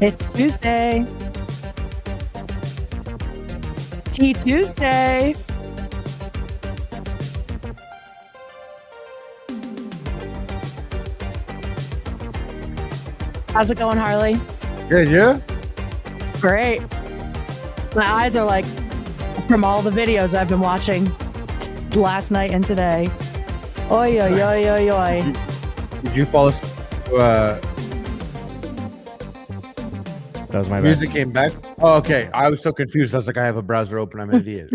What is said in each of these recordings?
It's Tuesday. Tea Tuesday. How's it going, Harley? Good, yeah? Great. My eyes are like from all the videos I've been watching last night and today. Oi, oi, oi, oi, oi. Did you fall asleep? That was my Music came back. Oh, okay. I was so confused. I was like, I have a browser open. I'm an idiot.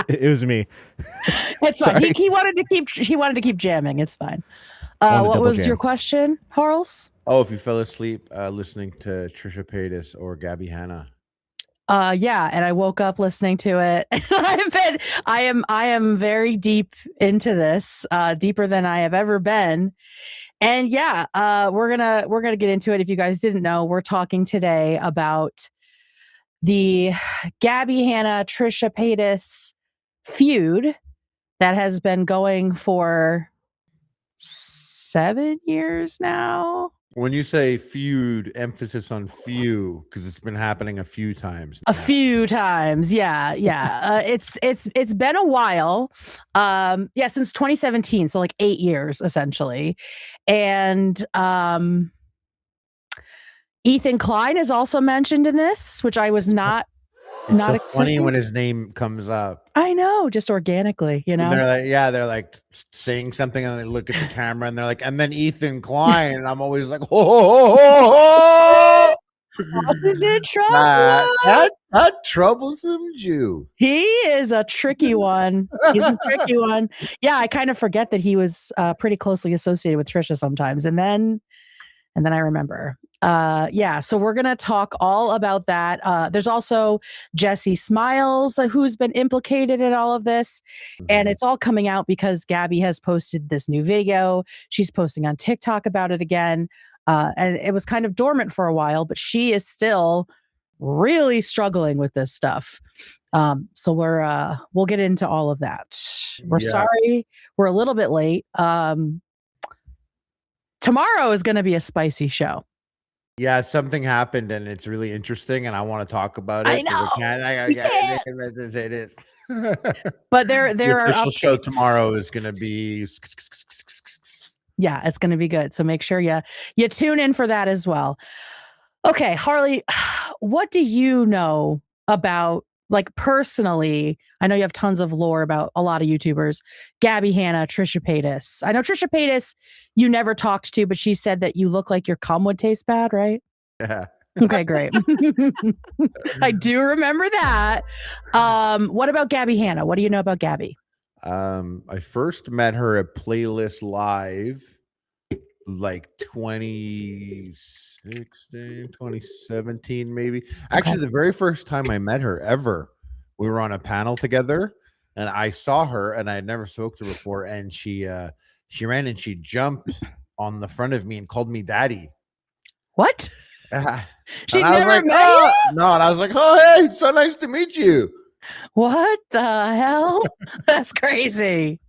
It was me. It's fine. He wanted to keep jamming. It's fine. What was your question, Harles? Oh, if you fell asleep listening to Trisha Paytas or Gabbie Hanna. Yeah, and I woke up listening to it. I am very deep into this, deeper than I have ever been. And yeah, we're gonna get into it. If you guys didn't know, we're talking today about the Gabbie Hanna Trisha Paytas feud that has been going for 7 years now. When you say feud, emphasis on few, because it's been happening a few times. A few times, yeah. It's been a while, since 2017, so like 8 years essentially, and Ethan Klein is also mentioned in this, which I was not so expecting. Funny when his name comes up. I know, just organically, you know. And they're like saying something, and they look at the camera, and they're like, and then Ethan Klein, and I'm always like, oh. Is in trouble. That troublesome Jew. He is a tricky one. He's a tricky one. Yeah, I kind of forget that he was pretty closely associated with Trisha sometimes, and then I remember. So we're gonna talk all about that. There's also Jessi Smiles, who's been implicated in all of this, and it's all coming out because Gabbie has posted this new video. She's posting on TikTok about it again. And it was kind of dormant for a while, but she is still really struggling with this stuff. So we'll get into all of that. We're sorry we're a little bit late. Tomorrow is going to be a spicy show. Yeah, something happened and it's really interesting, and I want to talk about it. I know. But there the are official updates. Show tomorrow is going to be. Yeah, it's going to be good. So make sure you tune in for that as well. Okay, Harley, what do you know about, like, personally? I know you have tons of lore about a lot of YouTubers. Gabbie Hanna, Trisha Paytas. I know Trisha Paytas you never talked to, but she said that you look like your cum would taste bad, right? Yeah. Okay, great. I do remember that. What about Gabbie Hanna? What do you know about Gabbie? I first met her at Playlist Live like 2016, 2017 maybe. Actually, the very first time I met her ever, we were on a panel together, and I saw her, and I had never spoken to her before, and she ran and she jumped on the front of me and called me daddy. What? She and I was like, oh, no, and I was like, oh, hey, so nice to meet you. What the hell? That's crazy.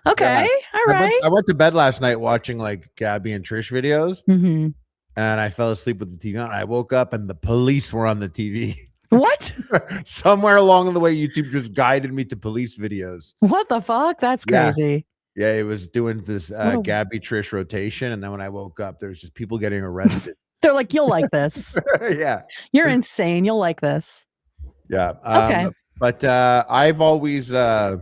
Okay, all right. I went to bed last night watching like Gabbie and Trish videos, and I fell asleep with the TV on. I woke up and the police were on the TV. What? Somewhere along the way, YouTube just guided me to police videos. What the fuck? That's crazy. Yeah, it was doing this Gabbie Trish rotation, and then when I woke up, there's just people getting arrested. They're like, you'll like this. Yeah. You're insane. You'll like this. Yeah. Okay. But I've always I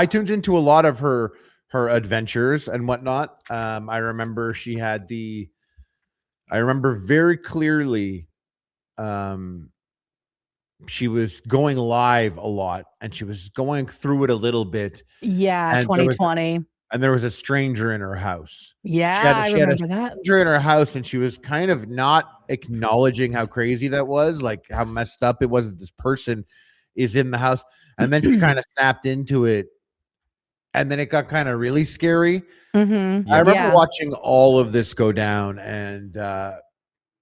tuned into a lot of her adventures and whatnot. I remember I remember very clearly she was going live a lot, and she was going through it a little bit. Yeah, 2020. And there was a stranger in her house. Yeah, I remember that. Stranger in her house, and she was kind of not acknowledging how crazy that was, like how messed up it was that this person is in the house. And then she kind of snapped into it, and then it got kind of really scary. I remember watching all of this go down and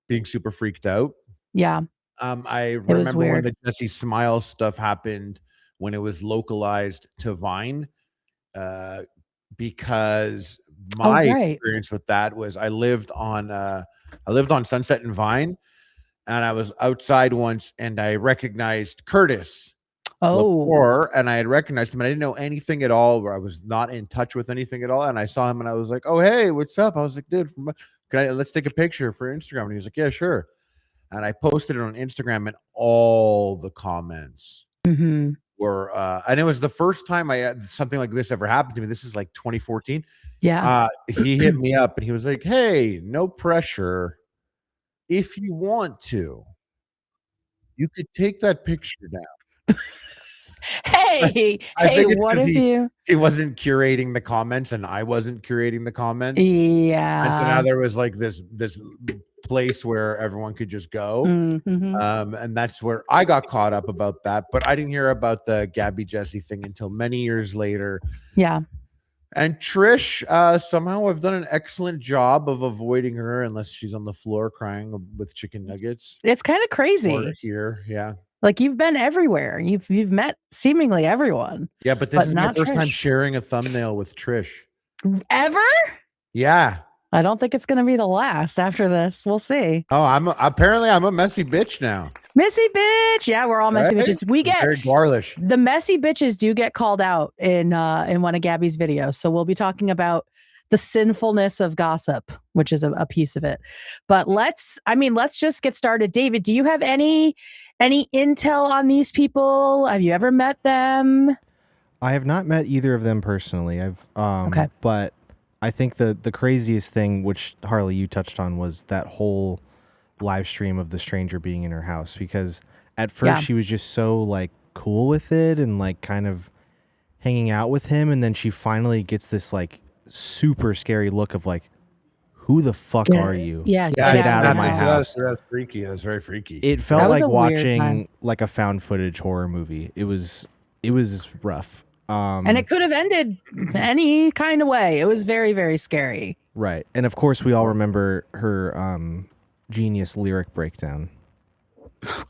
being super freaked out. Yeah. I remember when the Jessi Smiles stuff happened, when it was localized to Vine, because my experience with that was I lived on I lived on Sunset and Vine, and I was outside once, and I recognized Curtis Lepore, and I had recognized him, and I didn't know anything at all, where I was not in touch with anything at all. And I saw him, and I was like, "Oh, hey, what's up?" I was like, "Dude, let's take a picture for Instagram." And he was like, "Yeah, sure." And I posted it on Instagram, and all the comments were, and it was the first time I had something like this ever happened to me. This is like 2014. Yeah. He hit me up, and he was like, "Hey, no pressure. If you want to, you could take that picture down." Hey, I think it's what 'cause if he wasn't curating the comments, and I wasn't curating the comments. Yeah. And so now there was like this place where everyone could just go. And that's where I got caught up about that. But I didn't hear about the Gabbie Jessi thing until many years later. Yeah. And Trish, somehow I've done an excellent job of avoiding her unless she's on the floor crying with chicken nuggets. It's kind of crazy. Or here, yeah. Like, you've been everywhere. You've met seemingly everyone. Yeah, but this is my not first time Trish. sharing a thumbnail with Trish. Ever? Yeah. I don't think it's going to be the last after this. We'll see. Oh, I'm a messy bitch now. Messy bitch. Yeah, we're all messy Right? bitches. We get Very Garlish. the messy bitches do get called out in one of Gabbie's videos. So we'll be talking about the sinfulness of gossip, which is a piece of it. But let's just get started. David, do you have any intel on these people? Have you ever met them? I have not met either of them personally. Okay. But I think the craziest thing, which Harley, you touched on, was that whole live stream of the stranger being in her house, because at first she was just so like cool with it and like kind of hanging out with him, and then she finally gets this like super scary look of like, who the fuck are you? Yeah, get out of my house. That's freaky. That's very freaky. It felt was like a weird watching time. like a found footage horror movie. It was rough. And it could have ended any kind of way. It was very, very scary. Right. And of course we all remember her genius lyric breakdown.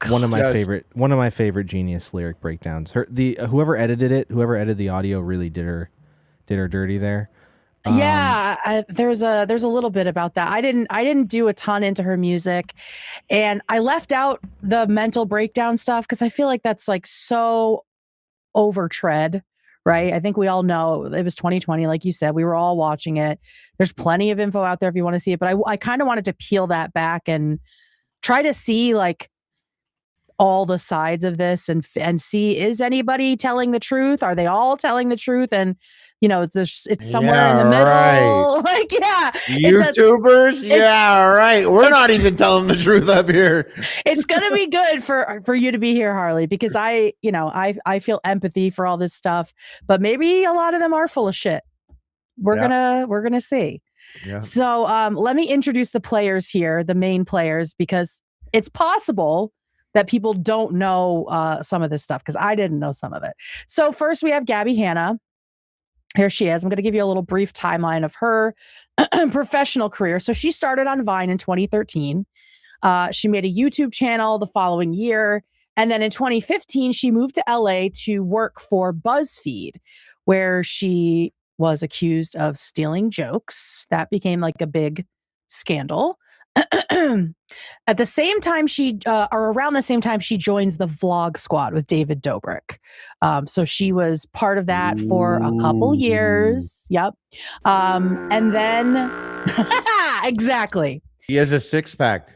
One of my favorite genius lyric breakdowns. Whoever edited the audio really did her dirty there. There's a little bit about that. I didn't do a ton into her music, and I left out the mental breakdown stuff because I feel like that's like so overtread, right? I think we all know it was 2020, like you said. We were all watching it. There's plenty of info out there if you want to see it, but I kind of wanted to peel that back and try to see like all the sides of this and see, is anybody telling the truth? Are they all telling the truth? And it's somewhere in the middle. Right. Like, YouTubers? Right. We're not even telling the truth up here. It's going to be good for you to be here, Harley, because I feel empathy for all this stuff, but maybe a lot of them are full of shit. We're going to see. Yeah. So let me introduce the players here, the main players, because it's possible that people don't know some of this stuff, because I didn't know some of it. So first we have Gabbie Hanna. Here she is. I'm going to give you a little brief timeline of her professional career. So she started on Vine in 2013. She made a YouTube channel the following year. And then in 2015, she moved to LA to work for BuzzFeed, where she was accused of stealing jokes. That became like a big scandal. At the same time, around the same time, she joins the Vlog Squad with David Dobrik. So she was part of that for a couple years. Yep. And then, exactly. He has a 6-pack.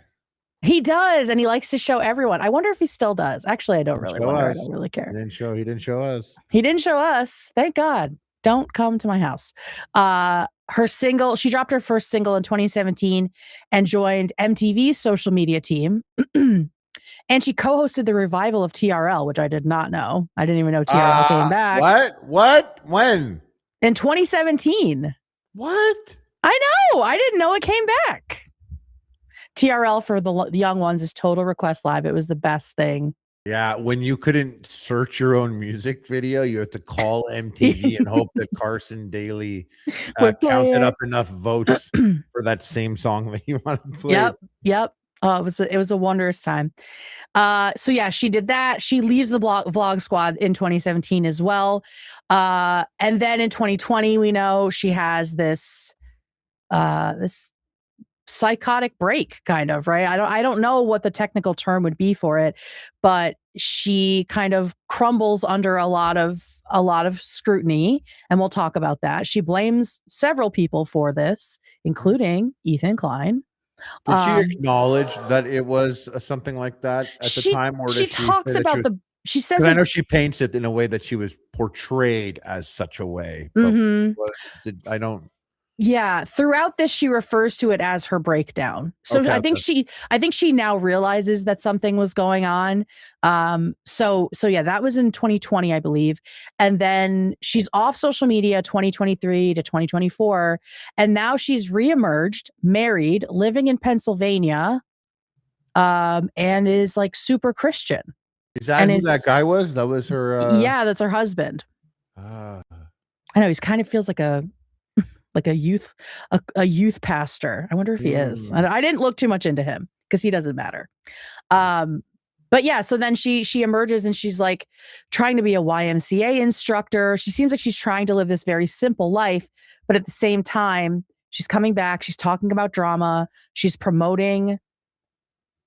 He does, and he likes to show everyone. I wonder if he still does. Actually, I don't really wonder. I don't really care. He didn't show us. He didn't show us. Thank God. Don't come to my house. She dropped her first single in 2017 and joined MTV's social media team. And she co-hosted the revival of TRL, which I did not know. I didn't even know TRL came back. What? When? In 2017. What? I know. I didn't know it came back. TRL, for the young ones, is Total Request Live. It was the best thing. Yeah, when you couldn't search your own music video, you had to call MTV and hope that Carson Daly counted up enough votes for that same song that you wanted to play. Yep. Oh, it was a wondrous time. So yeah, she did that. She leaves the Vlog Squad in 2017 as well. And then in 2020, we know she has this psychotic break, kind of, right? I don't know what the technical term would be for it, but she kind of crumbles under a lot of scrutiny, and we'll talk about that. She blames several people for this, including Ethan Klein. Did she acknowledge that it was something like that at the time, or she talks about she says I know she paints it in a way that she was portrayed as such a way, but I don't. Yeah, throughout this, she refers to it as her breakdown. So Okay, I think she now realizes that something was going on. So yeah, that was in 2020, I believe. And then she's off social media 2023 to 2024. And now she's reemerged, married, living in Pennsylvania, and is like super Christian. Is that who that guy was? That was her. Yeah, that's her husband. I know, he's kind of feels like a youth pastor. I wonder if he is. I didn't look too much into him because he doesn't matter. But yeah, so then she emerges and she's like trying to be a YMCA instructor. She seems like she's trying to live this very simple life, but at the same time, she's coming back. She's talking about drama. She's promoting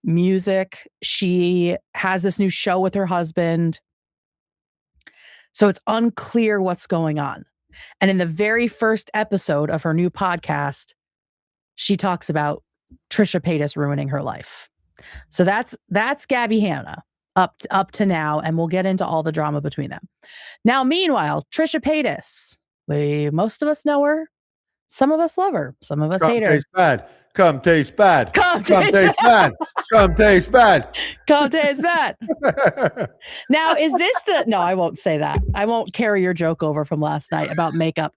music. She has this new show with her husband. So it's unclear what's going on. And in the very first episode of her new podcast, she talks about Trisha Paytas ruining her life. So that's Gabbie Hanna up to now, and we'll get into all the drama between them. Now, meanwhile, Trisha Paytas, most of us know her. Some of us love her. Some of us hate her. Come taste bad. Come taste bad. Come taste bad. Come taste bad. Now, is this no, I won't say that. I won't carry your joke over from last night about makeup.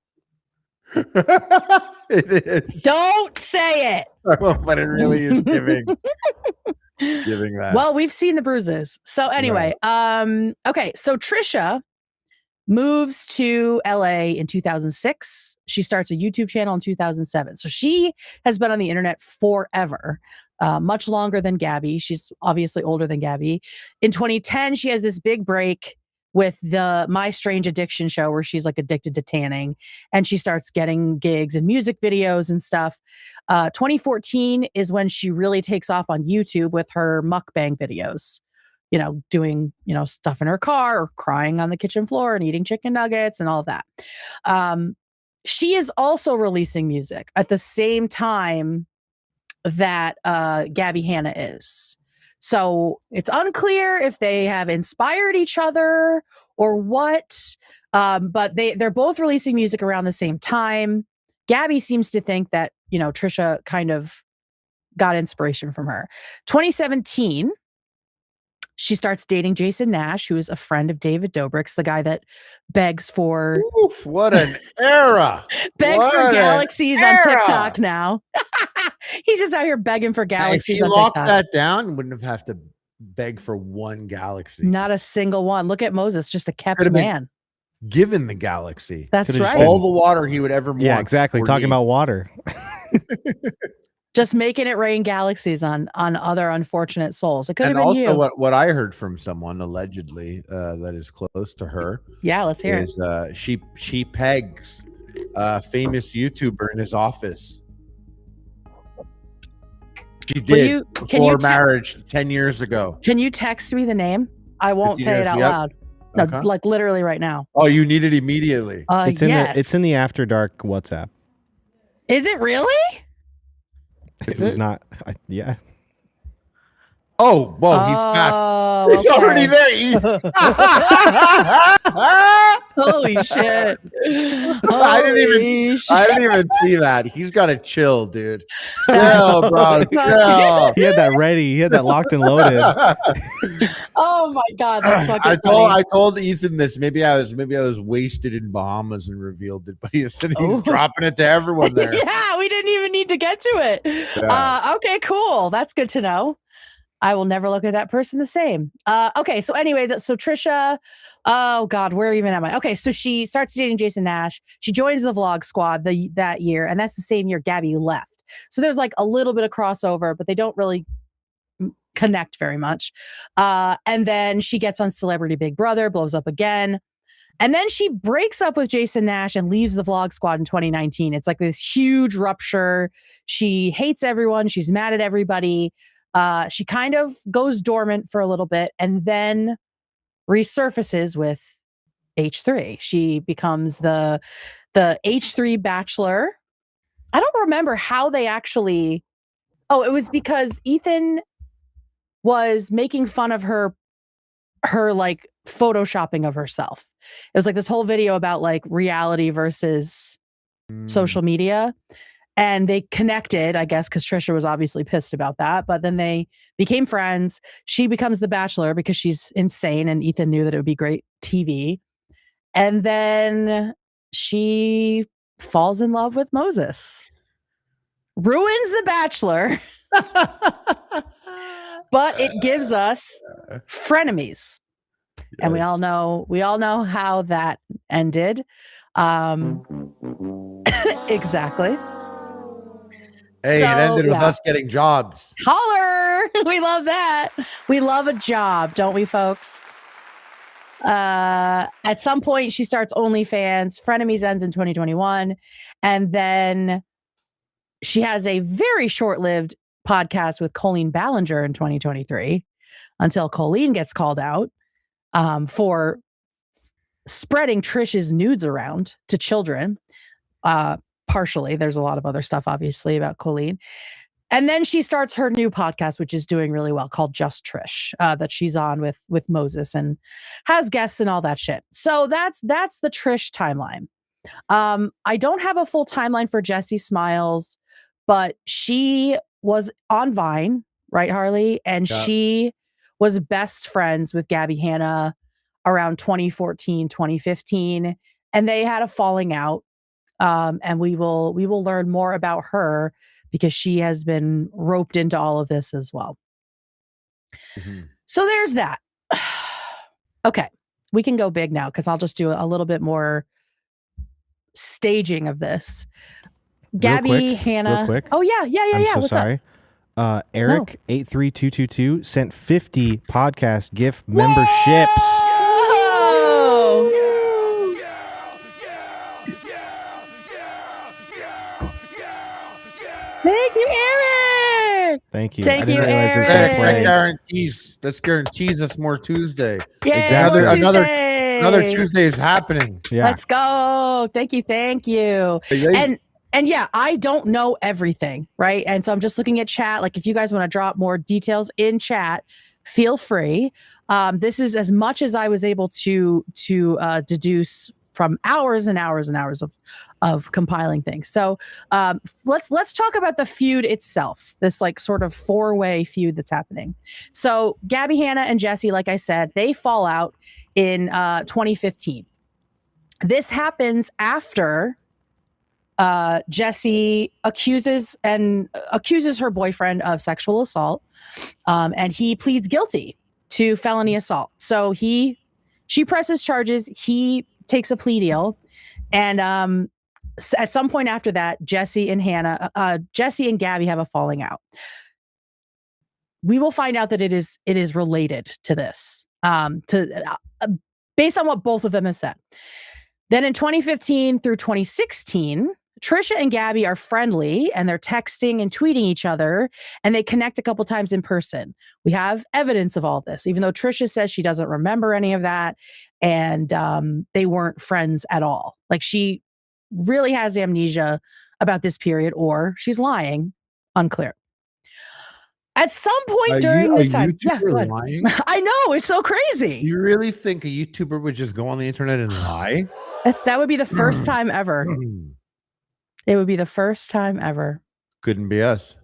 It is. Don't say it. But it really is giving. It's giving that. Well, we've seen the bruises. So anyway, okay. So Trisha moves to LA in 2006. She starts a YouTube channel in 2007. So she has been on the internet forever, much longer than Gabbie. She's obviously older than Gabbie. In 2010, she has this big break with the My Strange Addiction show where she's like addicted to tanning, and she starts getting gigs and music videos and stuff. 2014 is when she really takes off on YouTube with her mukbang videos. Doing, stuff in her car or crying on the kitchen floor and eating chicken nuggets and all of that. She is also releasing music at the same time that Gabbie Hanna is. So it's unclear if they have inspired each other or what, but they're both releasing music around the same time. Gabbie seems to think that, Trisha kind of got inspiration from her. 2017, she starts dating Jason Nash, who is a friend of David Dobrik's, the guy that begs for... Oof, what an era! Begs for galaxies on TikTok now. He's just out here begging for galaxies on TikTok. If he locked that down, wouldn't have to beg for one galaxy. Not a single one. Look at Moses, just a kept man. Given the galaxy. That's right. All the water he would ever want. Yeah, exactly. Talking about water. Just making it rain galaxies on other unfortunate souls. It could have been also, you. And also, what I heard from someone allegedly that is close to her. Yeah, let's hear it. She pegs a famous YouTuber in his office. She did before marriage 10 years ago. Can you text me the name? I won't say it out loud. No, like literally right now. Oh, you need it immediately. It's in the After Dark WhatsApp. Is it really? It was not. Yeah. Oh, well, he's fast. He's already there. Holy shit. I didn't even see that. He's got to chill, dude. Chill, bro. Chill. He had that ready. He had that locked and loaded. Oh my God. That's fucking funny. I told Ethan this. Maybe I was wasted in Bahamas and revealed it, but he said he's dropping it to everyone there. Yeah, we didn't even need to get to it. Yeah. Okay, cool. That's good to know. I will never look at that person the same. Okay, so anyway, so Trisha, oh God, where even am I? Okay, so she starts dating Jason Nash. She joins the Vlog Squad that year, and that's the same year Gabbie left. So there's like a little bit of crossover, but they don't really connect very much. And then she gets on Celebrity Big Brother, blows up again. And then she breaks up with Jason Nash and leaves the Vlog Squad in 2019. It's like this huge rupture. She hates everyone. She's mad at everybody. She kind of goes dormant for a little bit and then resurfaces with H3. She becomes the H3 Bachelor. I don't remember how they actually... Oh, it was because Ethan was making fun of her like photoshopping of herself. It was like this whole video about like reality versus social media. And they connected, I guess, because Trisha was obviously pissed about that. But then they became friends. She becomes the Bachelor because she's insane. And Ethan knew that it would be great TV. And then she falls in love with Moses. Ruins the Bachelor. But it gives us frenemies. Yes. And we all know how that ended. Exactly. Hey, so, it ended with us getting jobs. Holler! We love that. We love a job, don't we, folks? At some point, she starts OnlyFans. Frenemies ends in 2021. And then she has a very short-lived podcast with Colleen Ballinger in 2023 until Colleen gets called out for spreading Trish's nudes around to children. Partially. There's a lot of other stuff, obviously, about Colleen. And then she starts her new podcast, which is doing really well, called Just Trish, that she's on with Moses and has guests and all that shit. So that's the Trish timeline. I don't have a full timeline for Jessi Smiles, but she was on Vine, right, Harley? And she was best friends with Gabbie Hanna around 2014, 2015. And they had a falling out. And we will learn more about her because she has been roped into all of this as well. Mm-hmm. So there's that. Okay, we can go big now because I'll just do a little bit more staging of this. Gabbie Hanna. Real quick. Oh yeah. I'm so What's sorry. Eric 83222 sent 50 podcast gift memberships. Thank you, Eric. Thank you. Thank you, Eric. That guarantees us more Tuesday. Yeah, exactly. Another Tuesday is happening. Yeah. Let's go. Thank you. And yeah, I don't know everything, right? And so I'm just looking at chat. Like, if you guys want to drop more details in chat, feel free. This is as much as I was able to deduce from hours and hours and hours of compiling things. So let's talk about the feud itself, this like sort of 4-way feud that's happening. So Gabbie Hanna and Jessi, like I said, they fall out in 2015. This happens after Jessi accuses her boyfriend of sexual assault, and he pleads guilty to felony assault. So she presses charges. He takes a plea deal, and at some point after that, Jessi and Gabbie have a falling out. We will find out that it is related to this, based on what both of them have said. Then in 2015 through 2016, Trisha and Gabbie are friendly and they're texting and tweeting each other, and they connect a couple times in person. We have evidence of all this, even though Trisha says she doesn't remember any of that, and they weren't friends at all. Like, she really has amnesia about this period, or she's lying. Unclear. At some point during this time, lying? I know, it's so crazy. You really think a YouTuber would just go on the internet and lie? That would be the first time ever. It would be the first time ever. Couldn't be us.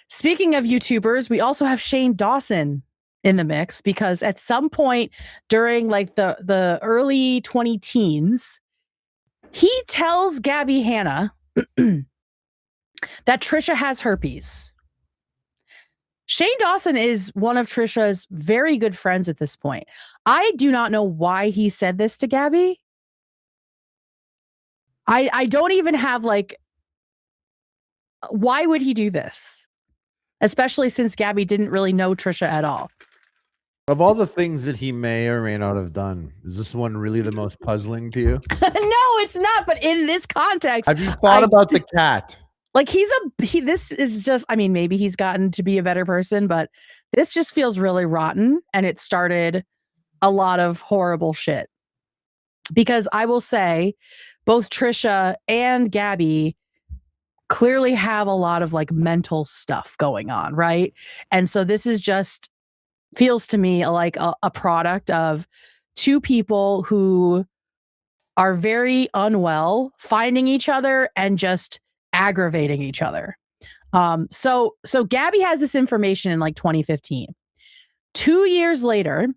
Speaking of YouTubers, we also have Shane Dawson in the mix, because at some point during like the early 20-teens, he tells Gabbie Hanna that Trisha has herpes. Shane Dawson is one of Trisha's very good friends at this point. I do not know why he said this to Gabbie. I don't even have like, why would he do this? Especially since Gabbie didn't really know Trisha at all. Of all the things that he may or may not have done, is this one really the most puzzling to you? No, it's not. But in this context, have you thought about the cat? Like this is just, I mean, maybe he's gotten to be a better person, but this just feels really rotten. And it started a lot of horrible shit. Because I will say both Trisha and Gabbie clearly have a lot of like mental stuff going on, right? And so this is just feels to me like a product of two people who are very unwell, finding each other and just aggravating each other. So Gabbie has this information in like 2015. 2 years later,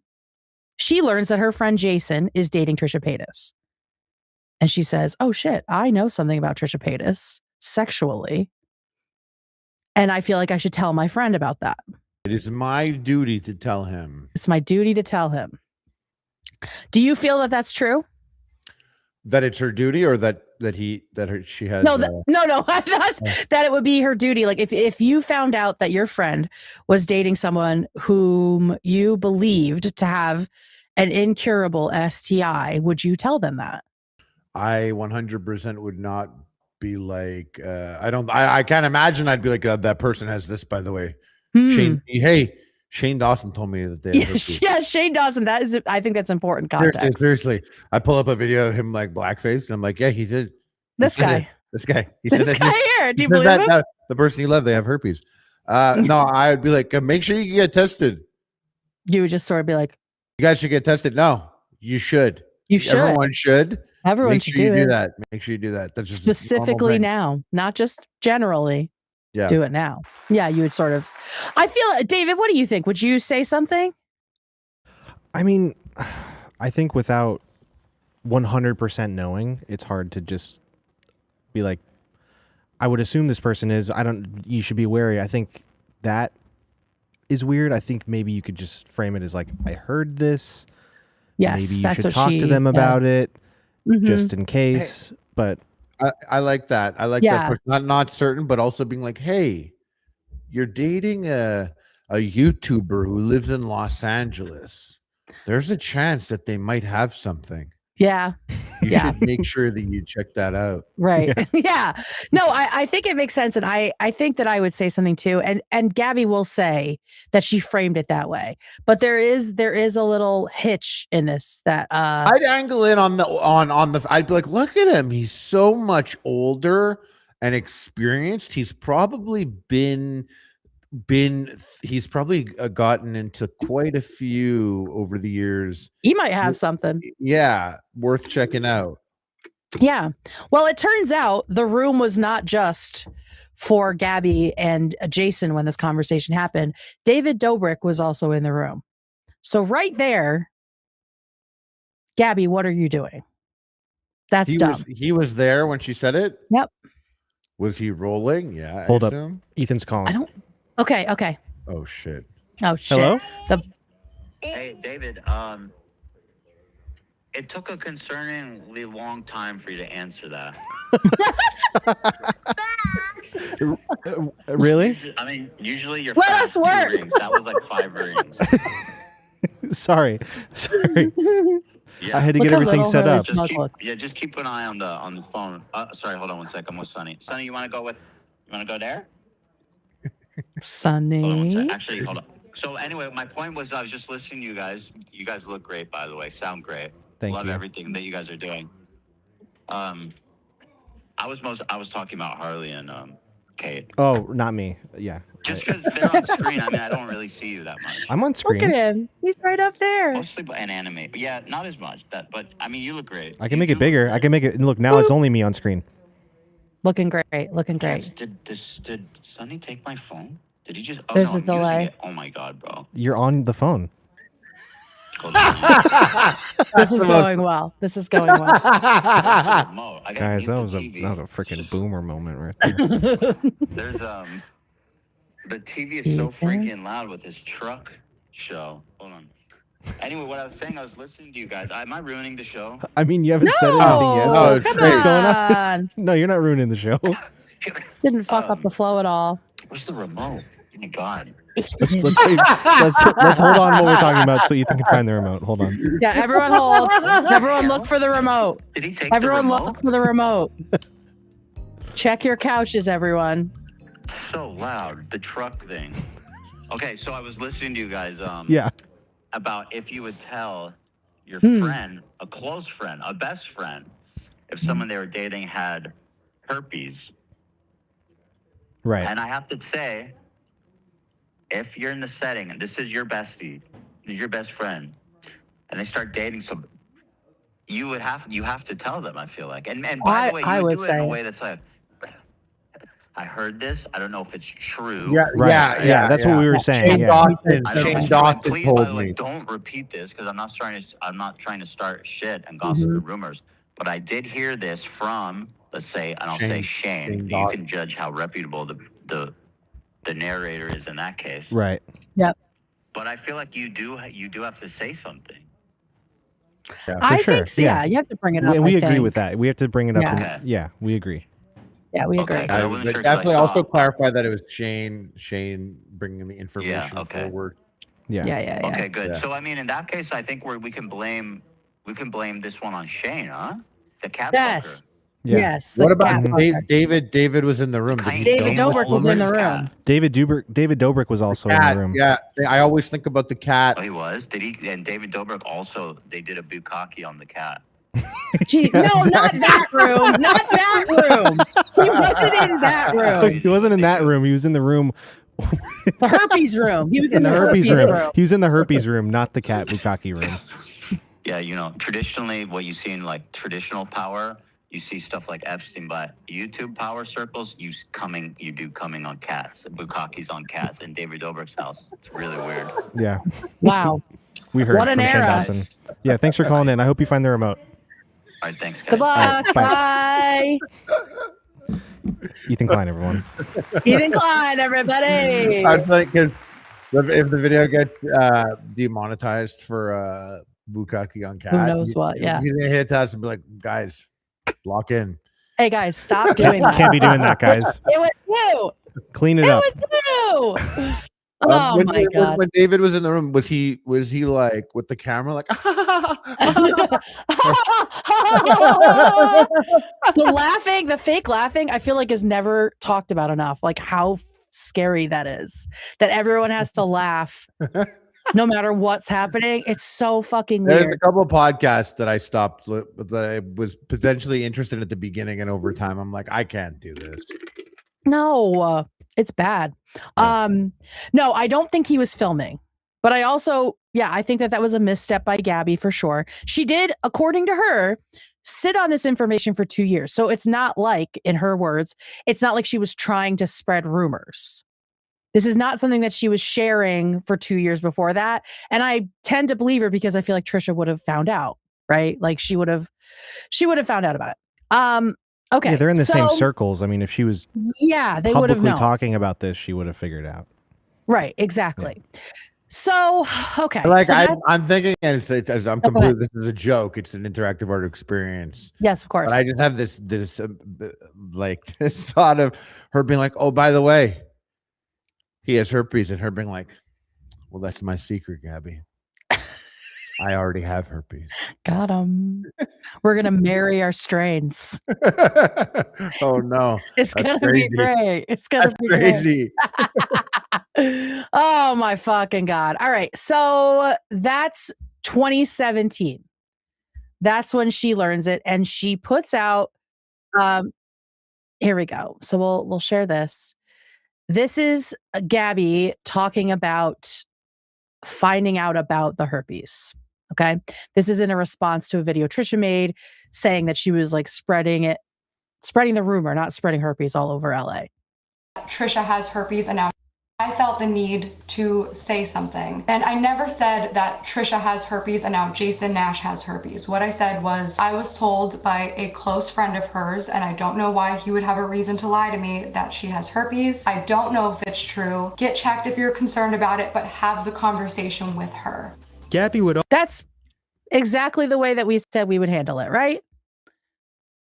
she learns that her friend Jason is dating Trisha Paytas. And she says, oh shit, I know something about Trisha Paytas sexually. And I feel like I should tell my friend about that. It is my duty to tell him. It's my duty to tell him. Do you feel that that's true? That it's her duty, or she has no. I thought that it would be her duty. Like if you found out that your friend was dating someone whom you believed to have an incurable STI, would you tell them that? I 100% would not be like. I can't imagine. I'd be like, that person has this, by the way. Shane Dawson told me that they yeah, Shane Dawson. That is, I think that's important context. Seriously. I pull up a video of him like blackface, and I'm like, yeah, he did. This guy. He said guy here. Do you believe him? The person you love, they have herpes. No, I would be like, make sure you get tested. You would just sort of be like, you guys should get tested. No, you should. You should. Everyone should. Everyone should do that. Make sure you do that. That's just specifically now, not just generally. Yeah. Do it now. Yeah, you would sort of. I feel, David, what do you think? Would you say something? I mean, I think without 100% knowing, it's hard to just be like, I would assume this person is. You should be wary. I think that is weird. I think maybe you could just frame it as like, I heard this. Yes, maybe you should talk to them about it, just in case. But I like that. I like that. Not certain, but also being like, hey, you're dating a YouTuber who lives in Los Angeles. There's a chance that they might have something. Yeah. You should make sure that you check that out. Right. Yeah. No, I think it makes sense. And I think that I would say something too. And Gabbie will say that she framed it that way. But there is a little hitch in this that I'd angle in on the I'd be like, look at him. He's so much older and experienced. He's probably he's probably gotten into quite a few over the years. He might have something. Yeah, worth checking out. Yeah. Well, it turns out the room was not just for Gabbie and Jason when this conversation happened. David Dobrik was also in the room. So right there, Gabbie, what are you doing? That's dumb. He was there when she said it? Yep. Was he rolling? Yeah. Hold up. Ethan's calling. Okay. Oh shit. Hello? Hey, David. It took a concerningly long time for you to answer that. Really? I mean, usually you're let us work. Rings. That was like 5 rings. Sorry. Yeah. I had to get everything set up. Just keep an eye on the phone. Sorry, hold on one second. I'm with Sonny. Sonny, you want to go there? Sonny. Actually, hold on. So anyway, my point was I was just listening to you guys. You guys look great, by the way. Sound great. Love everything that you guys are doing. I was talking about Harley and Kate. Oh, not me. Yeah. Just because they're on screen. I mean, I don't really see you that much. I'm on screen. Look at him. He's right up there. Mostly an anime. But yeah, not as much. But I mean, you look great. I can make it bigger. I can make it. Look, now it's only me on screen. Looking great. Did Sonny take my phone? Did he just? Oh, There's no, a delay. Oh my god, bro. You're on the phone. This is going well. Guys, that was a freaking boomer moment right there. There's the TV is so freaking loud with this truck show. Hold on. Anyway, what I was saying, I was listening to you guys. Am I ruining the show? I mean, you haven't said anything yet. Oh, come what's going on. No, you're not ruining the show. Didn't fuck up the flow at all. Where's the remote? my God. Let's hold on while we're talking about so Ethan can find the remote. Hold on. Yeah, everyone hold. Everyone look for the remote. Did he take Everyone the remote? look for the remote. Check your couches, everyone. So loud, the truck thing. Okay, so I was listening to you guys about if you would tell your friend, a close friend, a best friend, if someone they were dating had herpes. Right. And I have to say, if you're in the setting and this is your bestie, this is your best friend, and they start dating somebody, you have to tell them, I feel like. And by the way, you would do it in a way that's like, I heard this. I don't know if it's true. Yeah, right. Yeah. That's what we were saying. Shane Dawson, I don't know if Shane it's true. Dawson Please, told by the way, me. don't repeat this because I'm not trying to start shit and gossip and rumors. But I did hear this from, let's say, and I'll say Shane. You can judge how reputable the narrator is in that case. Right. Yep. But I feel like you do have to say something. Yeah, I think so, yeah, you have to bring it up. We agree with that. We have to bring it up. Yeah, yeah, we agree. Yeah, we agree. I definitely also clarify that it was Shane bringing the information forward. Yeah. Okay, good. So I mean, in that case, I think we can blame this one on Shane, huh? The cat fucker. Yeah. Yes. What about David? David was in the room. David Dobrik was in the room. David Dobrik was also in the room. Yeah, I always think about the cat. Oh, he was. Did he? And David Dobrik also. They did a bukkake on the cat. Gee, no, not that room. Not that room. He wasn't in that room. He wasn't in that room. He was in the room. The herpes room. He was in the herpes room. He was in the herpes room, not the cat bukkake room. Yeah, traditionally, what you see in like traditional power. You see stuff like Epstein, but YouTube power circles, you do coming on cats, bukkake's on cats in David Dobrik's house. It's really weird. Yeah. Wow. We heard what an from era. 10,000. Yeah, thanks for calling in. I hope you find the remote. All right, thanks, guys. Good luck. Bye. Ethan Klein, everyone. Ethan Klein, everybody. I think if the video gets demonetized for bukkake on cat, who knows what? Yeah, he's gonna hit us and be like, guys, lock in. Hey guys, stop doing that. Can't be doing that, guys. It was you. Clean it up. It was you. Oh my God. When David was in the room, was he like with the camera like the fake laughing, I feel like is never talked about enough. Like how scary that is. That everyone has to laugh no matter what's happening. It's so fucking weird. There's a couple of podcasts that I stopped that I was potentially interested at the beginning, and over time I'm like, I can't do this. No, it's bad. No, I don't think he was filming, but I also, I think that was a misstep by Gabbie for sure. She did, according to her, sit on this information for 2 years. So it's not like, in her words, it's not like she was trying to spread rumors. This is not something that she was sharing for 2 years before that. And I tend to believe her because I feel like Trisha would have found out, right? Like she would have found out about it. Okay. Yeah, they're in the same circles. I mean, if she was they would have known. Talking about this, she would have figured out. Right, exactly. Yeah. So, okay. Like so I'm thinking, and I'm completely. This is a joke. It's an interactive art experience. Yes, of course. But I just have this thought of her being like, "Oh, by the way, he has herpes," and her being like, "Well, that's my secret, Gabbie. I already have herpes." Got him. We're gonna marry our strains. Oh no, it's gonna be great. It's gonna be crazy. Oh my fucking God. All right. So that's 2017. That's when she learns it, and she puts out here we go. So we'll share this. This is Gabbie talking about finding out about the herpes. Okay. This is in a response to a video Trisha made saying that she was like spreading the rumor, not spreading herpes all over LA. Trisha has herpes, and now I felt the need to say something. And I never said that Trisha has herpes and now Jason Nash has herpes. What I said was, I was told by a close friend of hers, and I don't know why he would have a reason to lie to me, that she has herpes. I don't know if it's true. Get checked if you're concerned about it, but have the conversation with her. Gabbie would. That's exactly the way that we said we would handle it, right?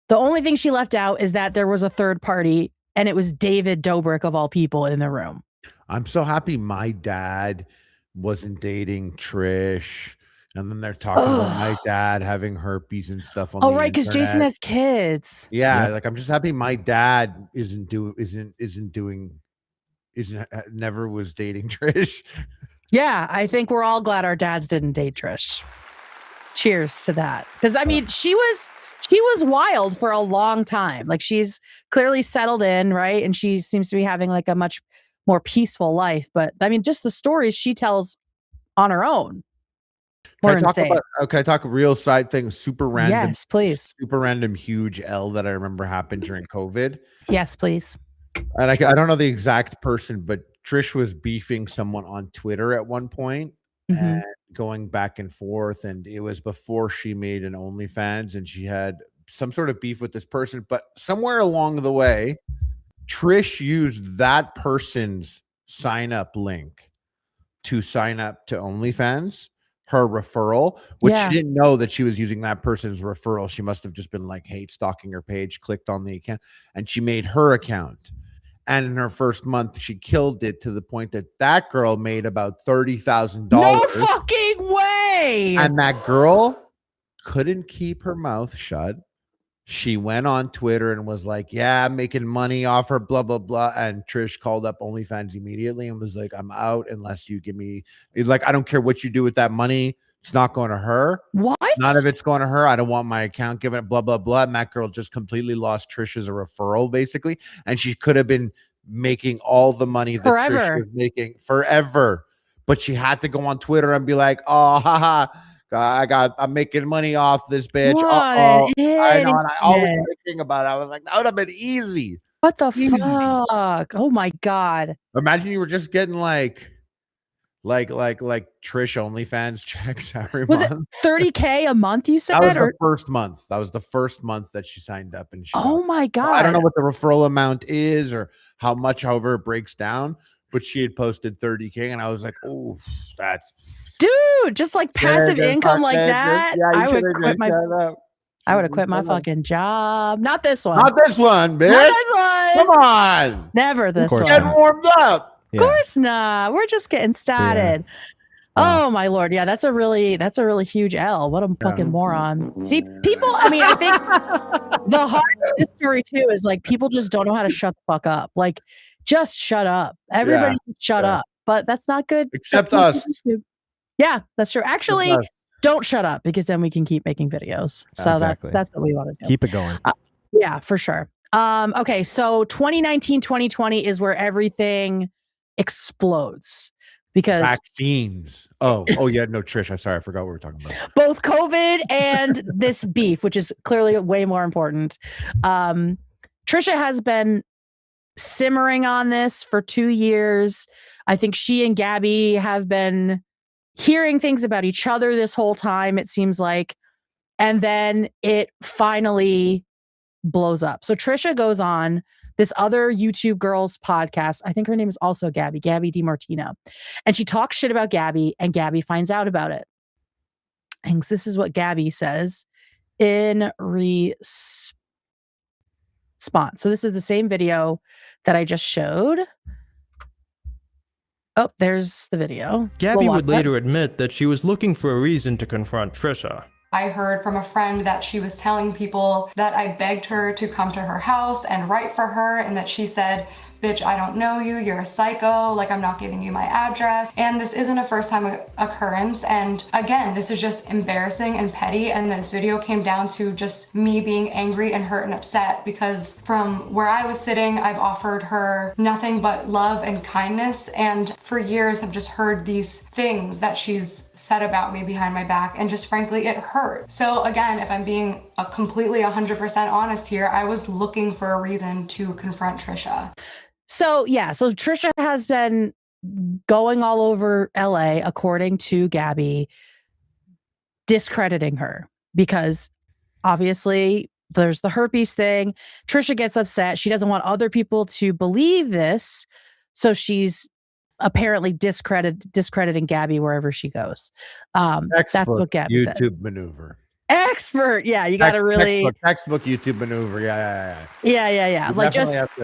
The only thing she left out is that there was a third party, and it was David Dobrik of all people in the room. I'm so happy my dad wasn't dating Trish. And then they're talking about my dad having herpes and stuff on the right, because Jason has kids. Yeah, like I'm just happy my dad never was dating Trish. Yeah, I think we're all glad our dads didn't date Trish. Cheers to that. Because I mean, she was wild for a long time. Like she's clearly settled in, right? And she seems to be having like a much more peaceful life. But I mean, just the stories she tells on her own. Can I talk a real side thing? Super random. Yes, please. Super random, huge L that I remember happened during COVID. Yes, please. And I don't know the exact person, but Trish was beefing someone on Twitter at one point and going back and forth. And it was before she made an OnlyFans and she had some sort of beef with this person. But somewhere along the way, Trish used that person's sign up link to sign up to OnlyFans, her referral, which she didn't know that she was using that person's referral. She must have just been like hate stalking her page, clicked on the account, and she made her account. And in her first month, she killed it to the point that girl made about $30,000. No fucking way! And that girl couldn't keep her mouth shut. She went on Twitter and was like, yeah, I'm making money off her, blah, blah, blah. And Trish called up OnlyFans immediately and was like, I'm out unless you give me, like, I don't care what you do with that money. It's not going to her. What? None of it's going to her. I don't want my account given it, blah, blah, blah. And that girl just completely lost Trish as a referral, basically. And she could have been making all the money that Trish was making forever. But she had to go on Twitter and be like, oh, haha. I'm making money off this bitch. I know. And I was thinking about it. I was like, that would have been easy. What the fuck? Oh my God. Imagine you were just getting like Trish OnlyFans checks every month. Was it $30K a month you said? That was the first month. That was the first month that she signed up. And my God. I don't know what the referral amount is or how much, however it breaks down, but she had posted 30K and I was like, oh, that's dude, just like passive income like that. I would have quit my fucking job. Not this one. Not this one, bitch. Not this one. Come on. Never this one. Getting warmed up. Of course not. We're just getting started. Yeah. Oh my Lord. Yeah, that's a really huge L. What a fucking moron. See, people, I mean, I think the heart of this story too is like people just don't know how to shut the fuck up. Like, just shut up. Everybody shut up. But that's not good. Except us. Yeah, that's true. Actually, don't shut up because then we can keep making videos. So that's what we want to do. Keep it going. Yeah, for sure. Okay, so 2019, 2020 is where everything explodes because vaccines. Oh yeah, no, Trish. I'm sorry, I forgot what we were talking about. Both COVID and this beef, which is clearly way more important. Trisha has been simmering on this for 2 years. I think she and Gabbie have been hearing things about each other this whole time, it seems like. And then it finally blows up. So Trisha goes on this other YouTube girls podcast. I think her name is also Gabbie DiMartino. And she talks shit about Gabbie and Gabbie finds out about it. And this is what Gabbie says in response. So this is the same video that I just showed. Oh, there's the video. Gabbie would later admit that she was looking for a reason to confront Trisha. I heard from a friend that she was telling people that I begged her to come to her house and write for her, and that she said, bitch, I don't know you, you're a psycho, like I'm not giving you my address. And this isn't a first time occurrence. And again, this is just embarrassing and petty. And this video came down to just me being angry and hurt and upset because from where I was sitting, I've offered her nothing but love and kindness. And for years have just heard these things that she's said about me behind my back. And just frankly, it hurt. So again, if I'm being completely 100% honest here, I was looking for a reason to confront Trisha. So Trisha has been going all over LA, according to Gabbie, discrediting her because obviously there's the herpes thing. Trisha gets upset. She doesn't want other people to believe this. So she's apparently discrediting Gabbie wherever she goes. That's what Gabbie said. YouTube maneuver. Expert. Yeah, you got to really textbook YouTube maneuver. Yeah. Like just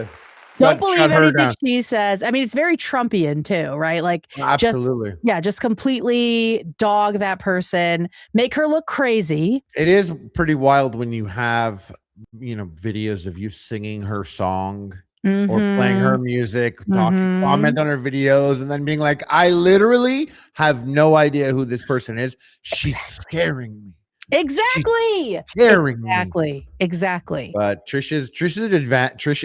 Don't believe anything she says. I mean, it's very Trumpian too, right? Like, absolutely. Just completely dog that person, make her look crazy. It is pretty wild when you have, videos of you singing her song or playing her music, talking, comment on her videos, and then being like, I literally have no idea who this person is. She's scaring me. Exactly. Exactly. But Trish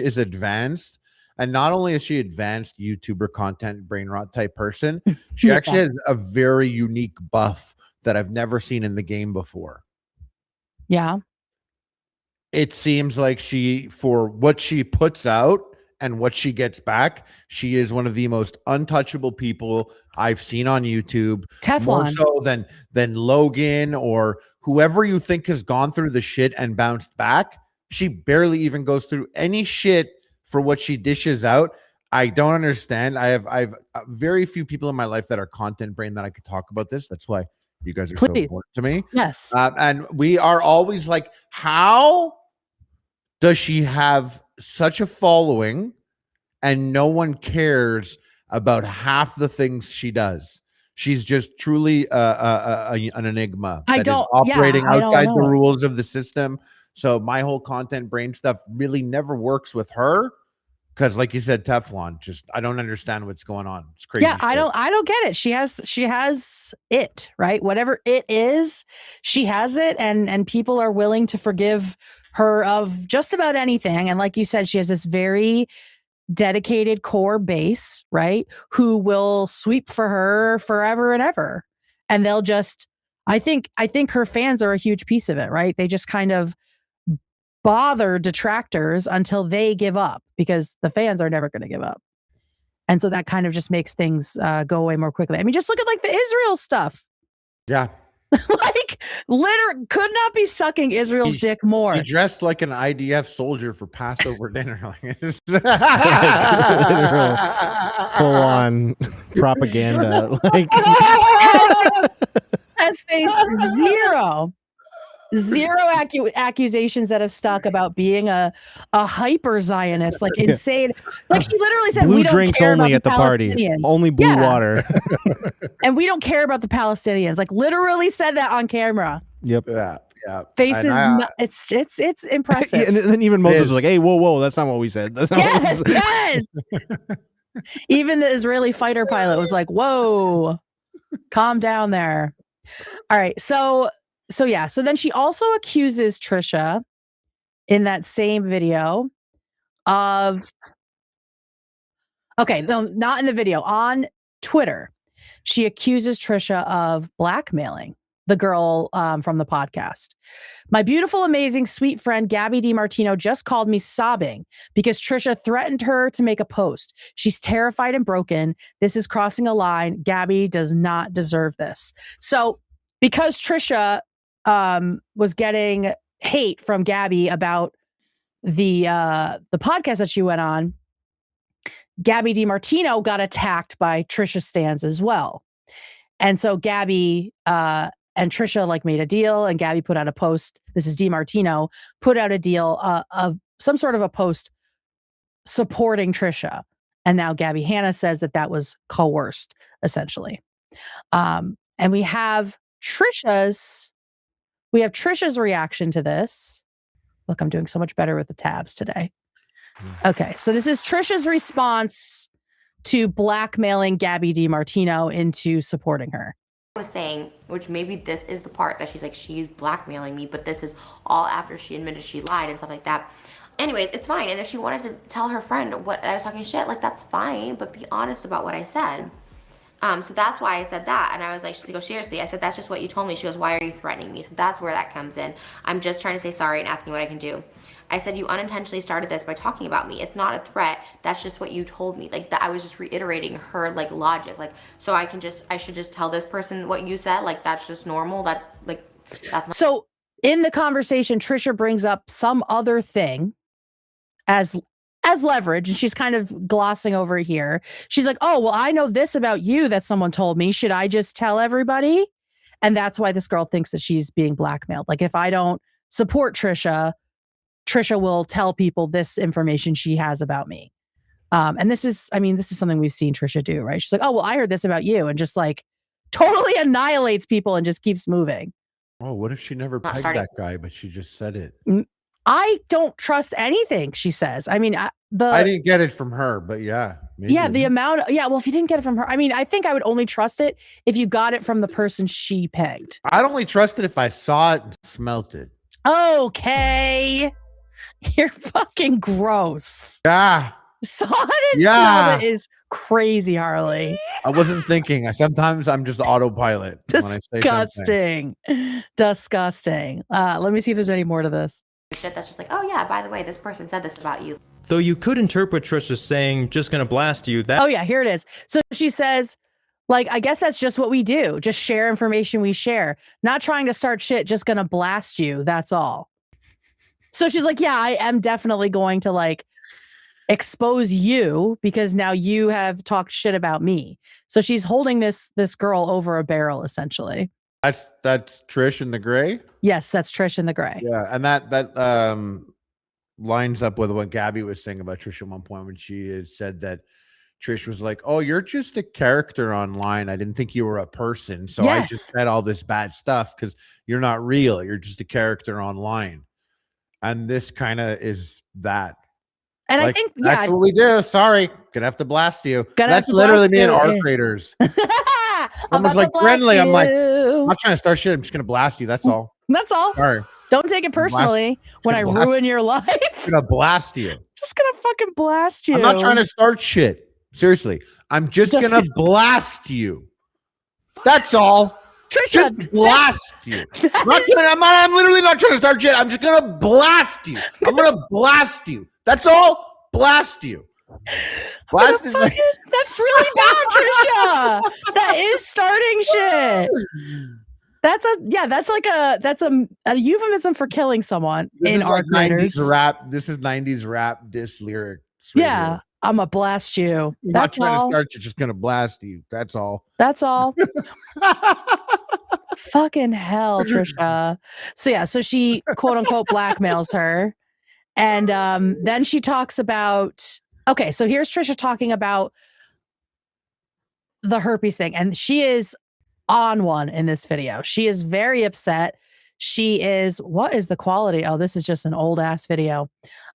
is advanced, and not only is she advanced YouTuber content brain rot type person, she actually has a very unique buff that I've never seen in the game before. Yeah. It seems like for what she puts out and what she gets back, she is one of the most untouchable people I've seen on YouTube. Teflon. More so than Logan or whoever you think has gone through the shit and bounced back. She barely even goes through any shit for what she dishes out. I don't understand. I've very few people in my life that are content brain that I could talk about this. That's why you guys are so important to me. Yes. And we are always like, how does she have such a following and no one cares about half the things she does? She's just truly an enigma that is operating outside the rules of the system. So my whole content brain stuff really never works with her because, like you said, Teflon. Just I don't understand what's going on. It's crazy. Yeah, I don't get it. She has it, right? Whatever it is, she has it, and people are willing to forgive her of just about anything. And like you said, she has this very dedicated core base, right? Who will sweep for her forever and ever. And they'll just, I think her fans are a huge piece of it, right? They just kind of bother detractors until they give up because the fans are never going to give up. And so that kind of just makes things go away more quickly. I mean, just look at like the Israel stuff. Yeah. Like, literally, could not be sucking Israel's dick more. He dressed like an IDF soldier for Passover dinner. Full on propaganda. Like, has faced zero accusations that have stuck about being a hyper Zionist, like insane. Like she literally said, blue we don't drinks care only about at the party, only blue water, and we don't care about the Palestinians. Like literally said that on camera. Yep. Yeah. Faces. It's impressive. And then even Moses was like, "Hey, whoa, that's not what we said." That's not yes. Even the Israeli fighter pilot was like, "Whoa, calm down there." All right, so then she also accuses Trisha in that same video of, no, not in the video, on Twitter. She accuses Trisha of blackmailing the girl from the podcast. My beautiful, amazing, sweet friend, Gabbie DiMartino just called me sobbing because Trisha threatened her to make a post. She's terrified and broken. This is crossing a line. Gabbie does not deserve this. So because Trisha was getting hate from Gabbie about the podcast that she went on, Gabbie DiMartino got attacked by Trisha stans as well. And so Gabbie and Trisha like made a deal, and Gabbie put out a post. This is DiMartino put out a deal of some sort of a post supporting Trisha. And now Gabbie Hanna says that was coerced, essentially. And we have Trisha's reaction to this. Look, I'm doing so much better with the tabs today. Okay, so this is Trisha's response to blackmailing Gabbie DiMartino into supporting her. I was saying, which maybe this is the part that she's like, she's blackmailing me, but this is all after she admitted she lied and stuff like that. Anyways, it's fine. And if she wanted to tell her friend what I was talking shit, like that's fine, but be honest about what I said. So that's why I said that. And I was like, she goes, seriously? I said, that's just what you told me. She goes, why are you threatening me? So that's where that comes in. I'm just trying to say sorry and asking what I can do. I said, you unintentionally started this by talking about me. It's not a threat. That's just what you told me. Like that, I was just reiterating her like logic. Like, so I should just tell this person what you said. Like, that's just normal. So in the conversation, Trisha brings up some other thing as leverage, and she's kind of glossing over it here. She's like, oh, well, I know this about you that someone told me. Should I just tell everybody? And that's why this girl thinks that she's being blackmailed. Like, if I don't support Trisha will tell people this information she has about me. And this is something we've seen Trisha do, right? She's like, oh, well, I heard this about you, and just like totally annihilates people and just keeps moving. Oh, what if she never pegged that guy, but she just said it? I don't trust anything she says. I mean, I didn't get it from her, but yeah. Maybe. Yeah, the amount. Well, if you didn't get it from her, I mean, I think I would only trust it if you got it from the person she pegged. I'd only trust it if I saw it and smelt it. Okay. You're fucking gross. Yeah. Saw it and smelled it is crazy, Harley. I wasn't thinking. Sometimes I'm just autopilot. Disgusting. Disgusting. Let me see if there's any more to this. Shit that's just like, oh yeah, by the way, this person said this about you. Though you could interpret Trisha saying, just gonna blast you. That. Oh yeah, here it is. So she says, like, I guess that's just what we do. Just share information we share. Not trying to start shit, just gonna blast you. That's all. So she's like, yeah, I am definitely going to like expose you because now you have talked shit about me. So she's holding this girl over a barrel, essentially. That's Trish in the gray? Yes, that's Trish in the gray. Yeah, and that lines up with what Gabbie was saying about Trish at one point when she had said that Trish was like, oh, you're just a character online. I didn't think you were a person. So I just said all this bad stuff because you're not real. You're just a character online. And this kind of is that. And like, I think that's what we do. Sorry, gonna have to blast you. That's literally me and R creators. Someone's like friendly. I'm like, I'm not trying to start shit. I'm just gonna blast you. That's all. That's all. Sorry. Don't take it personally when I ruin your life. I'm gonna blast you. Just gonna fucking blast you. I'm not trying to start shit. Seriously, I'm just gonna blast you. That's all. Trisha, just blast you. I'm literally not trying to start shit. I'm just gonna blast you. I'm gonna blast you. That's all. Blast you. Blast is like that's really bad, Trisha. That is starting shit. That's a euphemism for killing someone in our 90s rap. This is 90s rap diss lyric. Yeah. I'm gonna blast you. I'm not trying to start you, just gonna blast you. That's all. That's all. Fucking hell, Trisha. So she quote unquote blackmails her. And then she talks about, okay, so here's Trisha talking about the herpes thing. And she is on one in this video. She is very upset. She is, what is the quality? Oh, this is just an old ass video.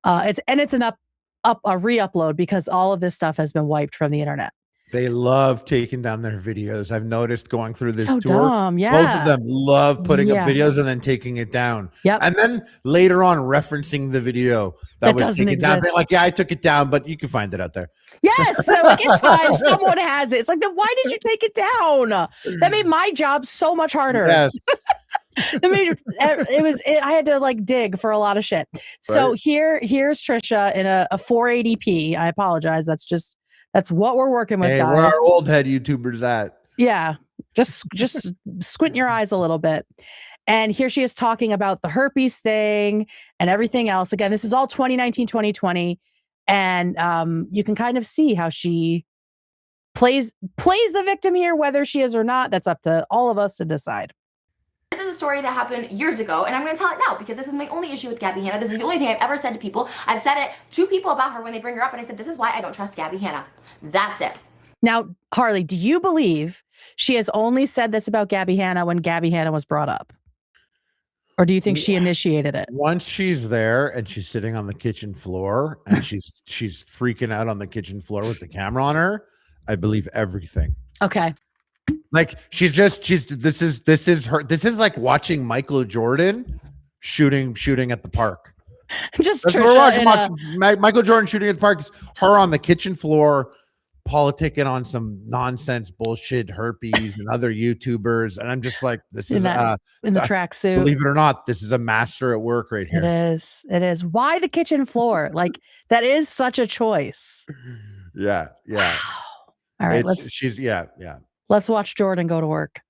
It's a re-upload because all of this stuff has been wiped from the internet. They love taking down their videos. I've noticed going through this tour. Dumb, yeah. Both of them love putting up videos and then taking it down. Yep. And then later on referencing the video that was taken down. They're like, yeah, I took it down, but you can find it out there. Yes. They're like, it's fine. Someone has it. It's like, then why did you take it down? That made my job so much harder. Yes. I had to like dig for a lot of shit. So here's Trisha in a 480p. I apologize. That's what we're working with, guys. Where our old head YouTubers at? Yeah. Just squint your eyes a little bit. And here she is talking about the herpes thing and everything else. Again, this is all 2019, 2020. And you can kind of see how she plays the victim here, whether she is or not. That's up to all of us to decide. This is a story that happened years ago, and I'm going to tell it now because this is my only issue with Gabbie Hanna. This is the only thing I've ever said to people. I've said it to people about her when they bring her up, and I said, this is why I don't trust Gabbie Hanna. That's it. Now, Harley, do you believe she has only said this about Gabbie Hanna when Gabbie Hanna was brought up? Or do you think she initiated it? Once she's there and she's sitting on the kitchen floor and she's freaking out on the kitchen floor with the camera on her, I believe everything. Okay. Like this is like watching Michael Jordan shooting at the park. Just Michael Jordan shooting at the park. Her on the kitchen floor politicking on some nonsense bullshit, herpes and other YouTubers, and I'm just like, this is in the tracksuit. Believe it or not, this is a master at work right here. It is. Why the kitchen floor? Like that is such a choice. Yeah. All right, let's watch Jordan go to work.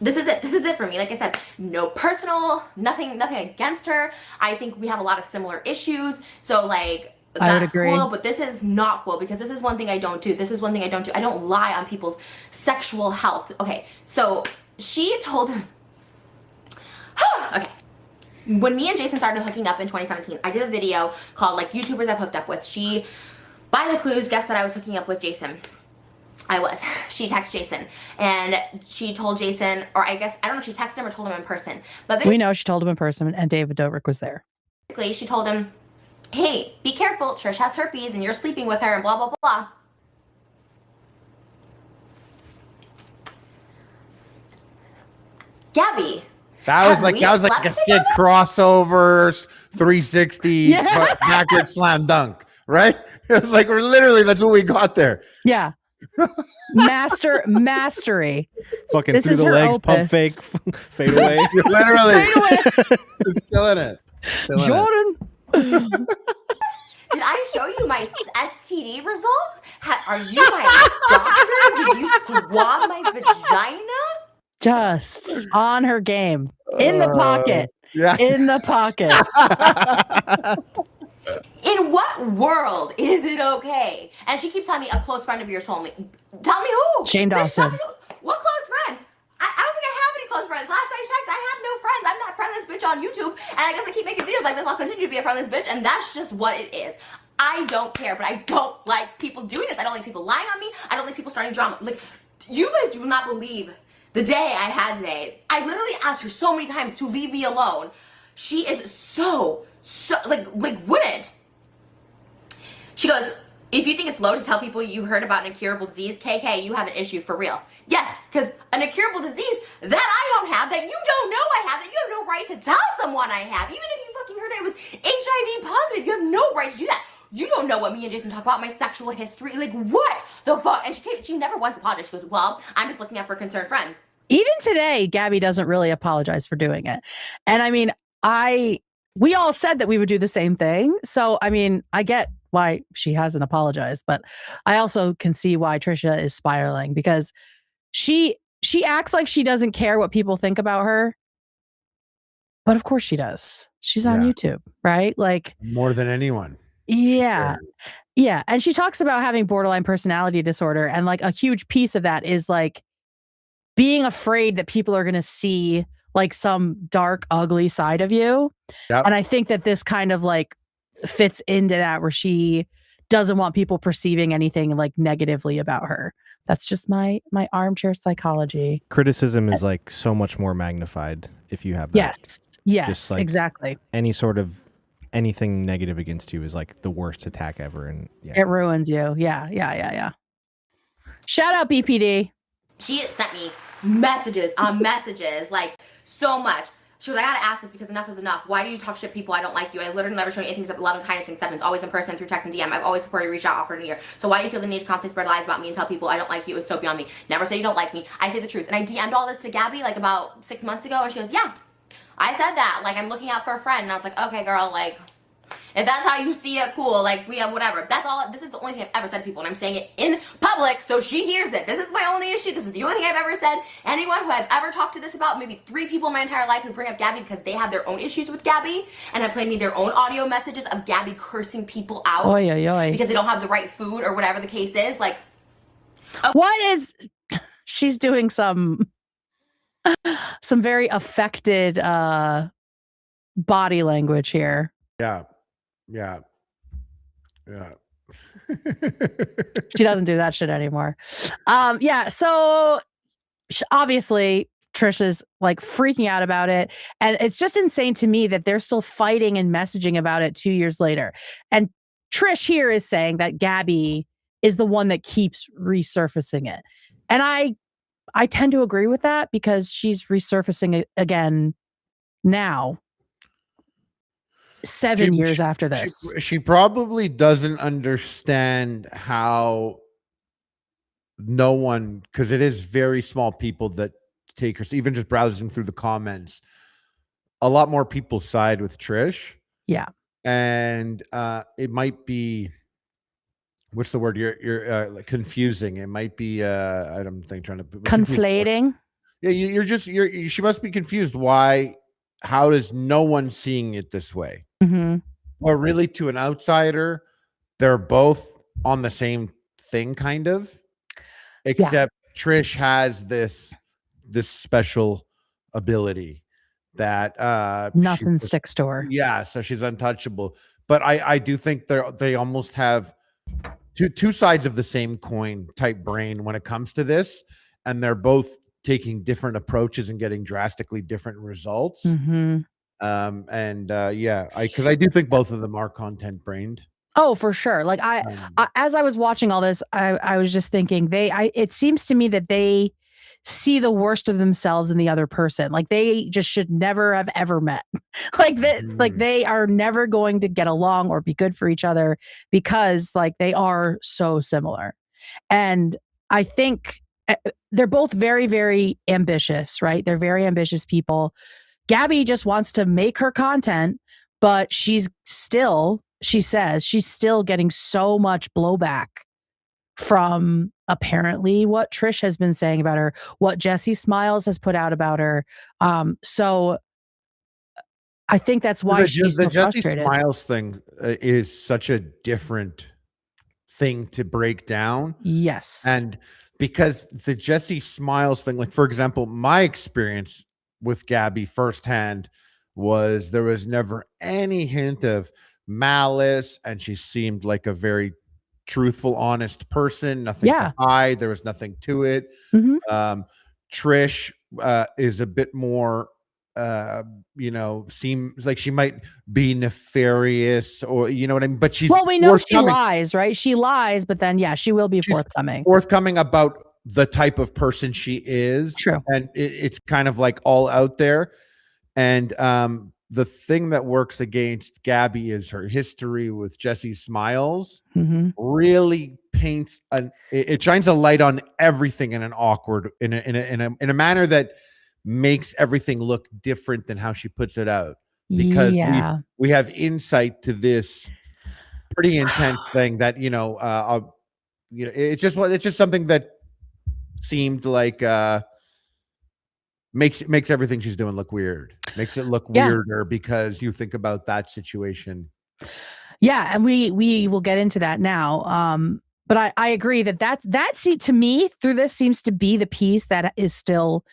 This is it. This is it for me. Like I said, no personal, nothing against her. I think we have a lot of similar issues. So like, I would agree. Cool, but this is not cool because this is one thing I don't do. This is one thing I don't do. I don't lie on people's sexual health. Okay, so she told him. Okay. When me and Jason started hooking up in 2017, I did a video called like YouTubers I've hooked up with. She By the clues, guess that I was hooking up with Jason. I was. She texted Jason and she told Jason, or I guess, I don't know if she texted him or told him in person. But we know she told him in person and David Dobrik was there. Basically, she told him, hey, be careful. Trish has herpes and you're sleeping with her and blah, blah, blah. Gabbie. That was like a sick crossovers, 360 backward slam dunk, right? It was like we're literally that's what we got there. Yeah. Mastery. Fucking this through the legs, pump fake, fade away. Literally. Just killing it. Jordan. Did I show you my STD results? Are you my doctor? Did you swab my vagina? Just on her game. In the pocket. Yeah. In the pocket. In what world is it okay? And she keeps telling me a close friend of yours told me. Tell me who? Shane Dawson. What close friend? I don't think I have any close friends. Last I checked, I have no friends. I'm that friendless bitch on YouTube. And I guess I keep making videos like this. I'll continue to be a friendless bitch. And that's just what it is. I don't care, but I don't like people doing this. I don't like people lying on me. I don't like people starting drama. Like, you guys do not believe the day I had today. I literally asked her so many times to leave me alone. She is so like wouldn't. She goes, if you think it's low to tell people you heard about an incurable disease, KK, you have an issue for real. Yes, because an incurable disease that I don't have, that you don't know I have, that you have no right to tell someone I have. Even if you fucking heard I was HIV positive, you have no right to do that. You don't know what me and Jason talk about, my sexual history. Like, what the fuck? And she never once apologized. She goes, well, I'm just looking out for a concerned friend. Even today, Gabbie doesn't really apologize for doing it. And I mean, we all said that we would do the same thing. So, I mean, I get why she hasn't apologized, but I also can see why Trisha is spiraling because she acts like she doesn't care what people think about her. But of course she does. She's on YouTube, right? Like more than anyone. Yeah. Sure. Yeah. And she talks about having borderline personality disorder. And like a huge piece of that is like being afraid that people are going to see like some dark, ugly side of you. Yep. And I think that this kind of like fits into that where she doesn't want people perceiving anything like negatively about her. That's just my armchair psychology. Criticism is like so much more magnified if you have that. Yes, just like exactly. Anything negative against you is like the worst attack ever. And it ruins you. Yeah. Shout out BPD. She sent me messages on messages, like so much. She was like, I gotta ask this because enough is enough. Why do you talk shit people? I don't like you. I literally never show you anything except love and kindness and acceptance, always in person, through text and DM. I've always supported, reached out, offered an ear. So why do you feel the need to constantly spread lies about me and tell people I don't like you is so beyond me. Never say you don't like me. I say the truth. And I DM'd all this to Gabbie like about 6 months ago, and she goes, yeah, I said that. Like, I'm looking out for a friend. And I was like, okay, girl, like, if that's how you see it, cool. Like, we have whatever. That's all. This is the only thing I've ever said to people, and I'm saying it in public so she hears it. This is my only issue. This is the only thing I've ever said. Anyone who I've ever talked to this about, maybe 3 people in my entire life who bring up Gabbie because they have their own issues with Gabbie and have played me their own audio messages of Gabbie cursing people out because they don't have the right food or whatever the case is. Like, what is? She's doing some very affected body language here. Yeah. She doesn't do that shit anymore. So obviously Trisha's like freaking out about it. And it's just insane to me that they're still fighting and messaging about it 2 years later. And Trish here is saying that Gabbie is the one that keeps resurfacing it. And I tend to agree with that because she's resurfacing it again now. 7 years after this. She probably doesn't understand how no one, because it is very small people that take her, even just browsing through the comments, a lot more people side with Trish. Yeah. And it might be, what's the word? You're confusing. It might be I don't think trying to conflating. Yeah, she must be confused. How is no one seeing it this way? Mm-hmm. Or really, to an outsider, they're both on the same thing, kind of. Except Trish has this special ability that nothing sticks to her. Yeah, so she's untouchable. But I do think they almost have two sides of the same coin type brain when it comes to this, and they're both taking different approaches and getting drastically different results. Mm-hmm. Because I do think both of them are content brained. Oh, for sure. Like as I was watching all this, I was just thinking it seems to me that they see the worst of themselves in the other person. Like they just should never have ever met. Like they are never going to get along or be good for each other because like they are so similar. And I think they're both very, very ambitious, right? They're very ambitious people. Gabbie just wants to make her content, but she says she's still getting so much blowback from apparently what Trish has been saying about her, what Jessi Smiles has put out about her. So I think that's why she's so frustrated. Jessi Smiles thing is such a different thing to break down. Yes. And because the Jessi Smiles thing, like for example, my experience with Gabbie firsthand was there was never any hint of malice, and she seemed like a very truthful, honest person. Nothing to hide. There was nothing to it. Mm-hmm. Trish is a bit more, seems like she might be nefarious, or you know what I mean. But we know she lies, right? She lies, but then she will be forthcoming about the type of person she is. True, and it's kind of like all out there. And the thing that works against Gabbie is her history with Jessi Smiles. Mm-hmm. Really paints it shines a light on everything in an awkward in a manner that makes everything look different than how she puts it out, because we have insight to this pretty intense thing that it's just something that seemed like makes everything she's doing look weird. Makes it look weirder because you think about that situation. Yeah, and we will get into that now. But I agree that to me through this seems to be the piece that is still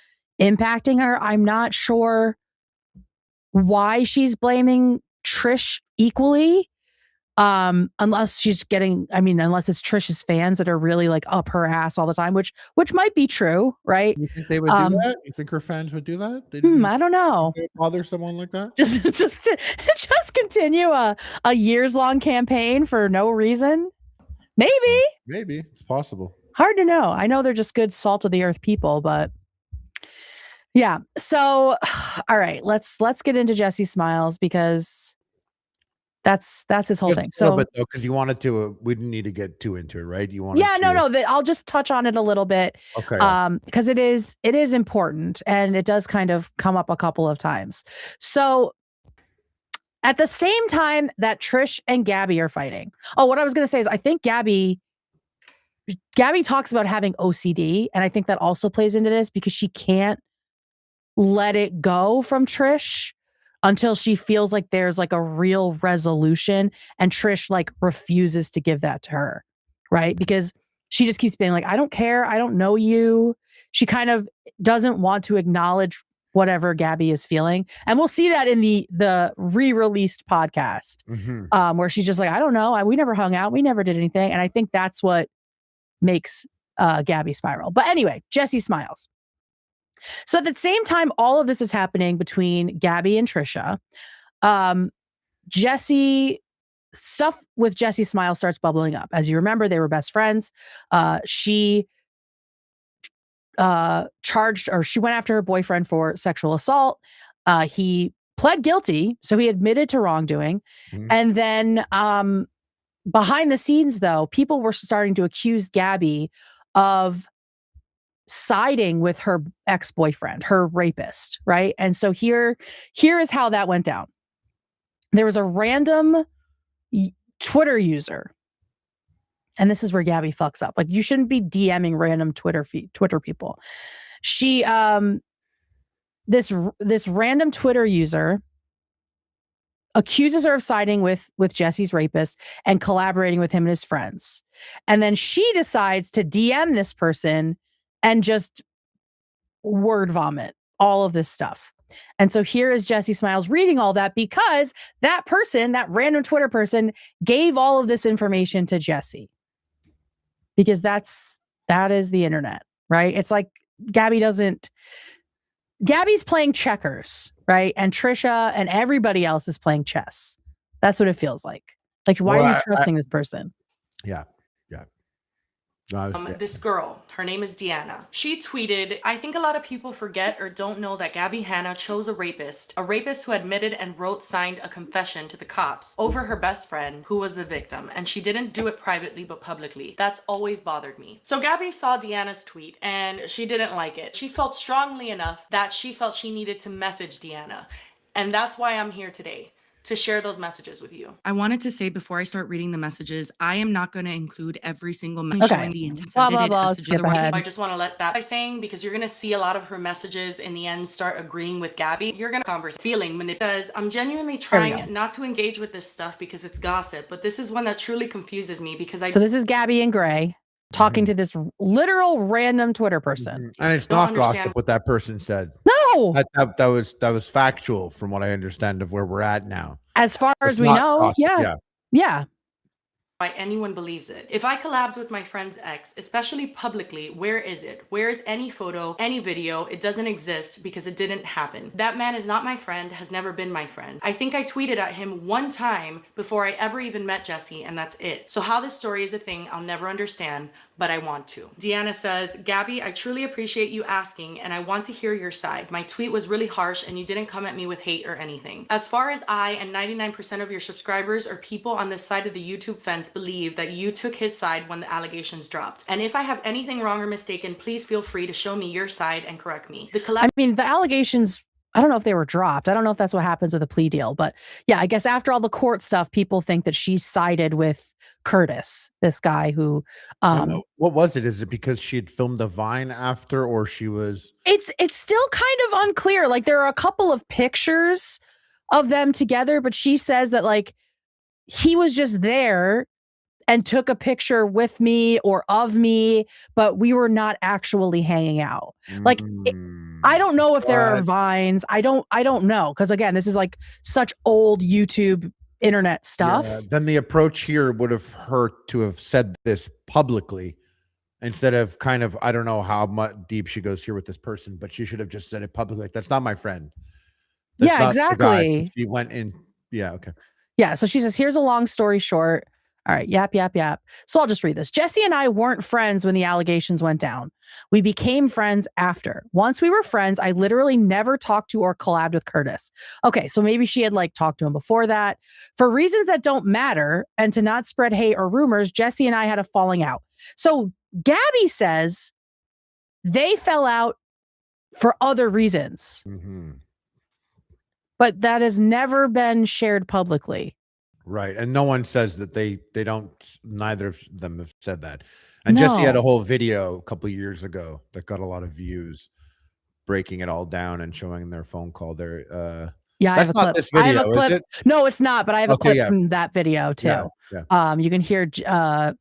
impacting her. I'm not sure why she's blaming Trish equally. Unless it's Trish's fans that are really like up her ass all the time, which might be true, right? You think they would do that? You think her fans would do that? I don't know. Bother someone like that? Just continue a years long campaign for no reason. Maybe it's possible. Hard to know. I know they're just good salt of the earth people, but yeah. So, all right, let's get into Jessi Smiles because that's his whole thing. So, because you wanted to, we didn't need to get too into it, right? You want? I'll just touch on it a little bit. Okay. Because it is important and it does kind of come up a couple of times. So, at the same time that Trish and Gabbie are fighting. Oh, what I was going to say is I think Gabbie talks about having OCD, and I think that also plays into this because she can't let it go from Trish until she feels like there's like a real resolution, and Trish like refuses to give that to her, right? Because she just keeps being like, I don't care. I don't know you. She kind of doesn't want to acknowledge whatever Gabbie is feeling. And we'll see that in the re-released podcast, where she's just like, I don't know. We never hung out. We never did anything. And I think that's what makes Gabbie spiral. But anyway, Jessi Smiles. So at the same time, all of this is happening between Gabbie and Trisha. Stuff with Jessi Smiles starts bubbling up. As you remember, they were best friends. She went after her boyfriend for sexual assault. He pled guilty, so he admitted to wrongdoing. And then behind the scenes, though, people were starting to accuse Gabbie of siding with her ex-boyfriend, her rapist, right? And so here is how that went down. There was a random Twitter user, and this is where Gabbie fucks up. Like, you shouldn't be DMing random Twitter people. She this random Twitter user accuses her of siding with Jessi's rapist and collaborating with him and his friends. And then she decides to DM this person and just word vomit all of this stuff. And so here is Jessi Smiles reading all that because that person, that random Twitter person, gave all of this information to Jessi. because that is the internet, right? It's like Gabbie's playing checkers, right? And Trisha and everybody else is playing chess. That's what it feels like. Like, why are you trusting this person? Yeah. This girl, her name is Deanna. She tweeted, I think a lot of people forget or don't know that Gabbie Hanna chose a rapist who admitted and signed a confession to the cops over her best friend who was the victim. And she didn't do it privately, but publicly. That's always bothered me. So Gabbie saw Deanna's tweet and she didn't like it. She felt strongly enough that she felt she needed to message Deanna. And that's why I'm here today, to share those messages with you. I wanted to say before I start reading the messages, I am not going to include every single message showing the blah, blah, blah, skip ahead. I just want to let that by saying, because you're going to see a lot of her messages in the end start agreeing with Gabbie. You're going to converse feeling manipulated, because I'm genuinely trying not to engage with this stuff because it's gossip, but this is one that truly confuses me because So this is Gabbie in gray talking to this literal random Twitter person. And it's not gossip what that person said. No. That was factual from what I understand of where we're at now. As far as we know, yeah. Why anyone believes it. If I collabed with my friend's ex, especially publicly, where is it? Where is any photo, any video? It doesn't exist because it didn't happen. That man is not my friend, has never been my friend. I think I tweeted at him one time before I ever even met Jessi, and that's it. So how this story is a thing, I'll never understand, but I want to. Deanna says, Gabbie, I truly appreciate you asking, and I want to hear your side. My tweet was really harsh, and you didn't come at me with hate or anything. As far as I and 99% of your subscribers or people on this side of the YouTube fence believe that you took his side when the allegations dropped. And if I have anything wrong or mistaken, please feel free to show me your side and correct me. I mean, the allegations, I don't know if they were dropped. I don't know if that's what happens with a plea deal, but yeah, I guess after all the court stuff, people think that she sided with Curtis, this guy who what was it? Is it because she had filmed the Vine after, or she was it's still kind of unclear. Like, there are a couple of pictures of them together, but she says that like he was just there and took a picture with me or of me, but we were not actually hanging out. Like, I don't know if there are Vines. I don't know. Cause again, this is like such old YouTube internet stuff. Yeah, then the approach here would have hurt to have said this publicly instead of kind of, I don't know how much deep she goes here with this person, but she should have just said it publicly. Like, that's not my friend. That's yeah, exactly. She went in. Yeah. Okay. Yeah. So she says, here's a long story short. All right. Yap. So I'll just read this. Jessi and I weren't friends when the allegations went down. We became friends after. Once we were friends, I literally never talked to or collabed with Curtis. Okay. So maybe she had like talked to him before that. For reasons that don't matter and to not spread hate or rumors, Jessi and I had a falling out. So Gabbie says they fell out for other reasons. But that has never been shared publicly. Right. And no one says that they don't, neither of them have said that. And Jessi had a whole video a couple of years ago that got a lot of views, breaking it all down and showing their phone call there. Yeah, that's not this video, is it? No, it's not, but I have a clip from that video too. Yeah. You can hear Gabbie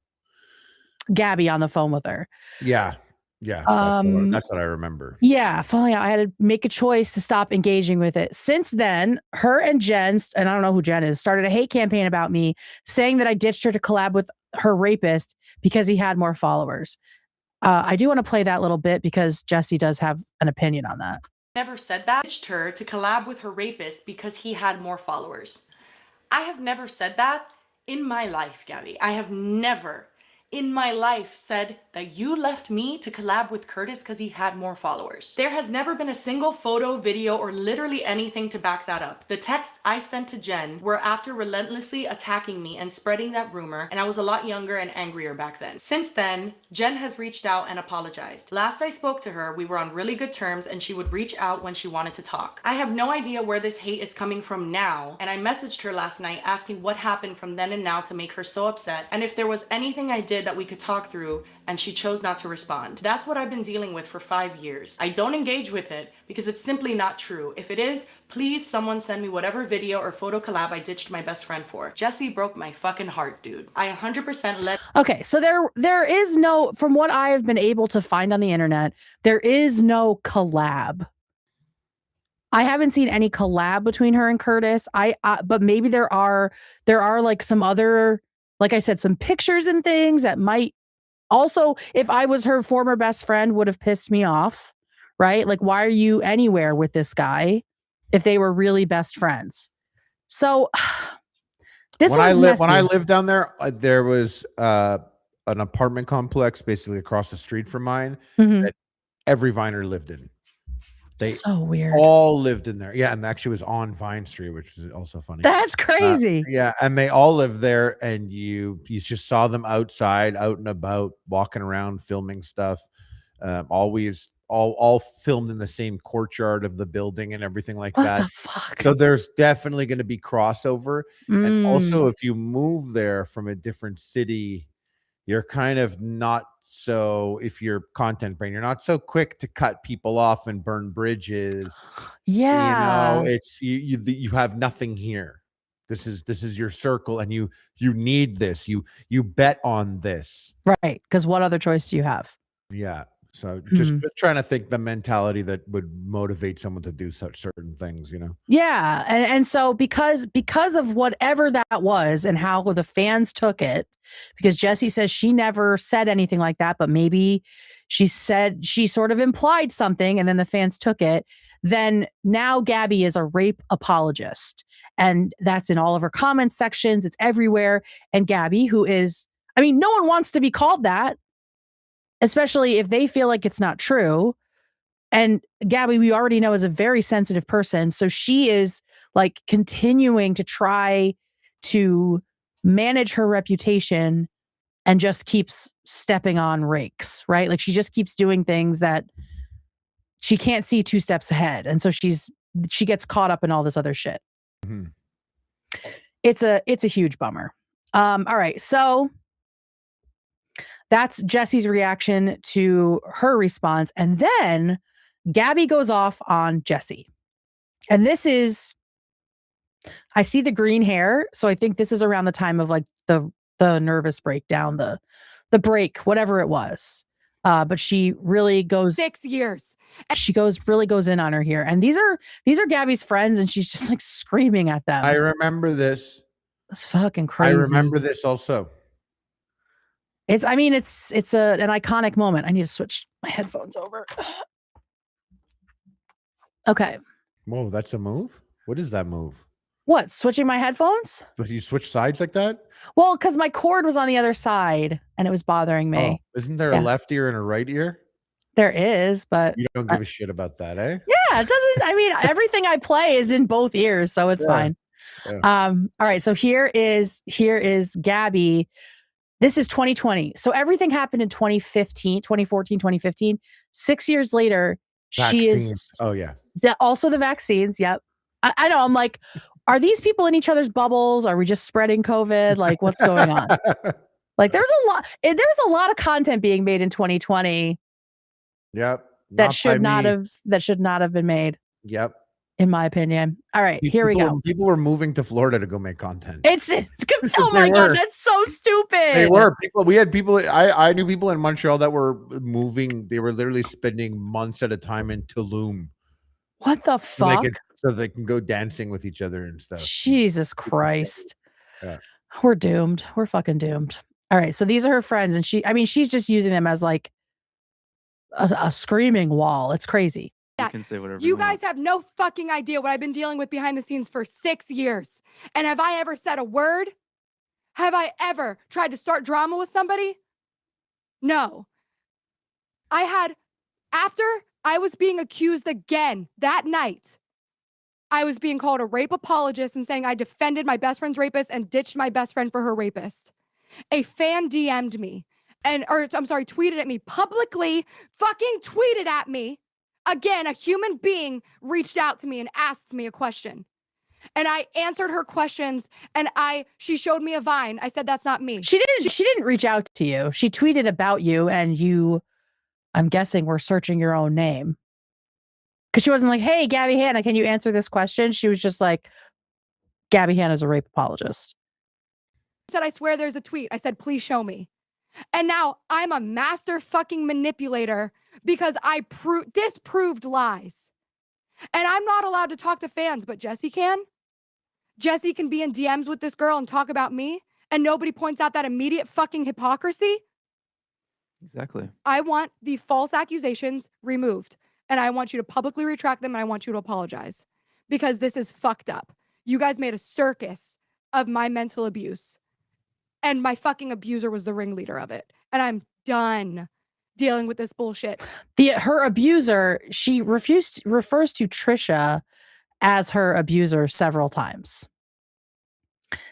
on the phone with her. Yeah. That's what I remember. Yeah, falling out. I had to make a choice to stop engaging with it. Since then, her and Jen, and I don't know who Jen is, started a hate campaign about me, saying that I ditched her to collab with her rapist because he had more followers. I do want to play that little bit because Jessi does have an opinion on that. Never said that. Ditched her to collab with her rapist because he had more followers. I have never said that in my life, Gabbie. I have never in my life said that you left me to collab with Curtis because he had more followers. There has never been a single photo, video, or literally anything to back that up. The texts I sent to Jen were after relentlessly attacking me and spreading that rumor, and I was a lot younger and angrier back then. Since then, Jen has reached out and apologized. Last I spoke to her, we were on really good terms and she would reach out when she wanted to talk. I have no idea where this hate is coming from now, and I messaged her last night asking what happened from then and now to make her so upset, and if there was anything I did that we could talk through, and she chose not to respond. That's what I've been dealing with for 5 years. I don't engage with it because it's simply not true. If it is, please someone send me whatever video or photo collab I ditched my best friend for. Jessi broke my fucking heart, dude. I 100% let... Okay, so there is no, from what I have been able to find on the internet, there is no collab. I haven't seen any collab between her and Curtis. But maybe there are like some other, like I said, some pictures and things that might Also, if I was her former best friend, would have pissed me off, right? Like, why are you anywhere with this guy if they were really best friends? So when I lived down there was an apartment complex basically across the street from mine that every Viner lived in. They so weird. All lived in there. Yeah, and actually was on Vine Street, which is also funny. That's crazy. Yeah, and they all lived there, and you just saw them outside, out and about, walking around, filming stuff. Always all filmed in the same courtyard of the building and everything like that. What the fuck? So there's definitely going to be crossover. And also, if you move there from a different city, you're kind of not so, if you're content brain, you're not so quick to cut people off and burn bridges. Yeah. It's you have nothing here. This is your circle, and you need this. You bet on this. Right. Because what other choice do you have? Yeah. So just trying to think the mentality that would motivate someone to do such certain things, Yeah. And so because of whatever that was and how the fans took it, because Jessi says she never said anything like that, but maybe she sort of implied something and then the fans took it. Then now Gabbie is a rape apologist. And that's in all of her comment sections. It's everywhere. And Gabbie, who is, no one wants to be called that, especially if they feel like it's not true. And Gabbie, we already know, is a very sensitive person. So she is like continuing to try to manage her reputation and just keeps stepping on rakes, right? Like she just keeps doing things that she can't see 2 steps ahead. And so she gets caught up in all this other shit. Mm-hmm. It's a huge bummer. All right. So that's Jessi's reaction to her response. And then Gabbie goes off on Jessi. And this is, I see the green hair. So I think this is around the time of like the nervous breakdown, the break, whatever it was. But she really goes 6 years. She really goes in on her here. And these are Gabbie's friends, and she's just like screaming at them. I remember this. It's fucking crazy. I remember this also. It's an iconic moment. I need to switch my headphones over. Okay. Whoa, that's a move? What is that move? What? Switching my headphones? But you switch sides like that? Well, because my cord was on the other side and it was bothering me. Oh, isn't there a left ear and a right ear? There is, but you don't give a shit about that, eh? Yeah, it doesn't. Everything I play is in both ears, so it's fine. Yeah. All right. So here is Gabbie. This is 2020. So everything happened in 2014, 2015. 6 years later, vaccines. She is. Oh, yeah. Also the vaccines. Yep. I know. I'm like, are these people in each other's bubbles? Are we just spreading COVID? Like, what's going on? Like, there's a lot of content being made in 2020. Yep. That should not have been made. Yep. In my opinion. All right, here we go. People were moving to Florida to go make content. Oh my God, that's so stupid. They were. We had people. I knew people in Montreal that were moving. They were literally spending months at a time in Tulum. What the fuck? So they can go dancing with each other and stuff. Jesus Christ. Yeah. We're doomed. We're fucking doomed. All right, so these are her friends, and she's just using them as like a screaming wall. It's crazy. You can say whatever you guys have no fucking idea what I've been dealing with behind the scenes for 6 years. And have I ever said a word? Have I ever tried to start drama with somebody? No. After I was being accused again that night, I was being called a rape apologist and saying I defended my best friend's rapist and ditched my best friend for her rapist. A fan DM'd me tweeted at me publicly, fucking tweeted at me. Again, a human being reached out to me and asked me a question. And I answered her questions, and she showed me a Vine. I said, that's not me. She didn't reach out to you. She tweeted about you, and you, I'm guessing, were searching your own name. Because she wasn't like, hey, Gabbie Hanna, can you answer this question? She was just like, Gabbie Hanna's a rape apologist. I said, I swear there's a tweet. I said, please show me. And now I'm a master fucking manipulator because I disproved lies. And I'm not allowed to talk to fans, but Jessi can. Jessi can be in DMs with this girl and talk about me, and nobody points out that immediate fucking hypocrisy. Exactly. I want the false accusations removed, and I want you to publicly retract them, and I want you to apologize, because this is fucked up. You guys made a circus of my mental abuse, and my fucking abuser was the ringleader of it, and I'm done dealing with this bullshit. Her abuser, she refers to Trisha as her abuser several times.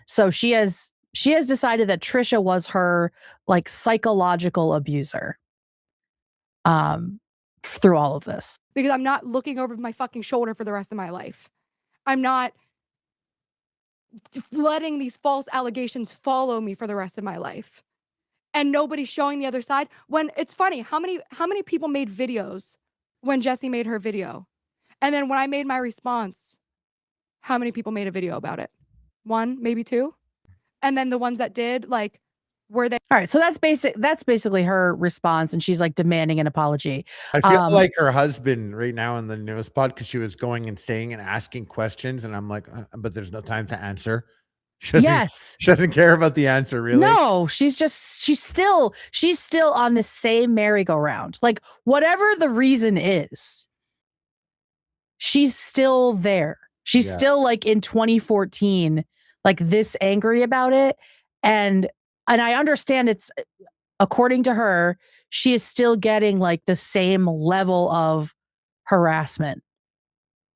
So she has decided that Trisha was her like psychological abuser through all of this. Because I'm not looking over my fucking shoulder for the rest of my life. I'm not letting these false allegations follow me for the rest of my life. And nobody's showing the other side. When it's funny, how many people made videos when Jessi made her video? And then when I made my response, how many people made a video about it? 1, maybe 2? And then the ones that did, like, were they? All right, so that's basically her response, and she's like demanding an apology. I feel like her husband right now in the newest pod, because she was going and saying and asking questions, and I'm like, but there's no time to answer. She doesn't care about the answer, really. No, she's still on the same merry-go-round. Like, whatever the reason is, she's still there. She's still like in 2014, like this angry about it. And I understand it's, according to her, she is still getting like the same level of harassment,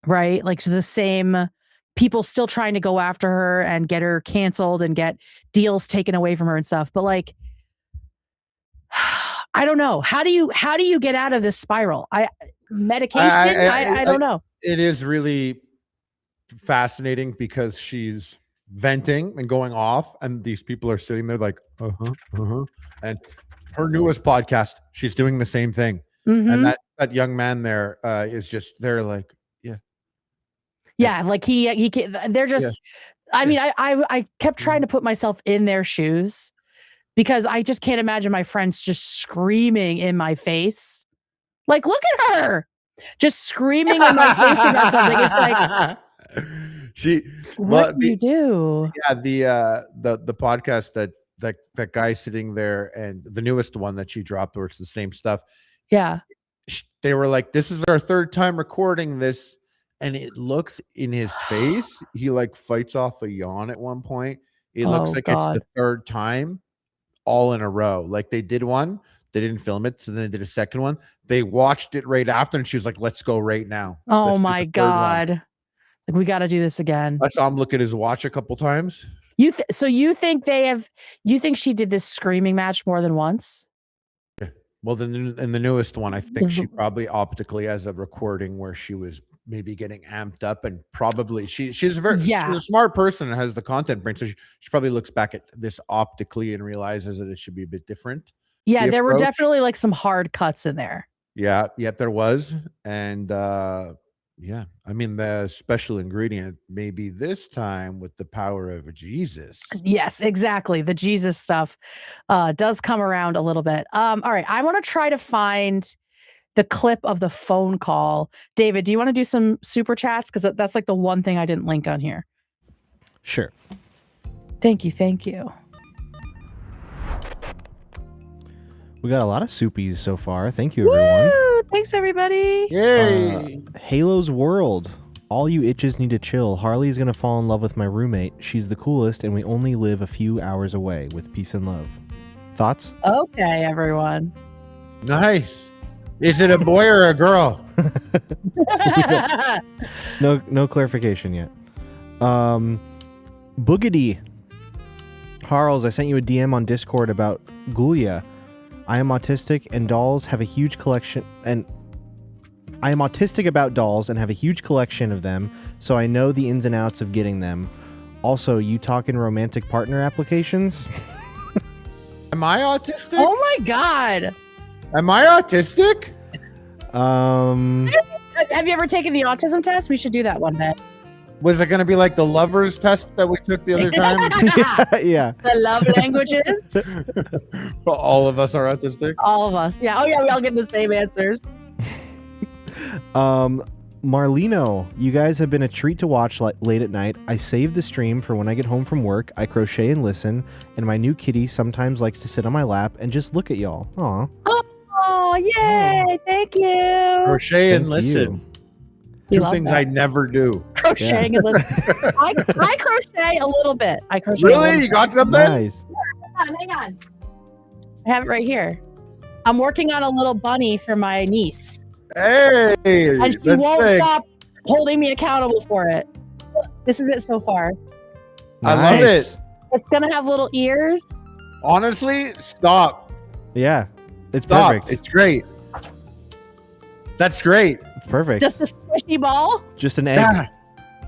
right? Like the same people still trying to go after her and get her canceled and get deals taken away from her and stuff. But like, I don't know. How do you get out of this spiral? Medication? I don't know. It is really fascinating because she's venting and going off, and these people are sitting there like, and her newest podcast, she's doing the same thing. And that young man there is just, they're like, like they're just, I mean, I kept trying to put myself in their shoes, because I just can't imagine my friends just screaming in my face. Like, look at her just screaming in my face about something. It's like, what do you do? Yeah, the podcast that guy sitting there, and the newest one that she dropped, where it's the same stuff. Yeah. They were like, this is our 3rd time recording this, and it looks in his face. He like fights off a yawn at one point. It looks like it's the 3rd time all in a row. Like, they did one, they didn't film it, so then they did a second one. They watched it right after, and she was like, let's go right now. Oh my God. Like, we got to do this again. I saw him look at his watch a couple times. So you think she did this screaming match more than once? Yeah. Well, then in the newest one, I think she probably optically has a recording where she was maybe getting amped up, and probably she's a smart person and has the content brain, so she probably looks back at this optically and realizes that it should be a bit different. Yeah, there were definitely like some hard cuts in there. Yeah, there was. And I mean, the special ingredient maybe this time with the power of Jesus. Yes, exactly. The Jesus stuff does come around a little bit. All right, I want to try to find the clip of the phone call. David, do you want to do some super chats? Because that's like the one thing I didn't link on here. Sure. Thank you. We got a lot of soupies so far. Thank you, everyone. Woo! Thanks, everybody. Yay! Halo's World. All you itches need to chill. Harley's going to fall in love with my roommate. She's the coolest, and we only live a few hours away. With peace and love. Thoughts? Okay, everyone. Nice. Is it a boy or a girl? No clarification yet. Boogity. Harles, I sent you a DM on Discord about Gulia. I am autistic and dolls have a huge collection, and I am autistic about dolls and have a huge collection of them, so I know the ins and outs of getting them. Also, you talk in romantic partner applications? Am I autistic? Oh my God. Am I autistic? Have you ever taken the autism test? We should do that one day. Was it going to be like the lovers test that we took the other time? Yeah. The love languages. Well, all of us are autistic. All of us. Yeah. Oh yeah, we all get the same answers. Marlino, you guys have been a treat to watch late at night. I save the stream for when I get home from work. I crochet and listen, and my new kitty sometimes likes to sit on my lap and just look at y'all. Aw. Oh, yay! Thank you. Crochet and listen. Two things I never do. Crocheting and listening. I crochet a little bit. I crochet. Really? You got something? Nice. Hang on. I have it right here. I'm working on a little bunny for my niece. Hey, and she won't stop holding me accountable for it. This is it so far. I love it. It's gonna have little ears. Honestly, stop. Yeah, it's perfect. It's great. That's great. Perfect. Just a squishy ball. Just an egg. Yeah,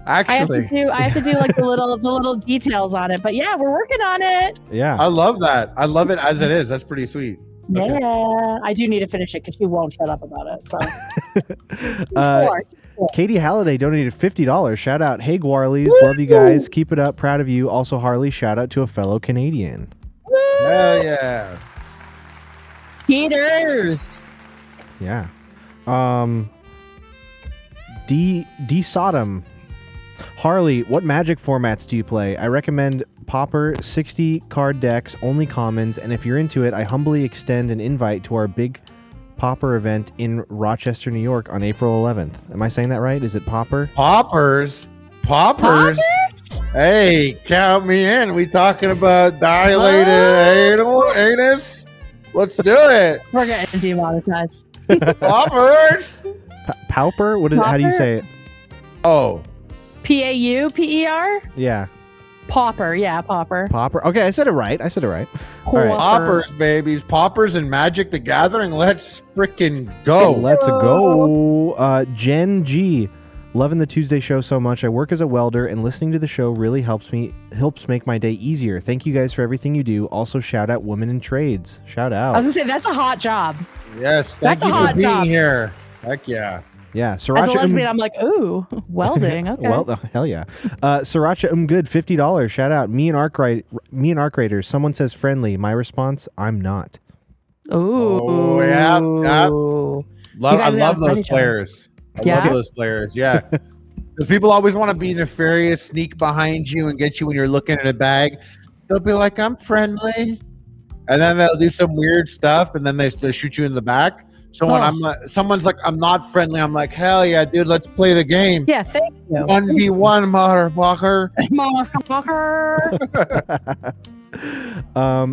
actually, I have to do like the little details on it. But yeah, we're working on it. Yeah, I love that. I love it as it is. That's pretty sweet. Okay. Yeah, I do need to finish it because she won't shut up about it. So, Katie Halliday donated $50. Shout out, hey Guarlies, love you guys, keep it up, proud of you. Also, Harley, shout out to a fellow Canadian. Hell yeah, Peters. Yeah. D Sodom. Harley, what Magic formats do you play? I recommend Pauper, 60 card decks, only commons, and if you're into it, I humbly extend an invite to our big Pauper event in Rochester, New York on April 11th. Am I saying that right? Is it Pauper? Poppers. Hey, count me in. We talking about dilated anus? Let's do it. We're getting demonetized. Poppers. Pauper? How do you say it? Oh. Pauper? Yeah. Pauper. Yeah, Pauper. Pauper. Okay, I said it right. All right. Poppers, babies. Poppers and Magic the Gathering. Let's freaking go. Let's go. Jen G. Loving the Tuesday show so much. I work as a welder, and listening to the show really helps make my day easier. Thank you guys for everything you do. Also, shout out Women in Trades. Shout out. I was gonna say that's a hot job. Yes, thank you for being here. Heck yeah. Yeah, Sriracha. As a lesbian, I'm like, ooh, welding. Okay. Well, hell yeah. Sriracha good, $50. Shout out. Me and Arc Raiders. Someone says friendly. My response, I'm not. Ooh. Oh, yeah. I love those players. I love those players. Yeah. Because people always want to be nefarious, sneak behind you and get you when you're looking at a bag. They'll be like, I'm friendly. And then they'll do some weird stuff and then they shoot you in the back. So when someone's like, I'm not friendly, I'm like, hell yeah, dude, let's play the game. Yeah, thank you. 1v1, motherfucker.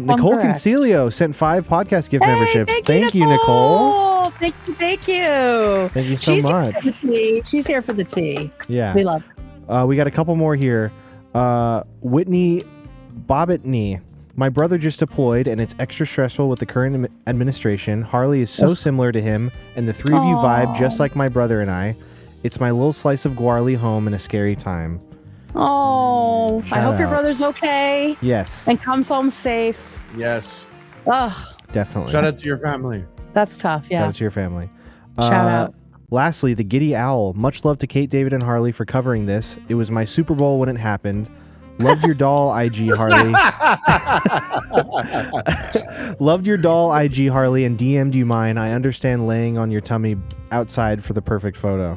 Nicole Concilio sent 5 podcast gift memberships. Thank you, Nicole. Thank you. Thank you so much. She's here for the tea. Yeah. We love her. We got a couple more here. Whitney Bobbitney. My brother just deployed, and it's extra stressful with the current administration. Harley is so similar to him, and the three of you vibe just like my brother and I. It's my little slice of Guarly home in a scary time. Oh, I hope your brother's okay. Yes. And comes home safe. Yes. Ugh. Definitely. Shout out to your family. That's tough, yeah. Shout out to your family. Shout out. Lastly, the Giddy Owl. Much love to Kate, David, and Harley for covering this. It was my Super Bowl when it happened. Loved your doll, IG Harley. Loved your doll, IG Harley, and DM'd you mine. I understand laying on your tummy outside for the perfect photo.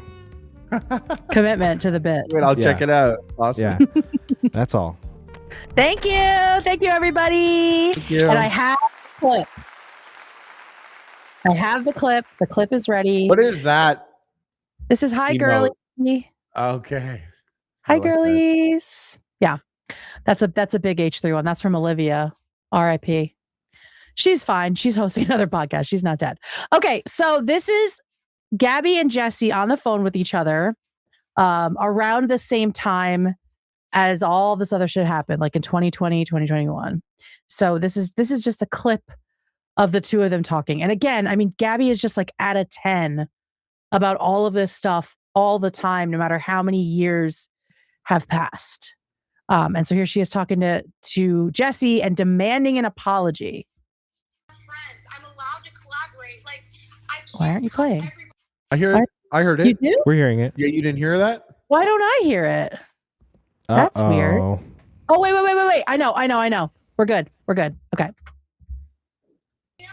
Commitment to the bit. Wait, I'll check it out. Awesome. Yeah. That's all. Thank you, everybody. Thank you. And I have the clip. The clip is ready. What is that? This is Hi Girlie. Okay. Hi girlies. Yeah. That's a big H3 one. That's from Olivia. RIP. She's fine. She's hosting another podcast. She's not dead. Okay. So this is Gabbie and Jessi on the phone with each other around the same time as all this other shit happened, like in 2020, 2021. So this is just a clip of the two of them talking. And again, I mean, Gabbie is just like at a 10 about all of this stuff all the time, no matter how many years have passed. And so here she is talking to Jessi and demanding an apology. I'm allowed to collaborate. Like, why aren't you playing? I hear it. I heard it. You do? We're hearing it. Yeah, you didn't hear that? Why don't I hear it? That's weird. Oh, wait. I know. We're good. Okay. I'm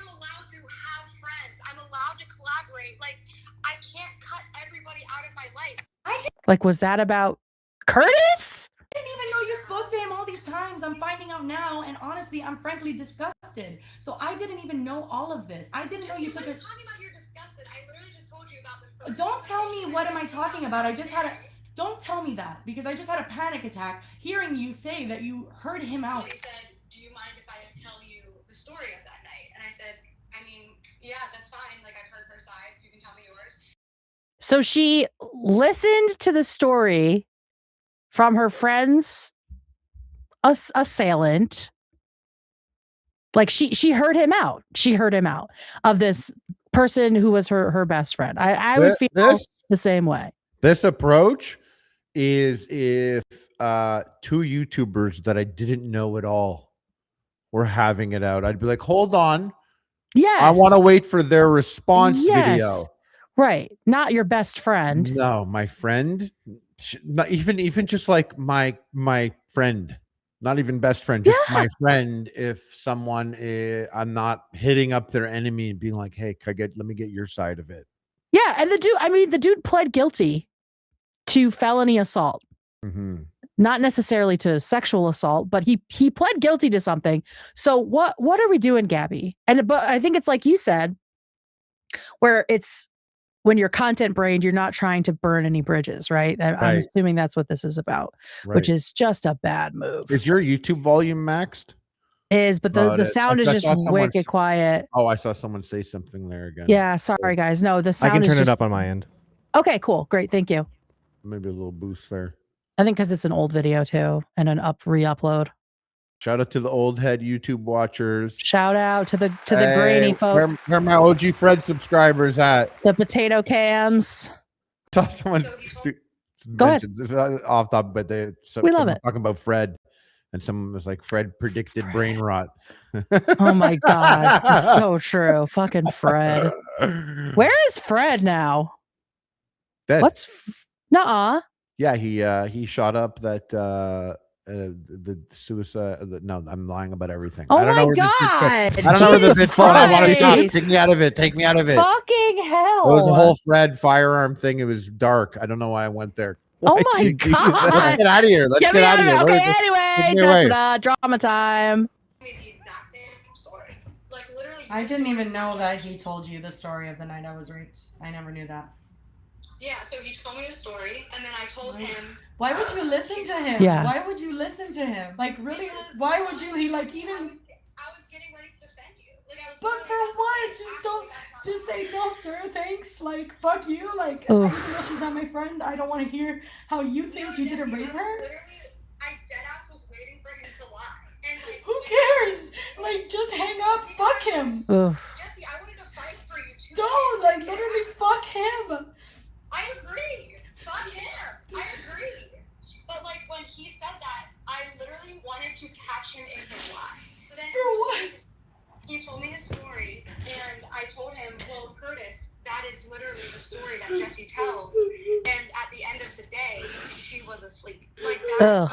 allowed to have friends. I'm allowed to collaborate. Like, I can't cut everybody out of my life. Like, was that about Curtis? I didn't even know you spoke to him all these times. I'm finding out now, and honestly, I'm frankly disgusted. So I didn't even know all of this. I didn't know you took it. Talking about you're disgusted. I literally just told you about this. Don't tell me what am I talking about. I just had a. Don't tell me that, because I just had a panic attack hearing you say that you heard him out. He said, "Do you mind if I tell you the story of that night?" And I said, "I mean, yeah, that's fine. Like, I've heard her side. You can tell me yours." So she listened to the story from her friend's assailant. Like, she heard him out. She heard him out of this person who was her best friend. I would feel the same way. This approach is if two YouTubers that I didn't know at all were having it out. I'd be like, hold on. Yes. I want to wait for their response video. Right. Not your best friend. No, my friend. Not even just like my friend. Not even best friend, just my friend. If someone I'm not hitting up their enemy and being like, hey, let me get your side of it. Yeah, and the dude pled guilty to felony assault. Mm-hmm. Not necessarily to sexual assault, but he pled guilty to something. So what are we doing, Gabbie? But I think it's like you said, where it's when you're content brained, you're not trying to burn any bridges, right? I'm assuming that's what this is about, which is just a bad move. Is your YouTube volume maxed? But the sound is just wicked quiet. Oh, I saw someone say something there again. Yeah, sorry guys. No, the sound I can is turn just... it up on my end. Okay, cool. Great. Thank you. Maybe a little boost there. I think because it's an old video too and an re-upload. Shout out to the old head YouTube watchers. Shout out to the grainy folks. Where my OG Fred subscribers at? The potato cams. Saw someone Go ahead. this is off top, but we love it. Talking about Fred, and someone was like, Fred predicted brain rot. Oh my God. It's so true. Fucking Fred. Where is Fred now? Dead. Nuh-uh. Yeah, he shot up that the suicide. No, I'm lying about everything. Oh I don't my know God! I don't know where this bitch going. I want to stop. Take me out of it. Take me out of it. Fucking hell! It was a whole Fred firearm thing. It was dark. I don't know why I went there. Oh my God! Let's get out of here. Let's get out of here. Okay. Anyway, drama time. I didn't even know that he told you the story of the night I was raped. I never knew that. Yeah, so he told me a story, and then I told him. Why would you listen to him? Yeah. Why would you listen to him? Like, really? Why would you? He like even. I was getting ready to defend you. Like, but for what? Just say no, sir. Thanks. Like, fuck you. Like, even though she's not my friend, I don't want to hear how you think you didn't rape her. Literally, I deadass was waiting for him to lie. And like, who cares? Like, just hang up. Fuck him. Jessi, I wanted to fight for you too. Don't like literally fuck him. I agree. Fuck him. I agree. But like when he said that, I literally wanted to catch him in his lie. So then for what? He told me his story, and I told him, well, Curtis, that is literally the story that Jessi tells. And at the end of the day, she was asleep. Like that.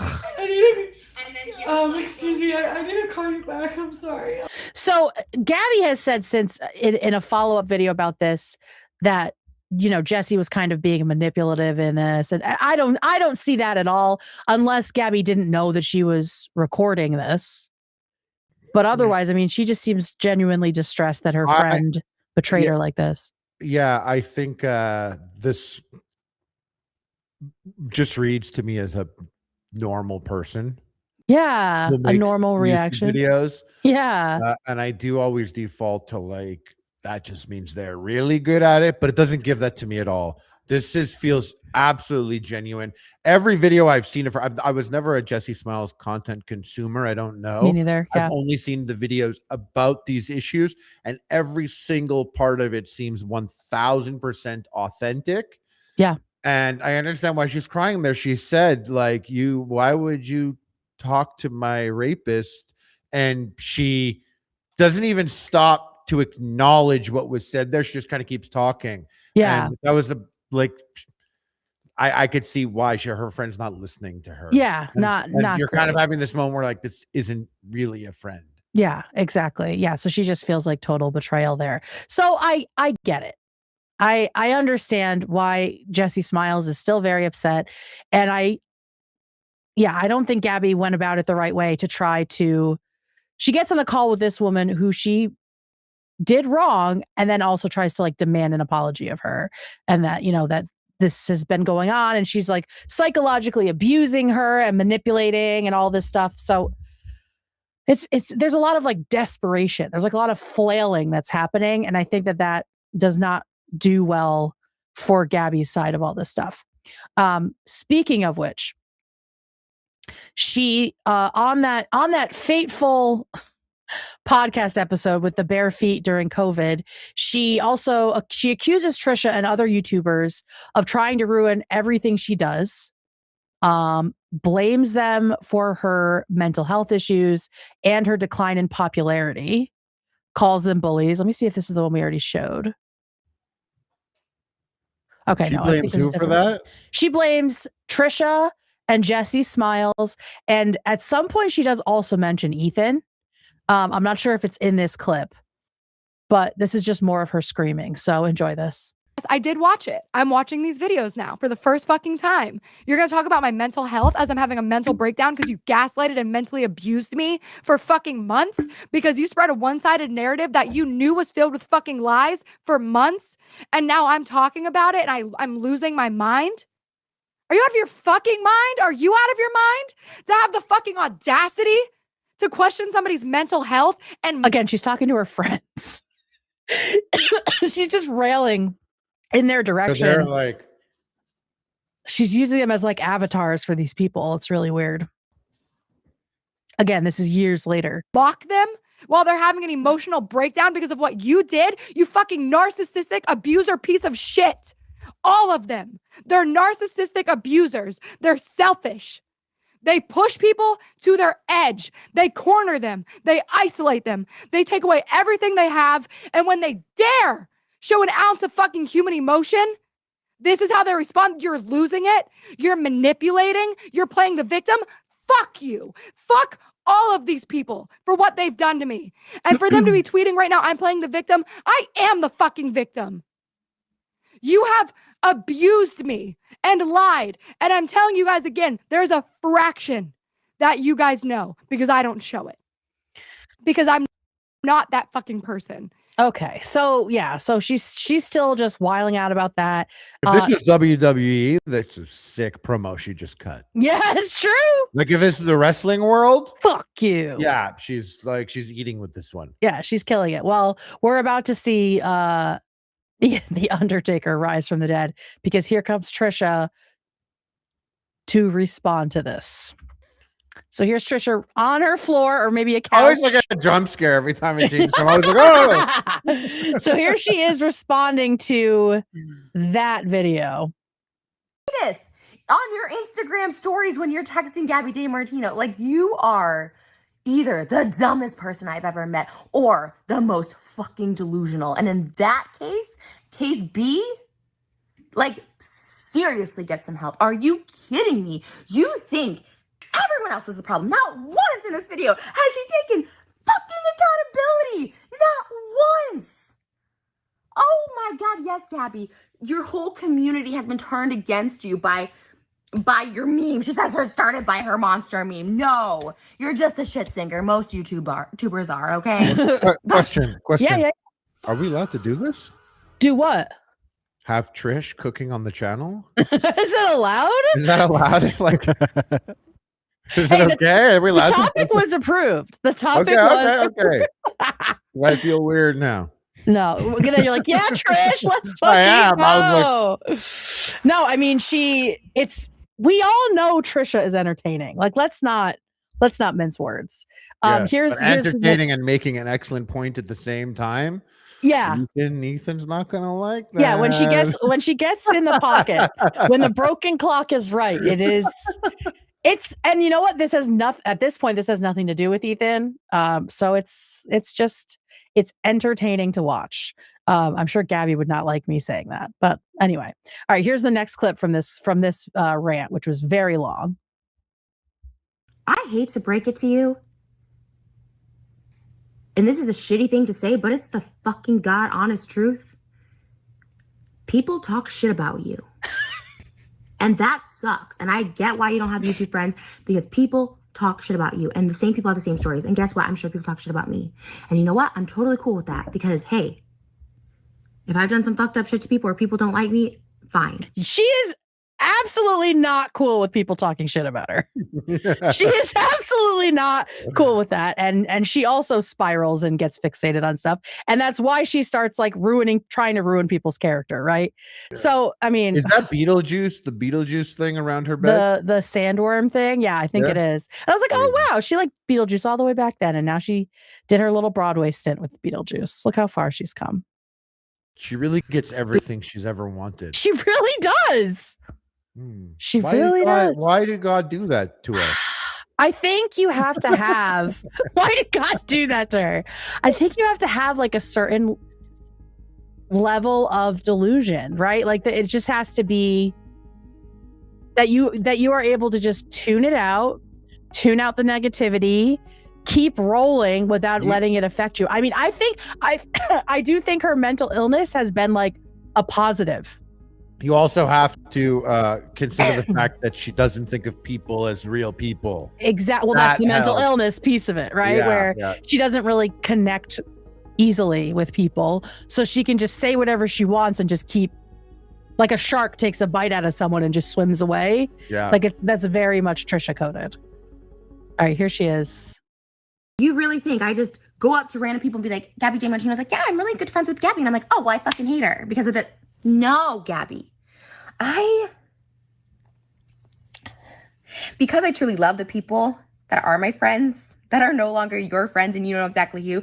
Excuse me, I need to call you back. I'm sorry. So Gabbie has said since in a follow-up video about this that Jessi was kind of being manipulative in this, and I don't see that at all, unless Gabbie didn't know that she was recording this. But otherwise, I mean, she just seems genuinely distressed that her friend betrayed her like this. Yeah, I think this just reads to me as a normal person. Yeah, a normal reaction. Videos. Yeah, and I do always default to like, that just means they're really good at it, but it doesn't give that to me at all. This feels absolutely genuine. Every video I've seen of her, I was never a Jessi Smiles content consumer. I don't know. Me neither. Yeah. I've only seen the videos about these issues, and every single part of it seems 1000% authentic. Yeah. And I understand why she's crying there. She said, like, why would you talk to my rapist? And she doesn't even stop to acknowledge what was said there. She just kind of keeps talking. Yeah. And that was I could see why her friend's not listening to her. Yeah. And not you're great. kind of having this moment where like, this isn't really a friend. Yeah, exactly. Yeah. So she just feels like total betrayal there. So I get it. I understand why Jessi Smiles is still very upset. And I don't think Gabbie went about it the right way to try to, she gets on the call with this woman who she did wrong and then also tries to like demand an apology of her and that, that this has been going on and she's like psychologically abusing her and manipulating and all this stuff. So there's a lot of like desperation. There's like a lot of flailing that's happening. And I think that does not do well for Gabbie's side of all this stuff. Speaking of which, she on that fateful podcast episode with the bare feet during COVID, she accuses Trisha and other YouTubers of trying to ruin everything she does. Blames them for her mental health issues and her decline in popularity. Calls them bullies. Let me see if this is the one we already showed. Okay, she blames who for that? She blames Trisha and Jessi Smiles, and at some point she does also mention Ethan. I'm not sure if it's in this clip, but this is just more of her screaming. So enjoy this. I did watch it. I'm watching these videos now for the first fucking time. You're going to talk about my mental health as I'm having a mental breakdown because you gaslighted and mentally abused me for fucking months because you spread a one-sided narrative that you knew was filled with fucking lies for months. And now I'm talking about it and I'm losing my mind. Are you out of your fucking mind? Are you out of your mind to have the fucking audacity to question somebody's mental health? And again, she's talking to her friends. She's just railing in their direction. They're like, she's using them as like avatars for these people. It's really weird. Again, this is years later. Mock them while they're having an emotional breakdown because of what you did. You fucking narcissistic abuser piece of shit. All of them. They're narcissistic abusers. They're selfish. They push people to their edge. They corner them. They isolate them. They take away everything they have. And when they dare show an ounce of fucking human emotion, this is how they respond. You're losing it. You're manipulating. You're playing the victim. Fuck you. Fuck all of these people for what they've done to me. And for them to be tweeting right now, I'm playing the victim. I am the fucking victim. You have abused me and lied. And I'm telling you guys again, there's a fraction that you guys know because I don't show it. Because I'm not that fucking person. Okay. So yeah. So she's still just wiling out about that. If this was WWE, that's a sick promo she just cut. Yeah, it's true. Like if this is the wrestling world, fuck you. Yeah. She's eating with this one. Yeah. She's killing it. Well, we're about to see, the Undertaker rise from the dead because here comes Trisha to respond to this. So here's Trisha on her floor or maybe a couch. I always like a jump scare every time it changes. I was like, oh. So here she is responding to that video. This on your Instagram stories when you're texting Gabbie DiMartino, like you are either the dumbest person I've ever met or the most fucking delusional. And in that case B, like seriously get some help. Are you kidding me? You think everyone else is the problem. Not once in this video has she taken fucking accountability. Not once. Oh my God, yes, Gabbie. Your whole community has been turned against you by your meme. She says it started by her monster meme. No, you're just a shit singer. Most YouTubers are, okay? Question. Yeah. Are we allowed to do this? Do what? Have Trish cooking on the channel? Is it allowed? Is that allowed? Like, is it okay? Are we allowed? The topic was approved. The topic was okay. I feel weird now. No, then you're like, yeah, Trish, let's fucking go. No, I mean, we all know Trisha is entertaining. Like, let's not mince words. Here's entertaining and making an excellent point at the same time. Yeah, Ethan's not gonna like that. Yeah, when she gets in the pocket, when the broken clock is right, and you know what? This has nothing at this point. This has nothing to do with Ethan. So it's entertaining to watch. I'm sure Gabbie would not like me saying that, but anyway. All right, here's the next clip from this rant, which was very long. I hate to break it to you, and this is a shitty thing to say, but it's the fucking God honest truth. people talk shit about you. And that sucks. And I get why you don't have YouTube friends, because people talk shit about you. And the same people have the same stories. And guess what? I'm sure people talk shit about me. And you know what? I'm totally cool with that, because, hey, if I've done some fucked up shit to people or people don't like me, fine. She is absolutely not cool with people talking shit about her. She is absolutely not cool with that. And she also spirals and gets fixated on stuff. And that's why she starts like trying to ruin people's character, right? Yeah. So, I mean, is that Beetlejuice, the Beetlejuice thing around her bed? The sandworm thing? Yeah, I think it is. And I was like, oh, wow, she liked Beetlejuice all the way back then. And now she did her little Broadway stint with Beetlejuice. Look how far she's come. She really gets everything she's ever wanted. She really does. She Why really does. Why did God do that to her? I think you have to have. Why did God do that to her? I think you have to have like a certain level of delusion, right? Like it just has to be that you are able to just tune out the negativity, keep rolling without letting it affect you. I mean, I do think her mental illness has been like a positive. You also have to consider the fact that she doesn't think of people as real people. Exactly. Well, that's the mental illness piece of it, right? Yeah, where she doesn't really connect easily with people. So she can just say whatever she wants and just keep, like a shark takes a bite out of someone and just swims away. Yeah. Like that's very much Trisha coded. All right, here she is. You really think I just go up to random people and be like, Gabbie J. Martino was like, yeah, I'm really good friends with Gabbie. And I'm like, oh, well, I fucking hate her because of the... No, Gabbie. Because I truly love the people that are my friends, that are no longer your friends, and you know exactly who,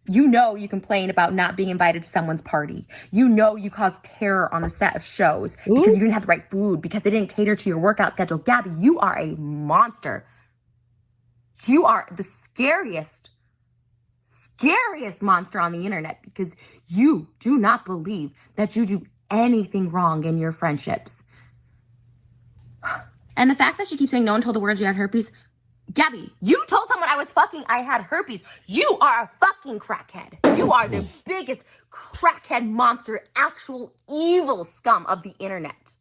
you complain about not being invited to someone's party. You know you caused terror on the set of shows because you didn't have the right food, because they didn't cater to your workout schedule. Gabbie, you are a monster. You are the scariest monster on the internet, because you do not believe that you do anything wrong in your friendships. And the fact that she keeps saying no one told the world you had herpes. Gabbie, you told someone I had herpes. You are a fucking crackhead. You are the biggest crackhead monster, actual evil scum of the internet.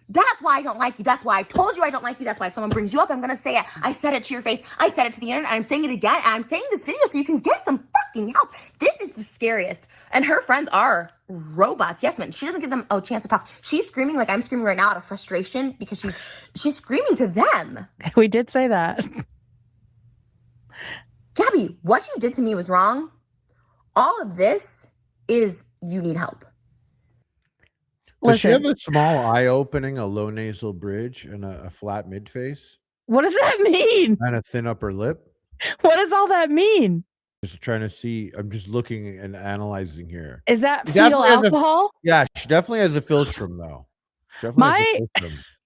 That's why I don't like you. That's why I've told you I don't like you. That's why if someone brings you up, I'm going to say it. I said it to your face. I said it to the internet. I'm saying it again. And I'm saying this video so you can get some fucking help. This is the scariest. And her friends are robots. Yes, man. She doesn't give them a chance to talk. She's screaming like I'm screaming right now out of frustration because she's screaming to them. We did say that. Gabbie, what you did to me was wrong. All of this is you need help. Does she have a small eye opening, a low nasal bridge, and a flat mid face? What does that mean? And a thin upper lip? What does all that mean? Just trying to see. I'm just looking and analyzing here. Is that fetal alcohol? Yeah, she definitely has a philtrum, though.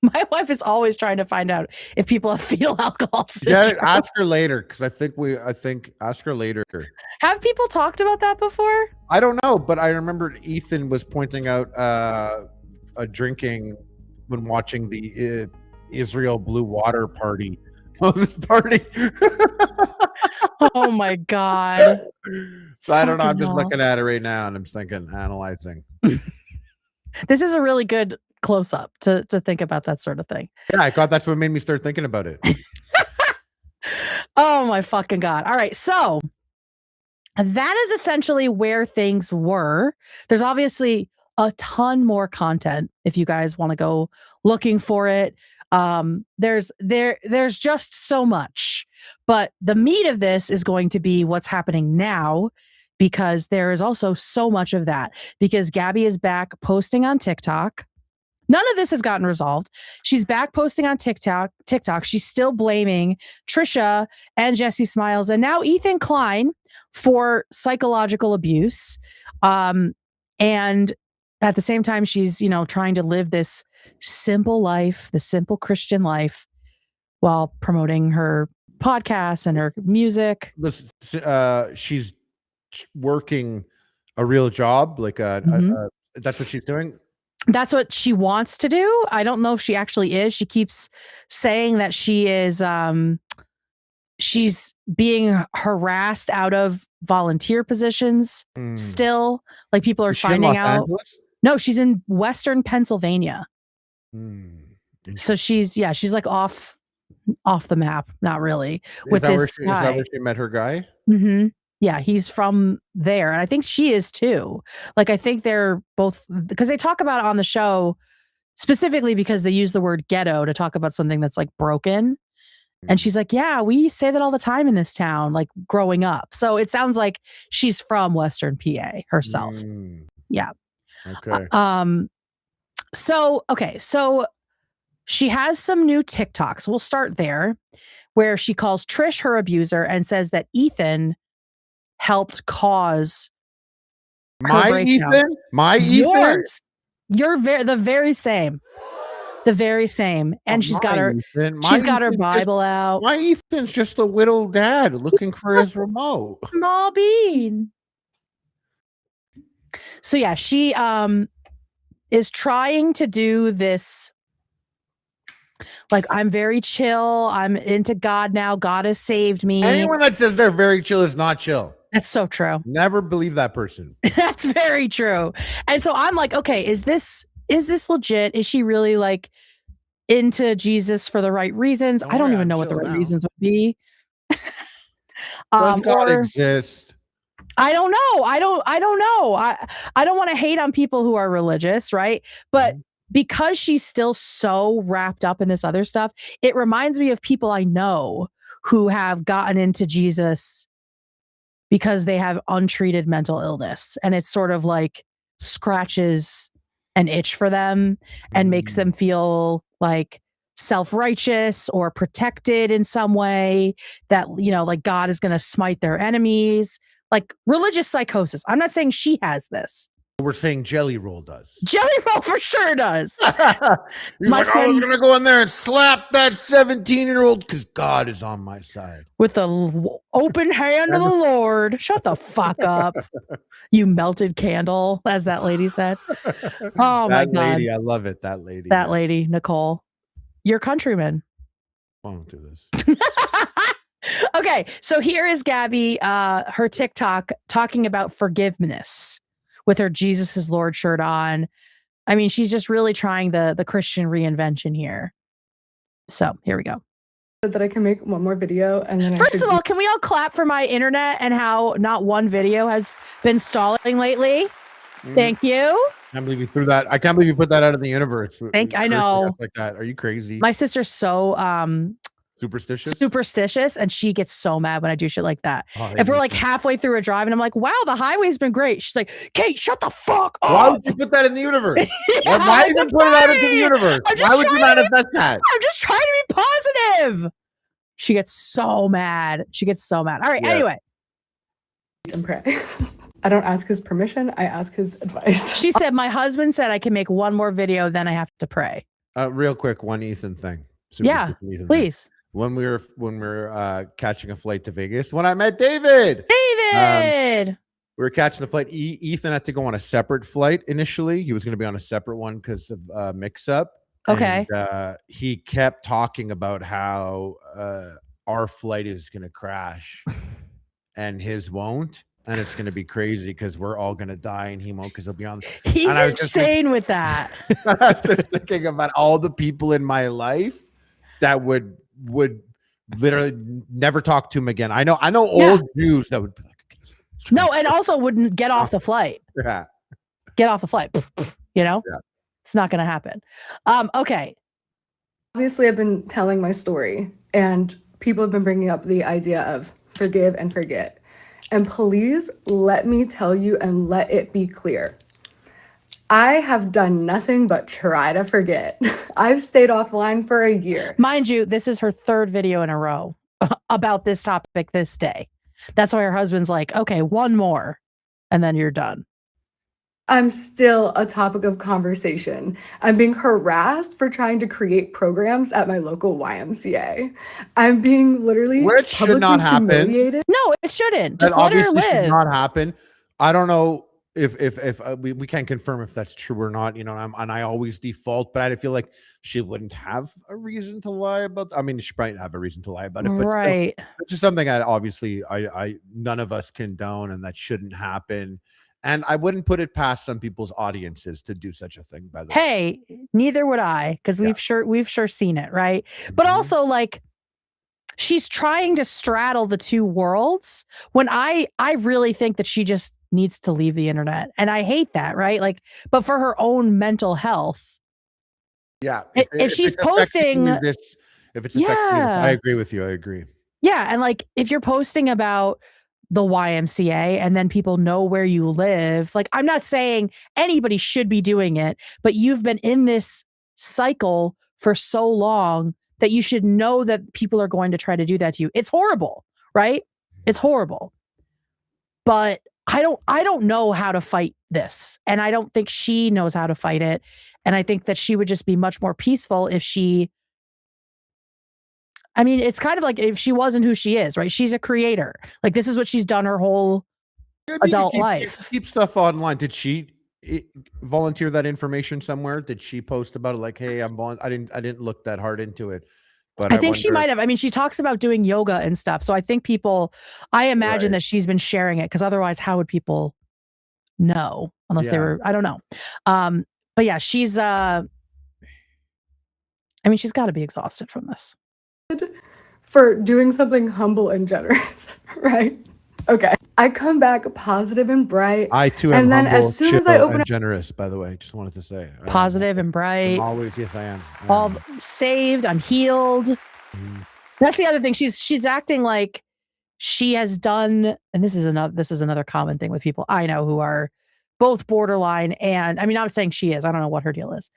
My wife is always trying to find out if people have fetal alcohol syndrome. Yeah, ask her later, because I think ask her later. Have people talked about that before? I don't know, but I remember Ethan was pointing out a drinking when watching the Israel Blue Water Party. Party. Oh my God. So I don't know. I'm just looking at it right now and I'm thinking, analyzing. This is a really good close-up to think about that sort of thing. Yeah, I thought that's what made me start thinking about it. Oh my fucking God. All right, so that is essentially where things were. There's obviously a ton more content if you guys want to go looking for it. There's just so much, but the meat of this is going to be what's happening now, because there is also so much of that, because Gabbie is back posting on TikTok. None of this has gotten resolved. She's back posting on TikTok. She's still blaming Trisha and Jessi Smiles and now Ethan Klein for psychological abuse. And at the same time, she's, trying to live this simple life, the simple Christian life, while promoting her podcast and her music. She's working a real job, like that's what she's doing. That's what she wants to do. I don't know if she actually is. She keeps saying that she is, she's being harassed out of volunteer positions still. Like people are finding out. No, she's in Western Pennsylvania. So she's like off the map. Not really. With this guy. Is that where she met her guy? Mm-hmm. Yeah, he's from there. And I think she is too. Like, I think they're both, because they talk about it on the show specifically because they use the word ghetto to talk about something that's like broken. And she's like, yeah, we say that all the time in this town, like growing up. So it sounds like she's from Western PA herself. Yeah. Okay. So she has some new TikToks. We'll start there, where she calls Trish her abuser and says that Ethan helped cause my Ethan. Yours. You're the very same. The very same. And she's got her Bible out. My Ethan's just a little dad looking for his remote. Small bean. So yeah, she is trying to do this. Like, I'm very chill. I'm into God now. God has saved me. Anyone that says they're very chill is not chill. That's so true. Never believe that person. That's very true. And so I'm like, okay, is this legit? Is she really like into Jesus for the right reasons? I don't even know what the right reasons would be. Does God exist? I don't know. I don't know. I don't want to hate on people who are religious, right? But because she's still so wrapped up in this other stuff, it reminds me of people I know who have gotten into Jesus because they have untreated mental illness. And it's sort of like scratches an itch for them and makes them feel like self-righteous or protected in some way, that, you know, like God is going to smite their enemies, like religious psychosis. I'm not saying she has this. We're saying Jelly Roll does. Jelly Roll for sure does. He's like, I was going to go in there and slap that 17-year-old because God is on my side. With the open hand of the Lord. Shut the fuck up. You melted candle, as that lady said. Oh, my God. That lady, I love it. That lady. That lady, Nicole. Your countryman. I won't do this. Okay, so here is Gabbie, her TikTok, talking about forgiveness with her Jesus is Lord shirt on. I mean, she's just really trying the Christian reinvention here. So here we go. That I can make one more video, and then first of all, can we all clap for my internet and how not one video has been stalling lately? Thank you. I can't believe you threw that. I can't believe you put that out of the universe. I know. Like that. Are you crazy? My sister's so superstitious, and she gets so mad when I do shit like that. If we're like halfway through a drive and I'm like, wow, the highway's been great, she's like, Kate, shut the fuck up. Why would you put that in the universe? Why even put it out into the universe? Why would you manifest that? I'm just trying to be positive. She gets so mad. All right, anyway. And pray. I don't ask his permission. I ask his advice. She said, my husband said I can make one more video, then I have to pray. Real quick, one Ethan thing. Yeah, please. When we were catching a flight to Vegas, when I met David, we were catching the flight. Ethan had to go on a separate flight initially. He was going to be on a separate one because of mix-up. Okay. And, he kept talking about how our flight is going to crash and his won't. And it's going to be crazy because we're all going to die and he won't because he'll be on. He's insane with that. I was just thinking about all the people in my life that would literally never talk to him again. I know old Jews that would be like, no, and also wouldn't get off the flight. Yeah. Get off the flight. You know? Yeah. It's not going to happen. Okay. Obviously, I've been telling my story and people have been bringing up the idea of forgive and forget. And please let me tell you and let it be clear. I have done nothing but try to forget. I've stayed offline for a year. Mind you, this is her third video in a row about this topic this day. That's why her husband's like, okay, one more, and then you're done. I'm still a topic of conversation. I'm being harassed for trying to create programs at my local YMCA. I'm being literally which should not happen. Humiliated. No, it shouldn't. That just let her live. Should not happen. I don't know if we can't confirm if that's true or not. You know, and I always default, but I feel like she wouldn't have a reason to lie about. I mean, she might have a reason to lie about it, but right. It's just something that obviously I none of us condone, and that shouldn't happen. And I wouldn't put it past some people's audiences to do such a thing, by the way. Hey, neither would I, because we've sure seen it, right? But also, like, she's trying to straddle the two worlds when I really think that she just needs to leave the internet. And I hate that, right? Like, but for her own mental health. Yeah. If she's posting this, if it's affecting you, I agree with you. I agree. Yeah. And like, if you're posting about the YMCA and then people know where you live, like, I'm not saying anybody should be doing it, but you've been in this cycle for so long that you should know that people are going to try to do that to you. It's horrible, right? It's horrible. But I don't know how to fight this. And I don't think she knows how to fight it. And I think that she would just be much more peaceful if it's kind of like if she wasn't who she is, right? She's a creator. Like, this is what she's done her whole adult life. Keep stuff online. Did she volunteer that information somewhere? Did she post about it? Like, hey, I didn't look that hard into it. But I think she might have. I mean, she talks about doing yoga and stuff. So I think I imagine that she's been sharing it, because otherwise how would people know unless they were, I don't know. But yeah, she's got to be exhausted from this. For doing something humble and generous, right? Okay. I come back positive and bright. I too am humble, as soon as I open and generous, by the way. Just wanted to say. Positive and bright. Always, yes, I am. All saved. I'm healed. That's the other thing. She's acting like she has done, and this is another common thing with people I know who are both borderline and, I'm not saying she is. I don't know what her deal is.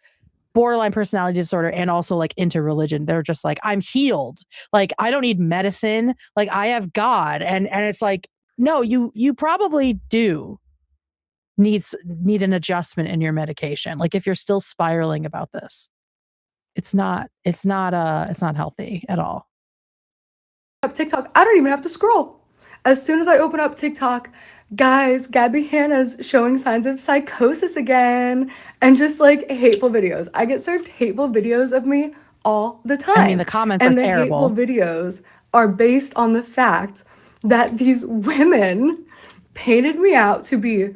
Borderline personality disorder and also like into religion. They're just like, I'm healed. Like, I don't need medicine. Like, I have God. And it's like, no, you probably do need an adjustment in your medication. Like, if you're still spiraling about this, it's not healthy at all. TikTok, I don't even have to scroll. As soon as I open up TikTok, guys, Gabbie Hanna's showing signs of psychosis again, and just like hateful videos. I get served hateful videos of me all the time. The comments are terrible. And the hateful videos are based on the fact that these women painted me out to be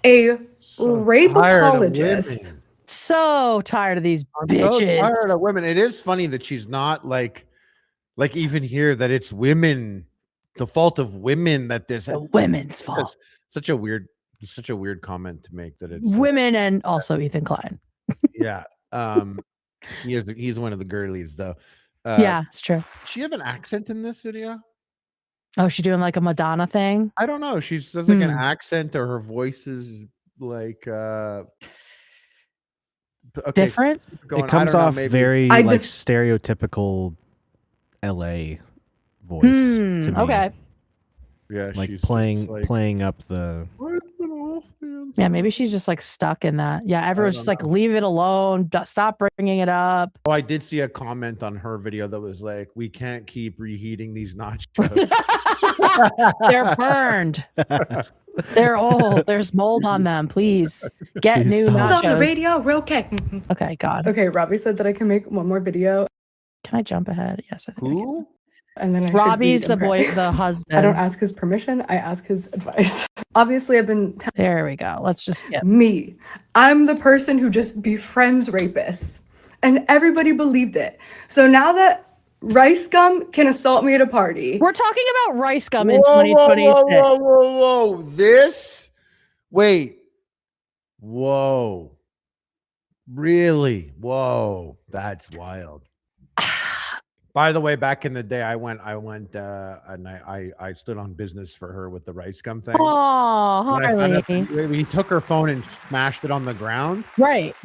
a rape apologist. So tired of these bitches. So tired of women. It is funny that she's not like even here that it's women. The fault of women that this women's fault. Such a weird comment to make that it's women and also Ethan Klein. Yeah. He's one of the girlies though. Yeah, it's true. Does she have an accent in this video? Oh, she's doing like a Madonna thing? I don't know. She does like an accent, or her voice is like different. It comes off very stereotypical LA voice to me. Okay. Yeah, like she's playing up the. Yeah, maybe she's just like stuck in that. Yeah, everyone's just like, leave it alone. Stop bringing it up. Oh, I did see a comment on her video that was like, we can't keep reheating these nachos. They're burned. They're old. There's mold on them. Please get new nachos. On the radio, real quick. Okay, God. Okay, Robbie said that I can make one more video. Can I jump ahead? Yes, I think I can. And then Robbie's the husband. I don't ask his permission. I ask his advice. Obviously, I've been. There we go. Let's just skip. Me. I'm the person who just befriends rapists, and everybody believed it. So now that Rice Gum can assault me at a party, we're talking about Rice Gum in 2026. Whoa! This. Wait. Whoa. Really? Whoa! That's wild. By the way, back in the day, I went, and I stood on business for her with the Rice Gum thing. Oh, Harley! He took her phone and smashed it on the ground. Right.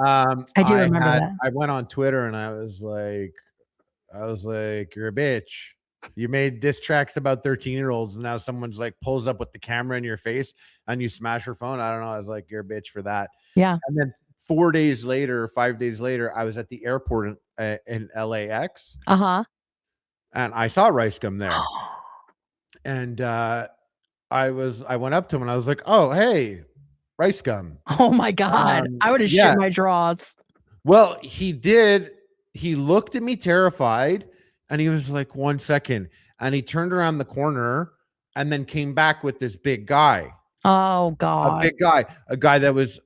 I do remember that. I went on Twitter and I was like, "You're a bitch. You made diss tracks about 13-year-olds, and now someone's like pulls up with the camera in your face and you smash her phone." I don't know. I was like, "You're a bitch for that." Yeah. And then 5 days later, I was at the airport in LAX. And I saw Rice Gum there. And I went up to him and I was like, "Oh, hey, Rice Gum." Oh my God. I would have shit my drawers. Well, he did. He looked at me terrified and he was like, "1 second." And he turned around the corner and then came back with this big guy. Oh A God. big guy, a guy that was,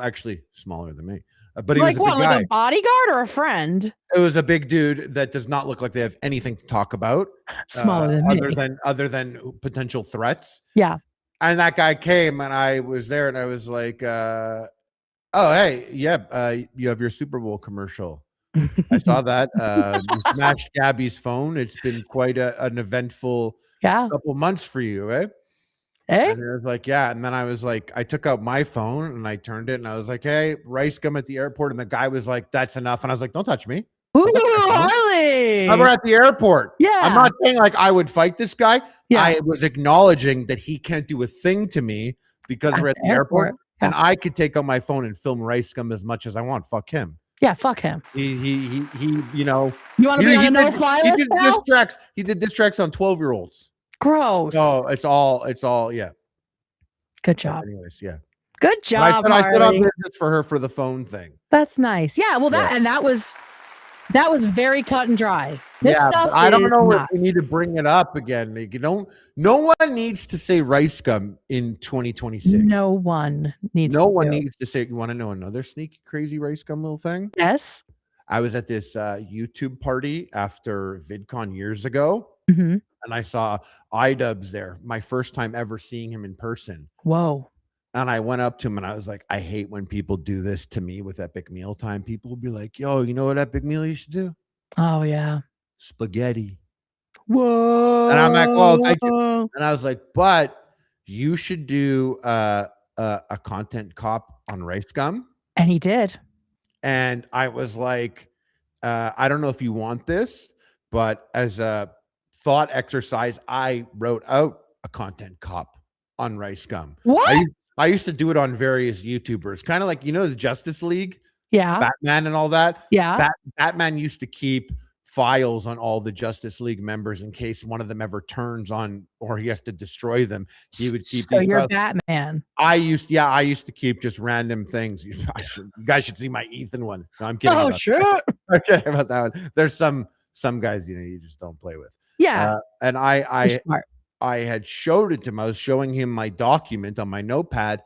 actually smaller than me, but he Like was a what? big Like guy. a bodyguard or a friend? It was a big dude that does not look like they have anything to talk about, Smaller than me. other than potential threats. Yeah. And that guy came, and I was there, and I was like, "Oh, hey, yeah, you have your Super Bowl commercial. I saw that. You smashed Gabbie's phone. It's been quite an eventful couple months for you, eh?" Hey? And it was like, yeah. And then I was like, I took out my phone and I turned it, and I was like, "Hey, rice gum at the airport." And the guy was like, "That's enough." And I was like, "Don't touch me." Ooh, Harley. We're at the airport. Yeah. I'm not saying like I would fight this guy. Yeah. I was acknowledging that he can't do a thing to me because we're at the airport. And I could take out my phone and film rice gum as much as I want. Fuck him. Yeah, fuck him. He You want to be on a no-fly list now? He did diss tracks on 12-year-olds. Gross. Oh, it's all, yeah. Good job. Anyways, yeah. Good job. I stood on business for her for the phone thing. That's nice. Yeah. Well, that was very cut and dry. This stuff. I don't know if we need to bring it up again. Like, no one needs to say rice gum in 2026. No one needs to say. You want to know another sneaky, crazy rice gum little thing? Yes. I was at this YouTube party after VidCon years ago, and I saw iDubbbz there. My first time ever seeing him in person. Whoa. And I went up to him and I was like, I hate when people do this to me with Epic Meal Time. People will be like, "Yo, you know what Epic Meal you should do? Oh, yeah. Spaghetti." Whoa. And I'm like, "Well, thank you." And I was like, "But you should do a content cop on rice gum." And he did. And I was like, I don't know if you want this, but as a thought exercise, I wrote out a content cop on rice gum. What? I used to do it on various YouTubers, kind of like, the Justice League, Batman and all that. Yeah. Batman used to keep files on all the Justice League members in case one of them ever turns on or he has to destroy them. He would keep. So you're Batman. I used to keep just random things. You guys should see my Ethan one. No, I'm kidding. Oh, sure. I'm kidding about that one. There's some guys, you just don't play with. Yeah. And I had showed it to him. I was showing him my document on my notepad.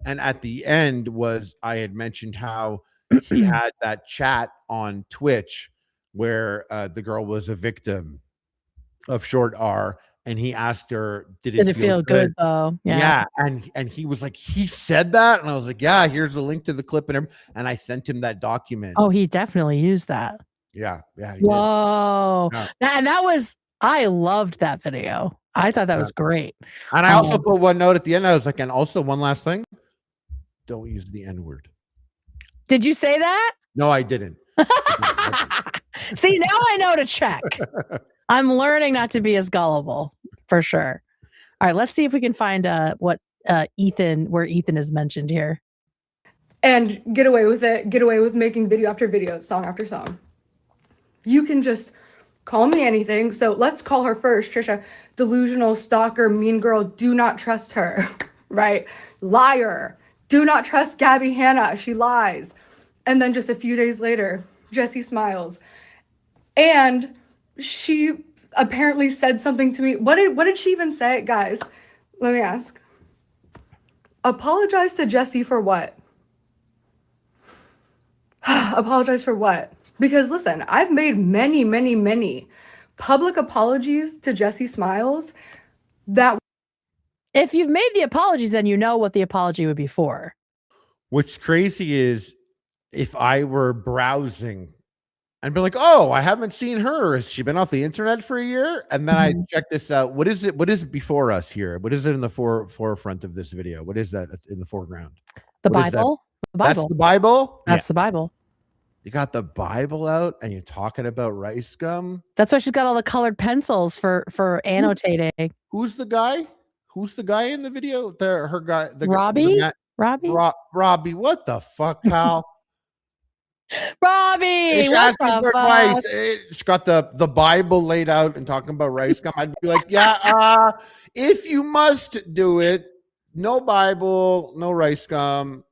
And at the end I had mentioned how he had that chat on Twitch where the girl was a victim of short R. And he asked her, did it feel good though? Yeah. And he was like, he said that. And I was like, yeah, here's a link to the clip and everything. And I sent him that document. Oh, he definitely used that. Yeah. Whoa. Yeah. I loved that video. I thought that was great. And I also put one note at the end. I was like, and also one last thing. Don't use the N-word. Did you say that? No, I didn't. See, now I know to check. I'm learning not to be as gullible for sure. All right, let's see if we can find where Ethan is mentioned here. And get away with it. Get away with making video after video, song after song. You can just call me anything. So let's call her first, Trisha. Delusional, stalker, mean girl. Do not trust her, right? Liar. Do not trust Gabbie Hanna. She lies. And then just a few days later, Jessi smiles. And she apparently said something to me. What did she even say, guys? Let me ask. Apologize to Jessi for what? Apologize for what? Because listen, I've made many, many, many public apologies to Jessi Smiles that if you've made the apologies, then you know what the apology would be for. What's crazy is if I were browsing and be like, oh, I haven't seen her. Has she been off the internet for a year? And then I check this out. What is it? What is before us here? What is it in the forefront of this video? What is that in the foreground? The Bible. The Bible. That's the Bible? That's the Bible. You got the Bible out and you're talking about rice gum? That's why she's got all the colored pencils for annotating. Who's the guy? Who's the guy in the video? Her guy. Robbie? Robbie? Robbie, what the fuck, pal? Robbie, she's asking for advice. She's got the Bible laid out and talking about rice gum. I'd be like, yeah, if you must do it, no Bible, no rice gum.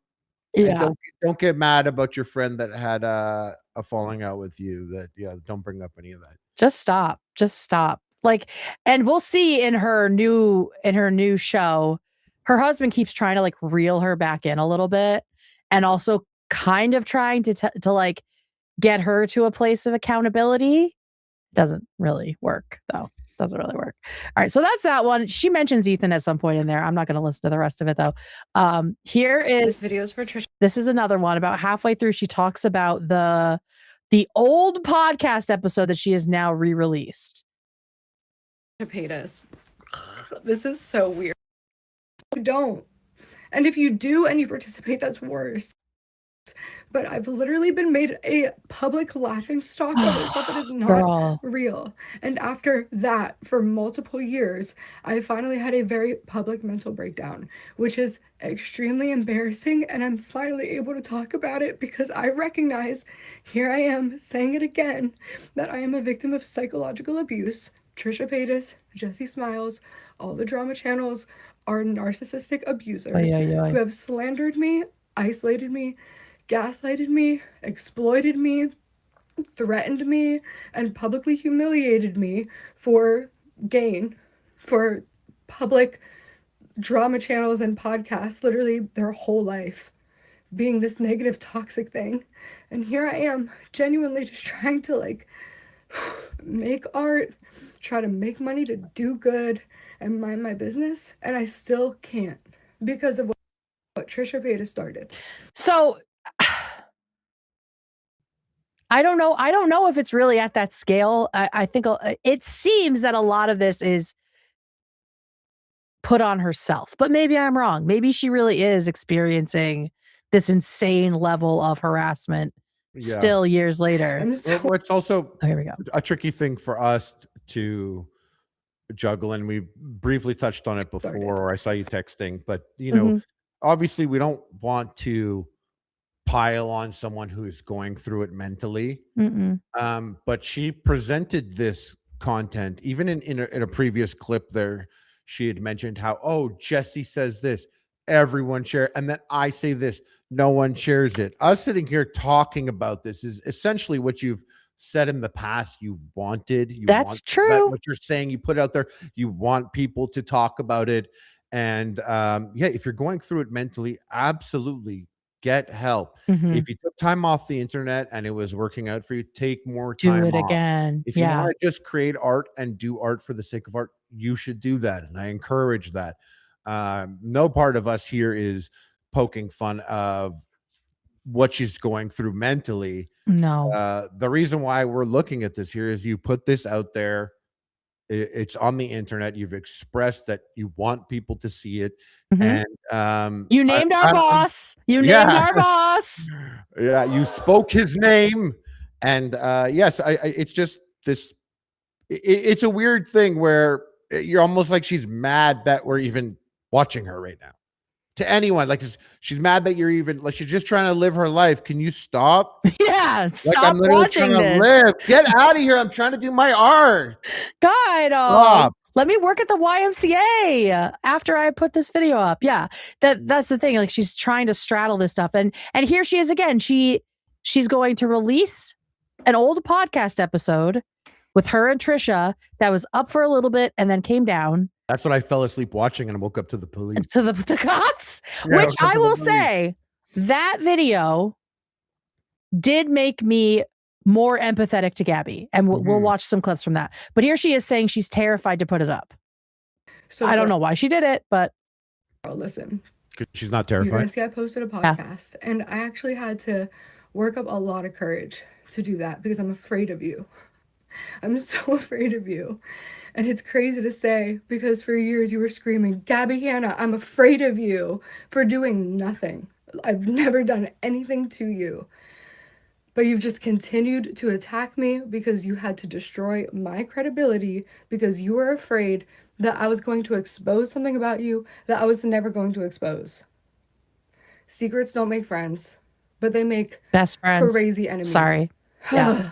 Yeah. Don't get mad about your friend that had a falling out with you. Don't bring up any of that. Just stop. Like, and we'll see in her new show her husband keeps trying to like reel her back in a little bit, and also kind of trying to like get her to a place of accountability. Doesn't really work though. Doesn't really work. All right, so that's that one. She mentions Ethan at some point in there. I'm not going to listen to the rest of it though. Here is this videos for Trisha. This is another one. About halfway through, she talks about the old podcast episode that she has now re-released. Paytas. This is so weird. Don't. And if you do and you participate, that's worse. But I've literally been made a public laughing stock over stuff that is not real. And after that, for multiple years, I finally had a very public mental breakdown, which is extremely embarrassing. And I'm finally able to talk about it because I recognize, here I am saying it again, that I am a victim of psychological abuse. Trisha Paytas, Jessi Smiles, all the drama channels are narcissistic abusers who have slandered me, isolated me, gaslighted me, exploited me, threatened me, and publicly humiliated me for gain, for public drama channels and podcasts, literally their whole life, being this negative, toxic thing. And here I am, genuinely just trying to like make art, try to make money, to do good and mind my business, and I still can't because of what Trisha Paytas started. So I don't know if it's really at that scale. I think it seems that a lot of this is put on herself, but maybe I'm wrong. Maybe she really is experiencing this insane level of harassment still years later. What's also here we go. A tricky thing for us to juggle, and we briefly touched on it before, or I saw you texting, but you know, obviously we don't want to pile on someone who's going through it mentally. But she presented this content even in a previous clip there. She had mentioned how, oh, Jessi says this, everyone share, and then I say this, no one shares it. Us sitting here talking about this is essentially what you've said in the past you wanted. That's true. What you're saying, you put it out there, you want people to talk about it. And if you're going through it mentally, absolutely get help. If you took time off the internet and it was working out for you, take more time do it off. again. If you want to just create art and do art for the sake of art, you should do that, and I encourage that. No part of us here is poking fun of what she's going through mentally. No. The reason why we're looking at this here is you put this out there. It's on the internet. You've expressed that you want people to see it. And you named our boss. You named our boss. Yeah, you spoke his name. And yes, it's just this. It's a weird thing where you're almost like she's mad that we're even watching her right now. To anyone, like she's mad that you're even like she's just trying to live her life. Can you stop? Yeah, like stop I'm literally watching trying this. to live. Get out of here! I'm trying to do my art. God, let me work at the YMCA after I put this video up. Yeah, that's the thing. Like she's trying to straddle this stuff, and here she is again. She's going to release an old podcast episode with her and Trisha that was up for a little bit and then came down. That's what I fell asleep watching, and I woke up to the police. To the cops, which I will say, that video did make me more empathetic to Gabbie, and we'll watch some clips from that. But here she is saying she's terrified to put it up. So I don't know why she did it, but listen, she's not terrified. You guys see, I posted a podcast, and I actually had to work up a lot of courage to do that because I'm afraid of you. I'm so afraid of you. And it's crazy to say because for years you were screaming, Gabbie Hanna, I'm afraid of you, for doing nothing. I've never done anything to you. But you've just continued to attack me because you had to destroy my credibility because you were afraid that I was going to expose something about you that I was never going to expose. Secrets don't make friends, but they make best friends. Crazy enemies. Sorry. Yeah.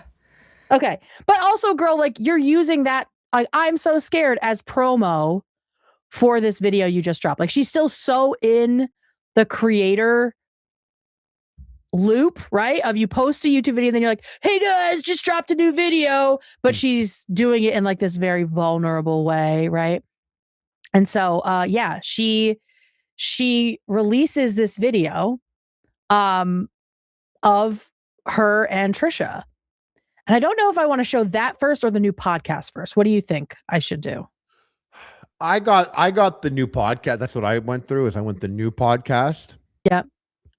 Okay. But also, girl, like you're using that, like, I'm so scared as promo for this video you just dropped. Like she's still so in the creator loop, right? Of you post a YouTube video and then you're like, hey guys, just dropped a new video. But she's doing it in like this very vulnerable way, right? And so, she she releases this video of her and Trisha. And I don't know if I want to show that first or the new podcast first. What do you think I should do? I got the new podcast. That's what I went through. Is I went the new podcast. Yep.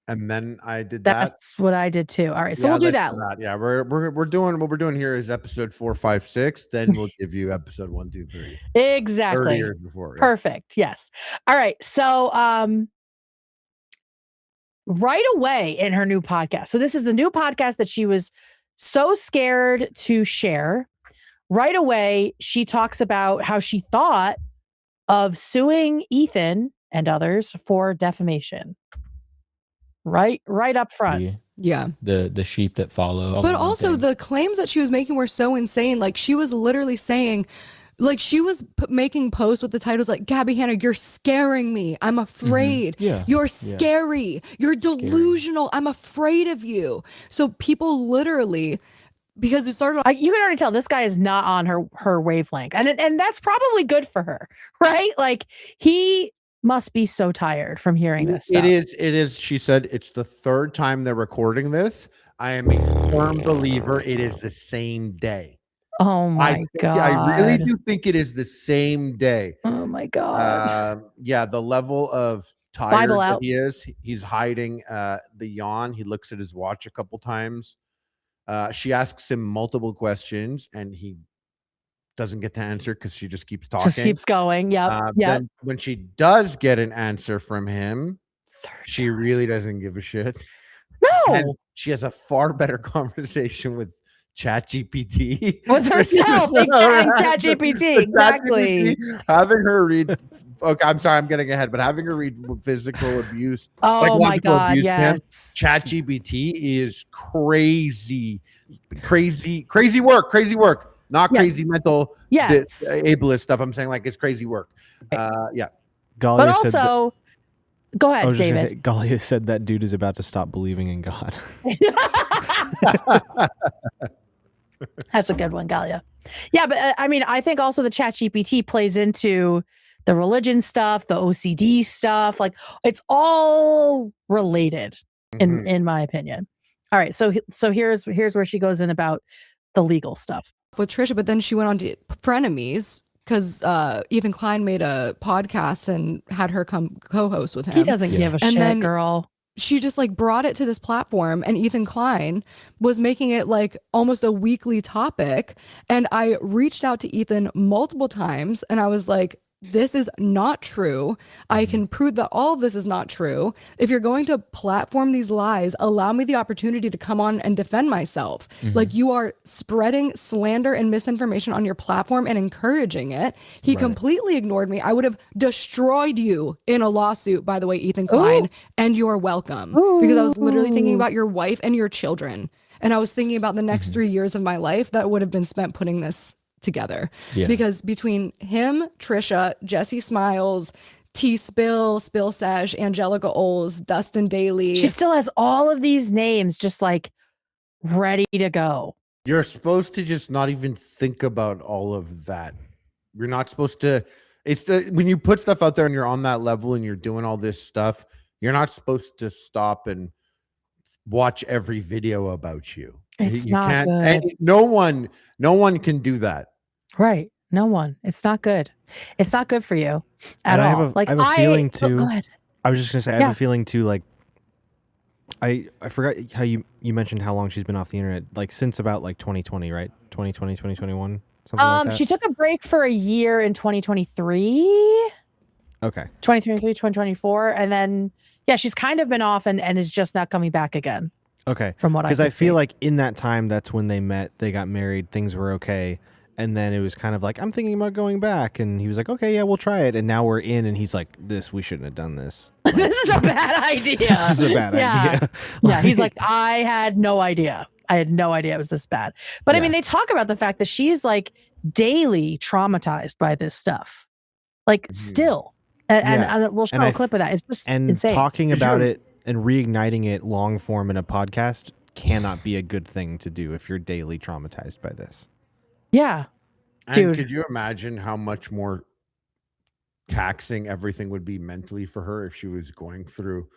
And then I did that. That's what I did too. All right. So we'll do that. Yeah, we're doing what we're doing here is episode 4, 5, 6. Then we'll give you episode 1, 2, 3. Exactly. 30 years before. Yeah. Perfect. Yes. All right. So right away in her new podcast. So this is the new podcast that she was so scared to share. Right away, she talks about how she thought of suing Ethan and others for defamation. Right up front. Yeah. The sheep that follow. But also the claims that she was making were so insane. Like she was literally saying, like she was making posts with the titles like, Gabbie Hanna, you're scaring me. I'm afraid. Yeah. You're scary. You're delusional. I'm afraid of you. So people literally, because it started, you can already tell this guy is not on her wavelength. And that's probably good for her, right? Like he must be so tired from hearing this stuff. It is. She said it's the 3rd time they're recording this. I am a firm believer it is the same day. Oh my God. I really do think it is the same day. Oh my God. Yeah, the level of tired that he is. He's hiding the yawn. He looks at his watch a couple times. She asks him multiple questions and he doesn't get to answer because she just keeps talking. Just keeps going. Yep. Then when she does get an answer from him, she really doesn't give a shit. No. And she has a far better conversation with ChatGPT. With herself. ChatGPT. Exactly. Having her read. Okay, I'm sorry, I'm getting ahead, but having her read physical abuse. Oh my God. Yes. ChatGPT is crazy work. Not crazy mental ableist stuff. I'm saying like it's crazy work. Yeah. Galia but also, go ahead, David. Galia said that dude is about to stop believing in God. That's a good one, Galia. Yeah, but I mean, I think also the ChatGPT plays into the religion stuff, the OCD stuff. Like it's all related, in my opinion. All right, so here's where she goes in about the legal stuff with Trisha, but then she went on to Frenemies because Ethan Klein made a podcast and had her come co-host with him. He doesn't give a shit, girl. She just like brought it to this platform and Ethan Klein was making it like almost a weekly topic. And I reached out to Ethan multiple times and I was like, this is not true. I can prove that all of this is not true. If you're going to platform these lies, allow me the opportunity to come on and defend myself. Like you are spreading slander and misinformation on your platform and encouraging it. He completely ignored me. I would have destroyed you in a lawsuit, by the way, Ethan Klein, and you're welcome. Because I was literally thinking about your wife and your children. And I was thinking about the next 3 years of my life that would have been spent putting this together because between him, Trisha, Jessi Smiles, Spill Sesh, Angelica Oles, Dustin Daly, she still has all of these names just like ready to go. You're supposed to just not even think about all of that. You're not supposed to. It's when you put stuff out there and you're on that level and you're doing all this stuff, you're not supposed to stop and watch every video about you. It's you not can't, good. and no one can do that. Right. No one. It's not good. It's not good for you at all. I have a feeling too. Go ahead. I was just gonna say I have a feeling too. Like I forgot how you mentioned how long she's been off the internet. Like since about like 2020, right? 2020, 2021, something like that. She took a break for a year in 2023. Okay. 2023, 2024, and then she's kind of been off and is just not coming back again. Okay. From what I because I feel like in that time, that's when they met. They got married. Things were okay. And then it was kind of like, I'm thinking about going back. And he was like, okay, yeah, we'll try it. And now we're in. And he's like, we shouldn't have done this. Like, this is a bad idea. This is a bad idea. Yeah. He's like, I had no idea. It was this bad. But I mean, they talk about the fact that she's like daily traumatized by this stuff. Like still. And we'll show a clip of that. It's just insane. Talking about it and reigniting it long form in a podcast cannot be a good thing to do if you're daily traumatized by this. Yeah. Dude. And could you imagine how much more taxing everything would be mentally for her if she was going through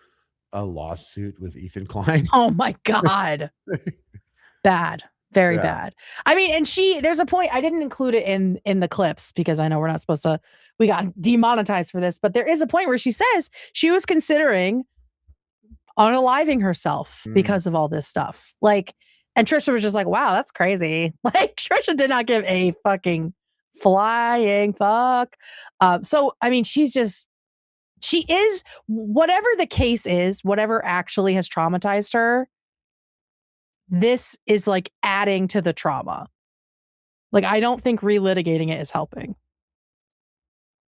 a lawsuit with Ethan Klein. Oh my God. Bad. Very bad. I mean, and there's a point, I didn't include it in the clips because I know we're not supposed to, we got demonetized for this, but there is a point where she says she was considering unaliving herself because of all this stuff. Like, and Trisha was just like, wow, that's crazy. Like, Trisha did not give a fucking flying fuck. So, I mean, she is, whatever the case is, whatever actually has traumatized her, this is like adding to the trauma. Like, I don't think relitigating it is helping.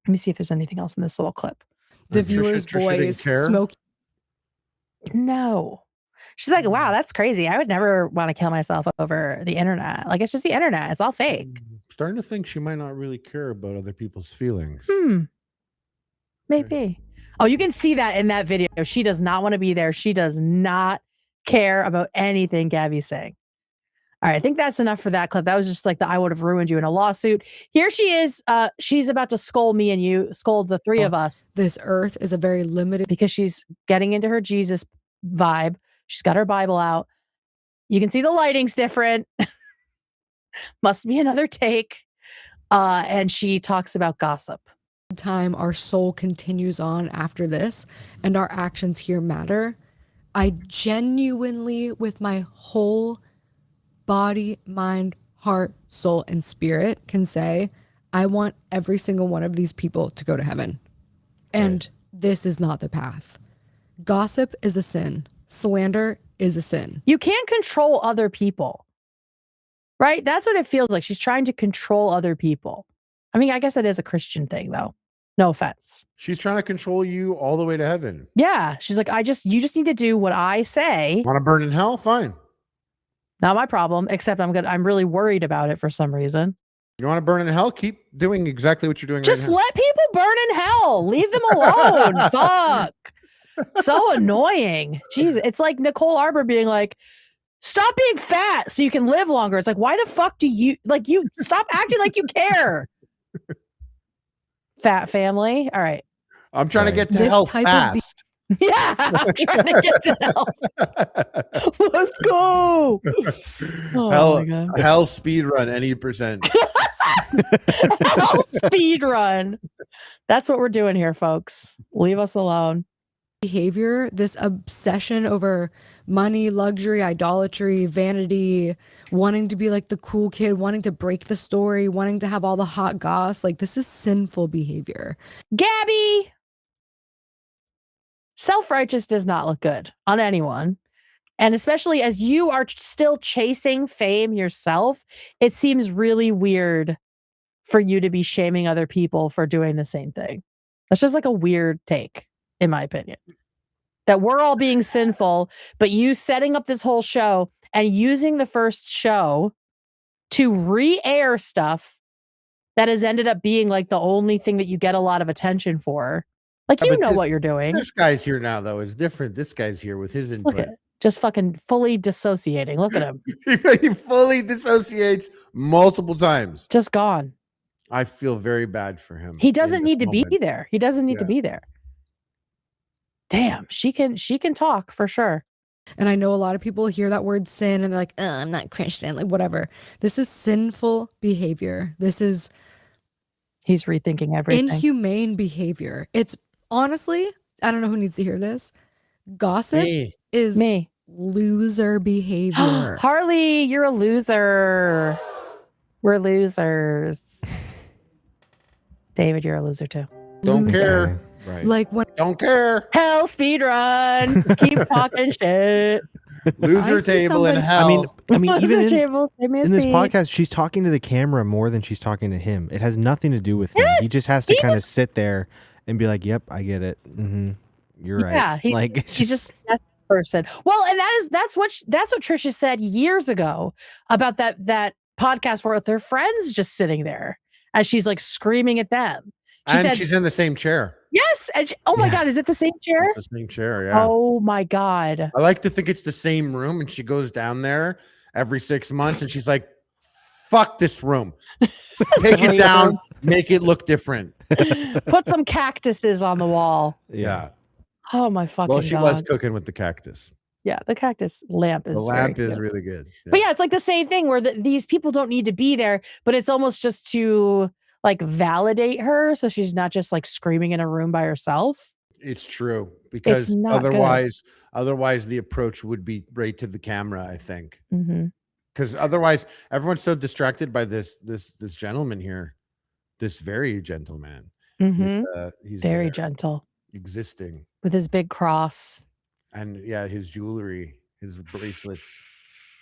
Let me see if there's anything else in this little clip. The viewer's voice, smoke. No. She's like, wow, that's crazy. I would never want to kill myself over the internet. Like, it's just the internet. It's all fake. Starting to think she might not really care about other people's feelings. Maybe. Oh, you can see that in that video. She does not want to be there. She does not care about anything Gabbie's saying. All right, I think that's enough for that clip. That was just like I would have ruined you in a lawsuit. Here she is. She's about to scold me and you, scold the three of us. This earth is a very limited... Because she's getting into her Jesus vibe. She's got her Bible out. You can see the lighting's different. Must be another take. And she talks about gossip. Time our soul continues on after this and our actions here matter. I genuinely, with my whole body, mind, heart, soul, and spirit, can say, I want every single one of these people to go to heaven. And this is not the path. Gossip is a sin. Slander is a sin. You can't control other people, right? That's what it feels like. She's trying to control other people. I mean, I guess it is a Christian thing, though. No offense. She's trying to control you all the way to heaven. Yeah. She's like, you just need to do what I say. Want to burn in hell? Fine. Not my problem, except I'm really worried about it for some reason. You want to burn in hell? Keep doing exactly what you're doing just right now. Let people burn in hell. Leave them alone. Fuck. So annoying. Jeez. It's like Nicole Arbor being like, stop being fat so you can live longer. It's like, why the fuck do you stop acting like you care? Fat family. All right. I'm trying to get to hell fast. Yeah, I'm trying to get to hell. Let's go. Oh, hell speed run any percent. Hell speed run. That's what we're doing here, folks. Leave us alone. Behavior, this obsession over money, luxury, idolatry, vanity, wanting to be like the cool kid, wanting to break the story, wanting to have all the hot goss. Like, this is sinful behavior. Gabbie, self-righteous does not look good on anyone. And especially as you are still chasing fame yourself, it seems really weird for you to be shaming other people for doing the same thing. That's just like a weird take, in my opinion. That we're all being sinful, but you setting up this whole show and using the first show to re-air stuff that has ended up being like the only thing that you get a lot of attention for. Like, you know what you're doing. This guy's here now, though. It's different. This guy's here with his input. Just fucking fully dissociating. Look at him. He fully dissociates multiple times. Just gone. I feel very bad for him. He doesn't need to be there. He doesn't need to be there. Damn, she can talk for sure. And I know a lot of people hear that word sin and they're like, I'm not Christian, like whatever. This is sinful behavior. This is... He's rethinking everything. Inhumane behavior. It's honestly, I don't know who needs to hear this. Gossip is loser behavior. Harley, you're a loser. We're losers. David, you're a loser too. Don't care. Right. Like when don't care. Hell speed run. Keep talking shit. Loser table in hell. I mean, even in this podcast, she's talking to the camera more than she's talking to him. It has nothing to do with him. He just has to kind of sit there and be like, "Yep, I get it. You're right." Yeah, he's just a person. Well, and that's what Trisha said years ago about that podcast where their friends just sitting there as she's like screaming at them. She said she's in the same chair. Yes. And oh my God, is it the same chair? It's the same chair, yeah. Oh my God. I like to think it's the same room, and she goes down there every 6 months and she's like, fuck this room. Take it down, make it look different. Put some cactuses on the wall. Yeah. Oh my fucking Well, she God. was cooking with the cactus. Yeah, the cactus lamp is really good. Yeah. But yeah, it's like the same thing where these people don't need to be there, but it's almost just to like validate her, so she's not just like screaming in a room by herself. It's true, because otherwise the approach would be right to the camera, I think. Because otherwise everyone's so distracted by this gentleman here, this very gentleman. He's very gentle, existing with his big cross and his jewelry, his bracelets,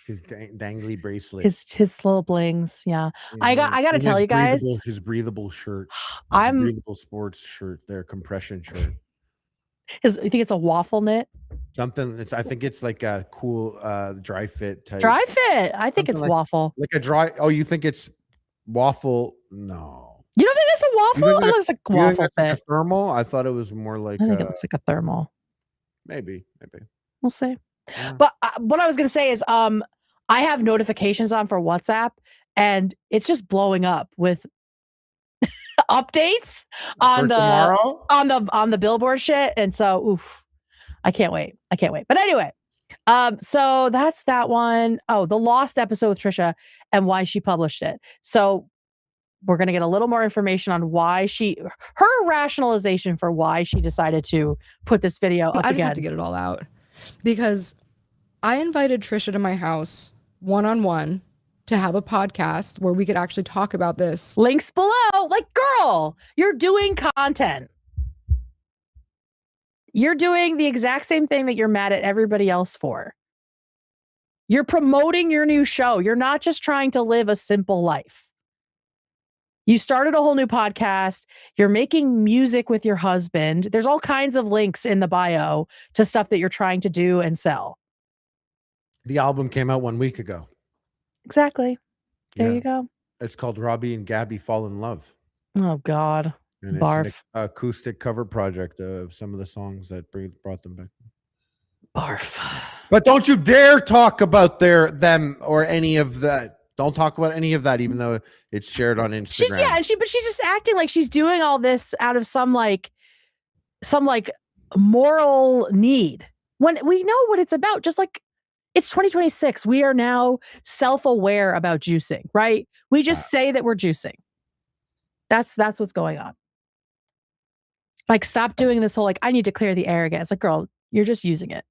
his dangly bracelets, his little blings. Yeah, I got to tell you guys, his breathable shirt, breathable sports shirt, their compression shirt. I think it's a waffle knit. Something. I think it's like a cool dry fit type. Dry fit. I think it's waffle. Like a dry. Oh, you think it's waffle? No. You don't think it's a waffle? It looks like waffle fit. Like a thermal. I thought it was more like. I think it looks like a thermal. Maybe. We'll see. Yeah. But what I was gonna say is, I have notifications on for WhatsApp, and it's just blowing up with updates on the Billboard shit, and so I can't wait. But anyway, so that's that one. Oh, the lost episode with Trisha and why she published it. So we're gonna get a little more information on why her rationalization for why she decided to put this video up. I just have to get it all out because I invited Trisha to my house one-on-one to have a podcast where we could actually talk about this. Links below. Like, girl, you're doing content. You're doing the exact same thing that you're mad at everybody else for. You're promoting your new show. You're not just trying to live a simple life. You started a whole new podcast. You're making music with your husband. There's all kinds of links in the bio to stuff that you're trying to do and sell. The album came out 1 week ago. Exactly. There you go. It's called Robbie and Gabbie Fall in Love. Oh, God. And Barf. It's an acoustic cover project of some of the songs that brought them back. Barf. But don't you dare talk about them or any of that. Don't talk about any of that, even though it's shared on Instagram. But she's just acting like she's doing all this out of some moral need. When we know what it's about, just like it's 2026. We are now self-aware about juicing, right? We just say that we're juicing. That's what's going on. Like, stop doing this whole, I need to clear the air again. It's like, girl, you're just using it.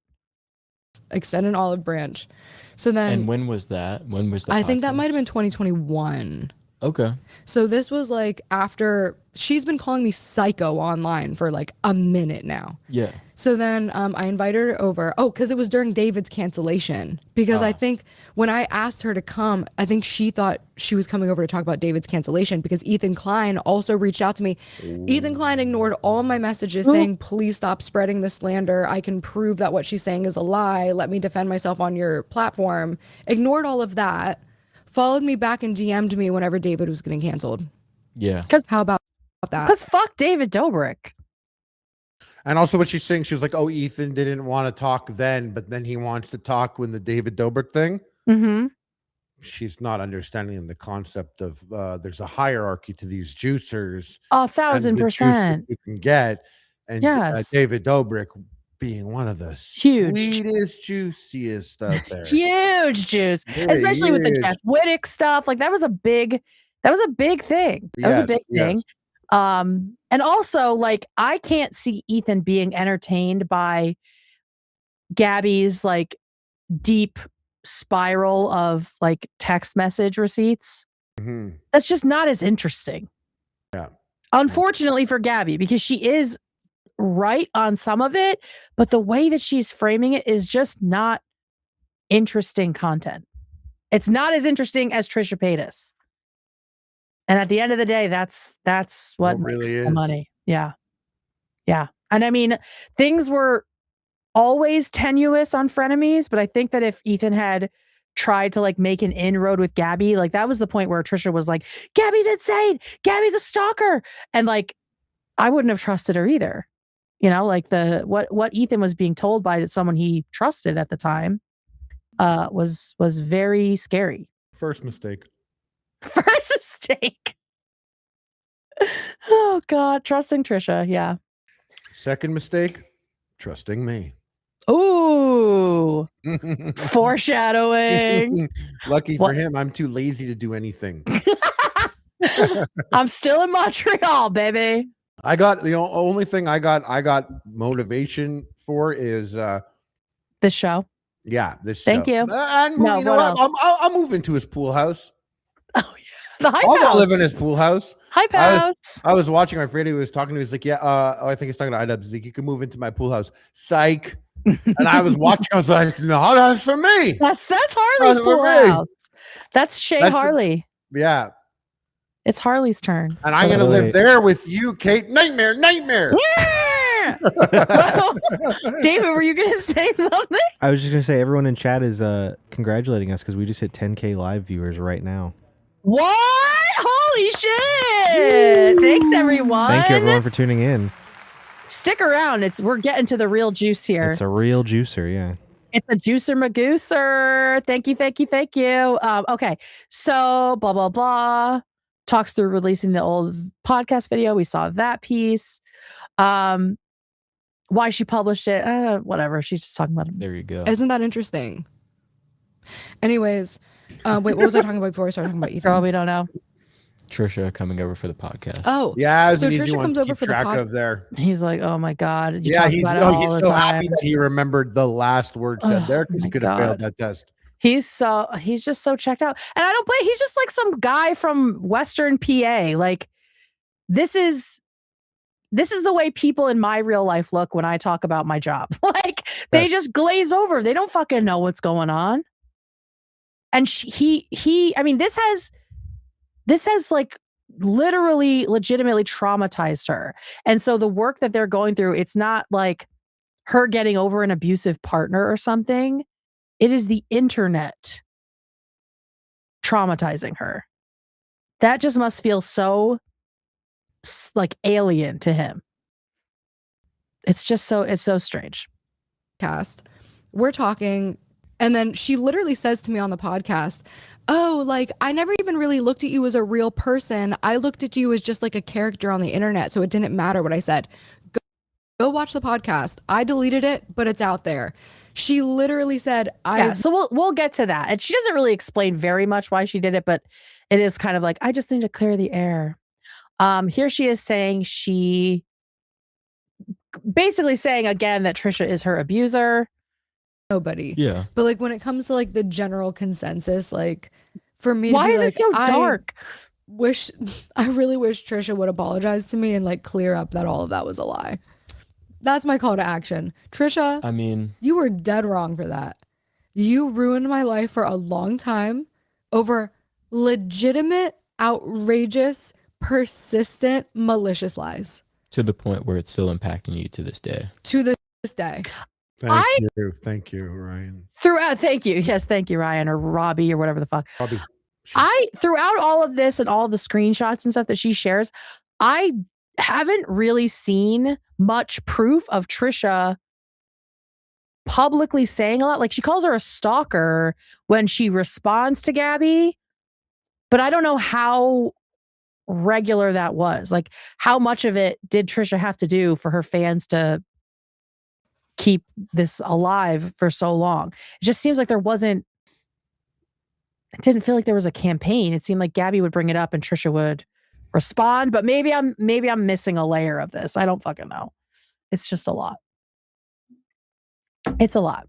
Extend an olive branch. So then. And when was that? I think that might have been 2021. Okay. So this was after she's been calling me psycho online for a minute now. Yeah. So then I invited her over. Oh, because it was during David's cancellation. Because I think when I asked her to come, I think she thought she was coming over to talk about David's cancellation because Ethan Klein also reached out to me. Ooh. Ethan Klein ignored all my messages saying, please stop spreading the slander. I can prove that what she's saying is a lie. Let me defend myself on your platform. Ignored all of that. Followed me back and DM'd me whenever David was getting canceled. Yeah. How about that? Because fuck David Dobrik. And also what she's saying, she was like, oh, Ethan didn't want to talk then, but then he wants to talk when the David Dobrik thing. Mm-hmm. She's not understanding the concept of there's a hierarchy to these juicers. 1,000%. You can get. And yes. David Dobrik being one of the sweetest, juiciest out there. Huge juice. Especially with the Jeff Wittick stuff. That was a big thing. That was a big thing. And also, I can't see Ethan being entertained by Gabbie's deep spiral of text message receipts. Mm-hmm. That's just not as interesting. Yeah. Unfortunately for Gabbie, because she is right on some of it, but the way that she's framing it is just not interesting content. It's not as interesting as Trisha Paytas. And at the end of the day, that's what makes really the money. Yeah. Yeah. And I mean, things were always tenuous on Frenemies, but I think that if Ethan had tried to make an inroad with Gabbie, that was the point where Trisha was like, Gabbie's insane. Gabbie's a stalker. And I wouldn't have trusted her either. What Ethan was being told by someone he trusted at the time was very scary. First mistake. Oh God, trusting Trisha. Yeah. Second mistake, trusting me. Ooh. Foreshadowing. Lucky for him, I'm too lazy to do anything. I'm still in Montreal, baby. I got the only thing I got motivation for is this show. Yeah, this Thank show. you. And No, you know what? I'll move into his pool house. Oh yeah, the hype I'll house. live in his pool house. Hype house. I was watching my friend who was talking to me. He's like, yeah, I think he's talking to iDubbbz. He's like, you can move into my pool house. Psych. And I was watching. I was like, no, that's for me. That's Harley's pool house. That's Shay Harley. Yeah. It's Harley's turn. And I'm going to live there with you, Kate. Nightmare. David, were you going to say something? I was just going to say, everyone in chat is congratulating us because we just hit 10K live viewers right now. What? Holy shit. Thanks, everyone. Thank you, everyone, for tuning in. Stick around. We're getting to the real juice here. It's a real juicer, yeah. It's a juicer magooser. Thank you. Okay, so blah, blah, blah. Talks through releasing the old podcast video. We saw that piece. Why she published it. Whatever. She's just talking about it. There you go. Isn't that interesting? Anyways, wait, what was I talking about before I started talking about Ethan? Girl, we don't know. Trisha coming over for the podcast. Oh, yeah. So Trisha comes over for the podcast. There. He's like, oh my God. He's so happy that he remembered the last word said there because he could have failed that test. He's just so checked out. And I don't blame, he's just like some guy from Western PA. Like this is the way people in my real life look when I talk about my job. Like they just glaze over. They don't fucking know what's going on. And I mean, this has like literally legitimately traumatized her. And so the work that they're going through, it's not like her getting over an abusive partner or something. It is the internet traumatizing her. That just must feel so like alien to him. It's so strange. Cast. We're talking, and then she literally says to me on the podcast, oh, like, I never even really looked at you as a real person. I looked at you as just like a character on the internet. So it didn't matter what I said. Go watch the podcast. I deleted it, but it's out there. She literally said, so we'll get to that. And she doesn't really explain very much why she did it, but it is kind of like, I just need to clear the air. Here she is saying basically saying again that Trisha is her abuser. Nobody. Yeah. But like when it comes to like the general consensus, like for me, why is it so dark? I really wish Trisha would apologize to me and like clear up that all of that was a lie. That's my call to action. Trisha, I mean, you were dead wrong for that. You ruined my life for a long time over legitimate, outrageous, persistent, malicious lies. To the point where it's still impacting you to this day. To this day. Thank you, Ryan. Thank you. Yes, thank you, Ryan, or Robbie, or whatever the fuck. Robbie. Throughout all of this and all the screenshots and stuff that she shares, I haven't really seen much proof of Trisha publicly saying a lot. Like she calls her a stalker when she responds to Gabbie, but I don't know how regular that was. Like how much of it did Trisha have to do for her fans to keep this alive for so long? It just seems like it didn't feel like there was a campaign. It seemed like Gabbie would bring it up and Trisha would respond, but maybe I'm missing a layer of this. I don't fucking know. It's just a lot. It's a lot.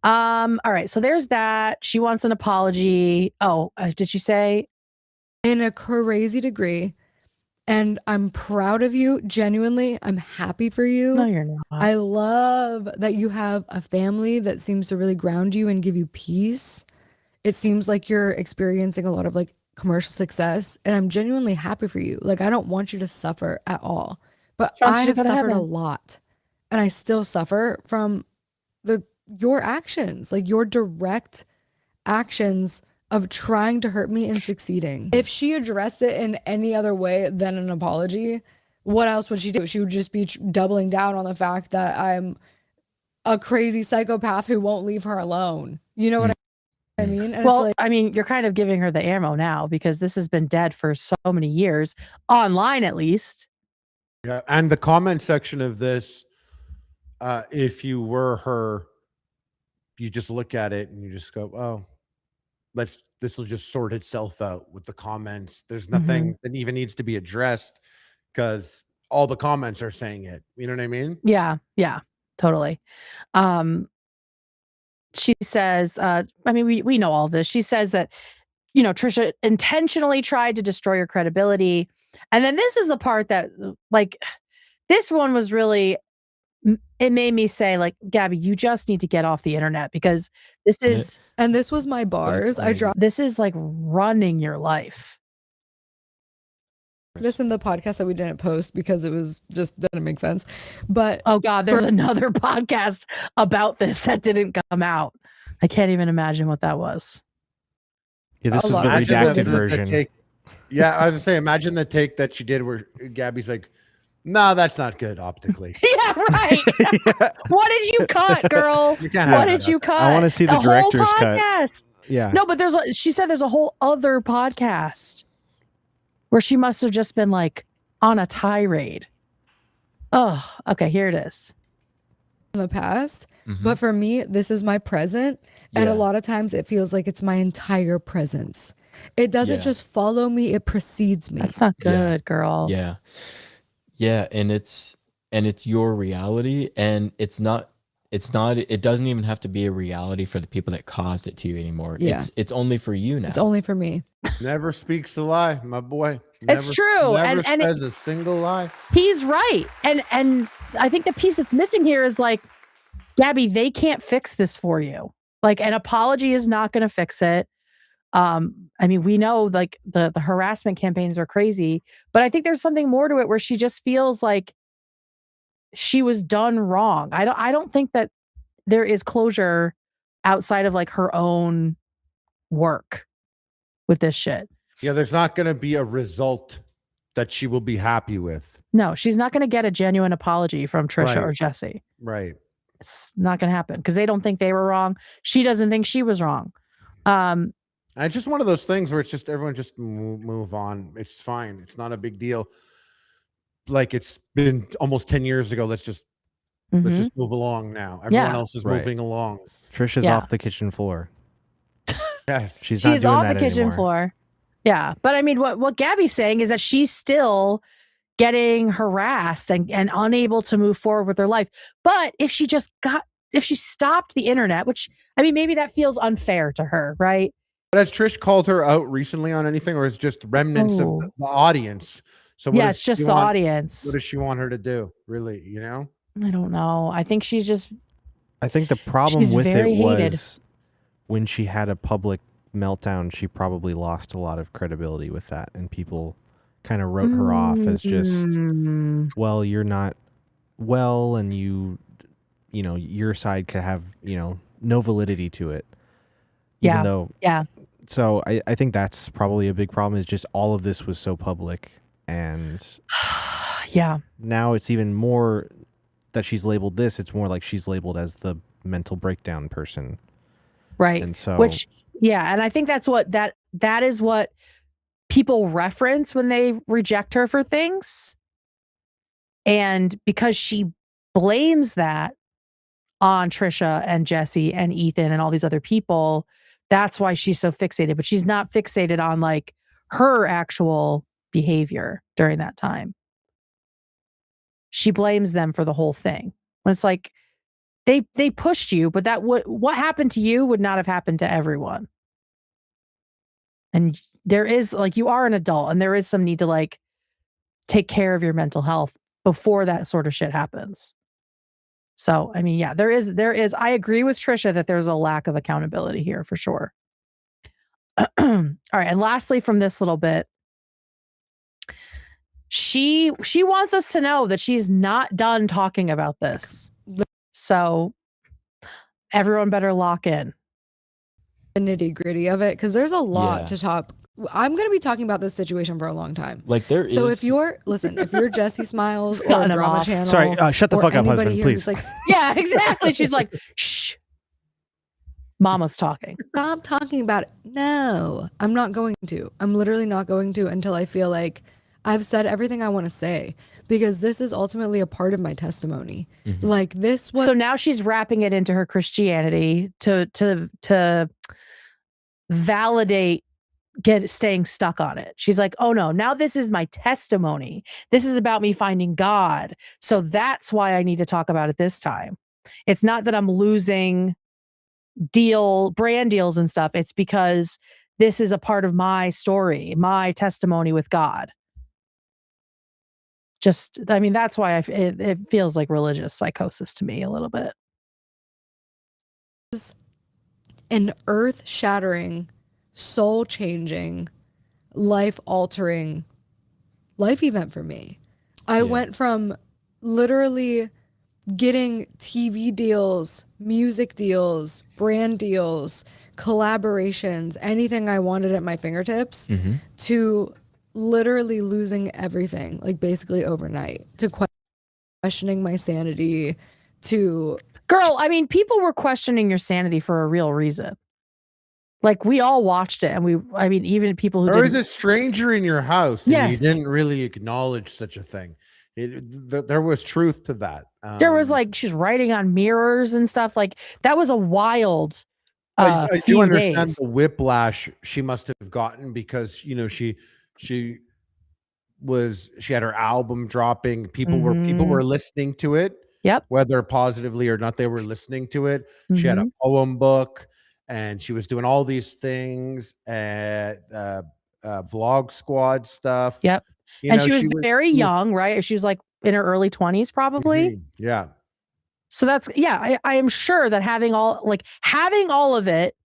All right. So there's that. She wants an apology. Oh, did she say? In a crazy degree. And I'm proud of you. Genuinely, I'm happy for you. No, you're not. I love that you have a family that seems to really ground you and give you peace. It seems like you're experiencing a lot of like commercial success, and I'm genuinely happy for you. Like I don't want you to suffer at all, but I have suffered a lot, and I still suffer from your actions, like your direct actions of trying to hurt me and succeeding. If she addressed it in any other way than an apology, what else would she do? She would just be doubling down on the fact that I'm a crazy psychopath who won't leave her alone. You know what I mean? And well, I mean, you're kind of giving her the ammo now because this has been dead for so many years, online at least. Yeah, and the comment section of this, if you were her, you just look at it and you just go, "Oh, this will just sort itself out with the comments." There's nothing that even needs to be addressed because all the comments are saying it. You know what I mean? Yeah, totally. She says, I mean, we know all this. She says that, Trisha intentionally tried to destroy her credibility. And then this is the part that, like, this one was really, it made me say, like, Gabbie, you just need to get off the internet because this is. And this was my bars. I dropped this is like running your life. this in the podcast that we didn't post because it was just didn't make sense. But oh God, there's another podcast about this that didn't come out. I can't even imagine what that was. Yeah, this is the redacted version. Yeah, I was gonna say, imagine the take that she did where Gabbie's like, "No, that's not good optically." Yeah, right. Yeah. What did you cut, girl? What did you cut? I want to see the director's whole podcast. Cut. Yeah. No, but she said there's a whole other podcast where she must have just been like on a tirade. Oh, okay, here it is. In the past, but for me, this is my present. And a lot of times it feels like it's my entire presence. It doesn't just follow me, it precedes me. That's not good, girl. Yeah. Yeah, and it's your reality, and it doesn't even have to be a reality for the people that caused it to you anymore. Yeah. It's only for you now. It's only for me. Never speaks a lie, my boy. It's true. Never says a single lie. He's right. And I think the piece that's missing here is like, Gabbie, they can't fix this for you. Like, an apology is not going to fix it. I mean, we know like the harassment campaigns are crazy, but I think there's something more to it where she just feels like she was done wrong. I don't think that there is closure outside of like her own work with this shit. Yeah, there's not going to be a result that she will be happy with. No, she's not going to get a genuine apology from Trisha or Jessi. Right. It's not going to happen because they don't think they were wrong. She doesn't think she was wrong. It's just one of those things where it's just everyone just move on. It's fine. It's not a big deal. Like, it's been almost 10 years ago. Let's just move along now. Everyone else is moving along. Trisha's off the kitchen floor. Yes. She's not doing off that the kitchen anymore. floor. Yeah. But I mean, what Gabbie's saying is that she's still getting harassed and unable to move forward with her life. But if she stopped the internet, which, I mean, maybe that feels unfair to her, right? But has Trish called her out recently on anything, or is it just remnants of the audience? So it's just the audience. What does she want her to do? Really, you know? I don't know. I think she's just. I think the problem with it was hated. When she had a public meltdown, she probably lost a lot of credibility with that, and people kind of wrote her off as just, well, you're not well, and your side could have, no validity to it. Even though, so I think that's probably a big problem, is just all of this was so public, and now it's even more that she's labeled this. It's more like she's labeled as the mental breakdown person. Right. And so, and I think that's what that is what people reference when they reject her for things. And because she blames that on Trisha and Jessi and Ethan and all these other people, that's why she's so fixated. But she's not fixated on like her actual behavior during that time. She blames them for the whole thing. When it's like, they pushed you, but what happened to you would not have happened to everyone. And there is like, you are an adult, and there is some need to like take care of your mental health before that sort of shit happens. So, I mean, there is, I agree with Trisha that there's a lack of accountability here for sure. All right. And lastly, from this little bit, she wants us to know that she's not done talking about this. So everyone better lock in. The nitty-gritty of it, because there's a lot to talk. I'm going to be talking about this situation for a long time. Like there is. So if you're Jessi Smiles or Drama Channel, sorry, shut the fuck up, husband, please. Like, yeah, exactly. She's like, shh. Mama's talking. Stop talking about it. No, I'm not going to. I'm literally not going to until I feel like I've said everything I want to say because this is ultimately a part of my testimony. Mhm. Like this was So now she's wrapping it into her Christianity to validate staying stuck on it. She's like, oh no, now this is my testimony. This is about me finding God. So that's why I need to talk about it this time. It's not that I'm losing brand deals and stuff. It's because this is a part of my story, my testimony with God. I mean, that's why it feels like religious psychosis to me a little bit. An earth-shattering, soul-changing, life-altering life event for me. I went from literally getting TV deals, music deals, brand deals, collaborations, anything I wanted at my fingertips, to literally losing everything, like basically overnight, to questioning my sanity, to... Girl, I mean, people were questioning your sanity for a real reason. Like, we all watched it, and even people who there was a stranger in your house, and you Yes. didn't really acknowledge such a thing. There was truth to that. There was like, she's writing on mirrors and stuff. Like, that was a wild I do few understand days. the whiplash she must have gotten because she had her album dropping. People were listening to it. Yep. Whether positively or not, they were listening to it. She had a poem book, and she was doing all these things at Vlog Squad stuff. Yep. And she was very young, right? She was like in her early 20s, probably. Yeah. So that's, I am sure that having all of it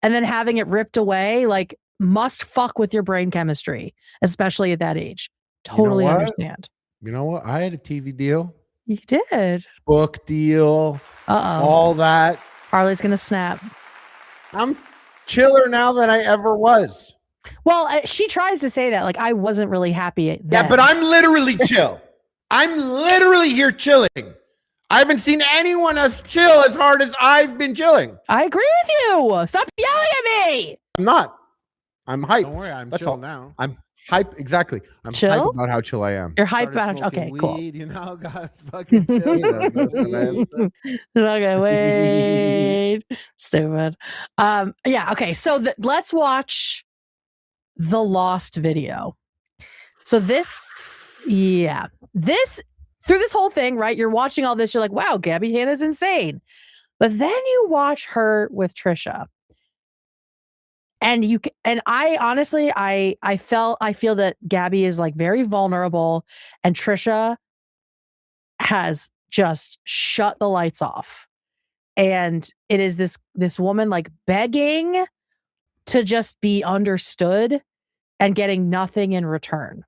and then having it ripped away, like, must fuck with your brain chemistry, especially at that age. Totally understand. You know what? I had a TV deal. You did. Book deal. All that. Harley's going to snap. I'm chiller now than I ever was. Well, she tries to say that. Like, I wasn't really happy then. Yeah, but I'm literally chill. I'm literally here chilling. I haven't seen anyone as chill as hard as I've been chilling. I agree with you. Stop yelling at me. I'm not. I'm hype. Don't worry, I'm That's chill all. now. I'm hype. Exactly. I'm chill? hype about how chill I am. You're hype Started about smoking cool. weed, you know, got fucking chill. Okay, wait. Stupid. Yeah, okay. So let's watch the lost video. So through this whole thing, right? You're watching all this, you're like, wow, Gabbie Hanna's insane. But then you watch her with Trisha. And I honestly, I feel that Gabbie is like very vulnerable, and Trisha has just shut the lights off. And it is this woman like begging to just be understood and getting nothing in return.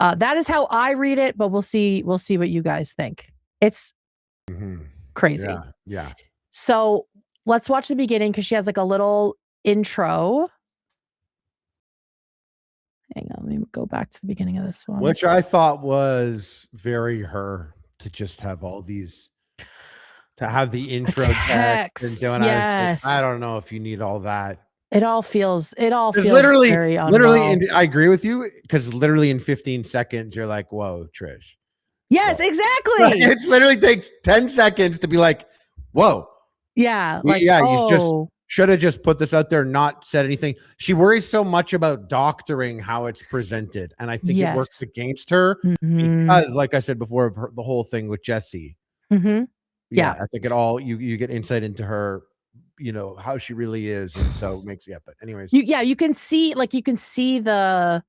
That is how I read it, but we'll see what you guys think. It's crazy. Yeah. So let's watch the beginning because she has like a little intro. Hang on, let me go back to the beginning of this one. Which I thought was very her to just have all these, to have the intro text and doing. Yes. I don't know if you need all that. It all feels literally very unwell. I agree with you because literally in 15 seconds you're like, whoa, Trish. Yes, whoa. exactly. It's literally takes 10 seconds to be like, whoa. Yeah. You just should have just put this out there, not said anything. She worries so much about doctoring how it's presented. And I think it works against her because, like I said before, of the whole thing with Jessi. Yeah. I think you get insight into her, how she really is. And so it makes, but anyways. You can see the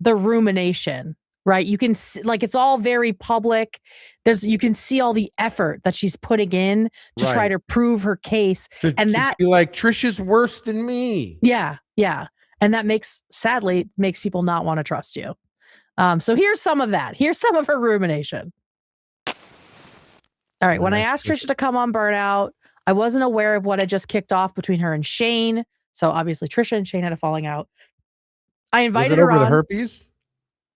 rumination, right? You can see, like, it's all very public. You can see all the effort that she's putting in to try to prove her case. And that be like, Trisha's worse than me. Yeah. Yeah. And that sadly makes people not want to trust you. So here's some of that. Here's some of her rumination. All right. When I asked Trisha to come on Burnout, I wasn't aware of what had just kicked off between her and Shane. So obviously Trisha and Shane had a falling out. I invited her on. Was it over the herpes?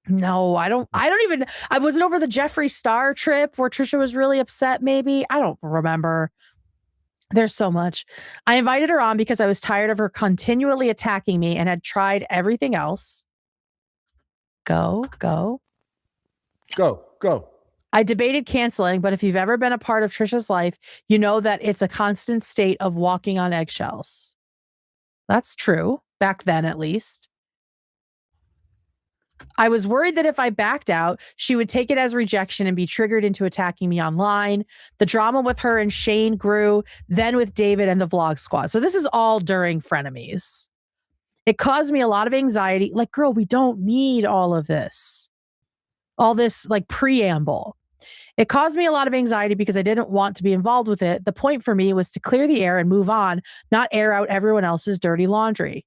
No, I wasn't over the Jeffree Star trip where Trisha was really upset, maybe. I don't remember. There's so much. I invited her on because I was tired of her continually attacking me and had tried everything else. Go. I debated canceling, but if you've ever been a part of Trisha's life, you know that it's a constant state of walking on eggshells. That's true. Back then, at least. I was worried that if I backed out, she would take it as rejection and be triggered into attacking me online. The drama with her and Shane grew, then with David and the Vlog Squad. So this is all during Frenemies. It caused me a lot of anxiety. Like, girl, we don't need all of this. All this like preamble. It caused me a lot of anxiety because I didn't want to be involved with it. The point for me was to clear the air and move on, not air out everyone else's dirty laundry.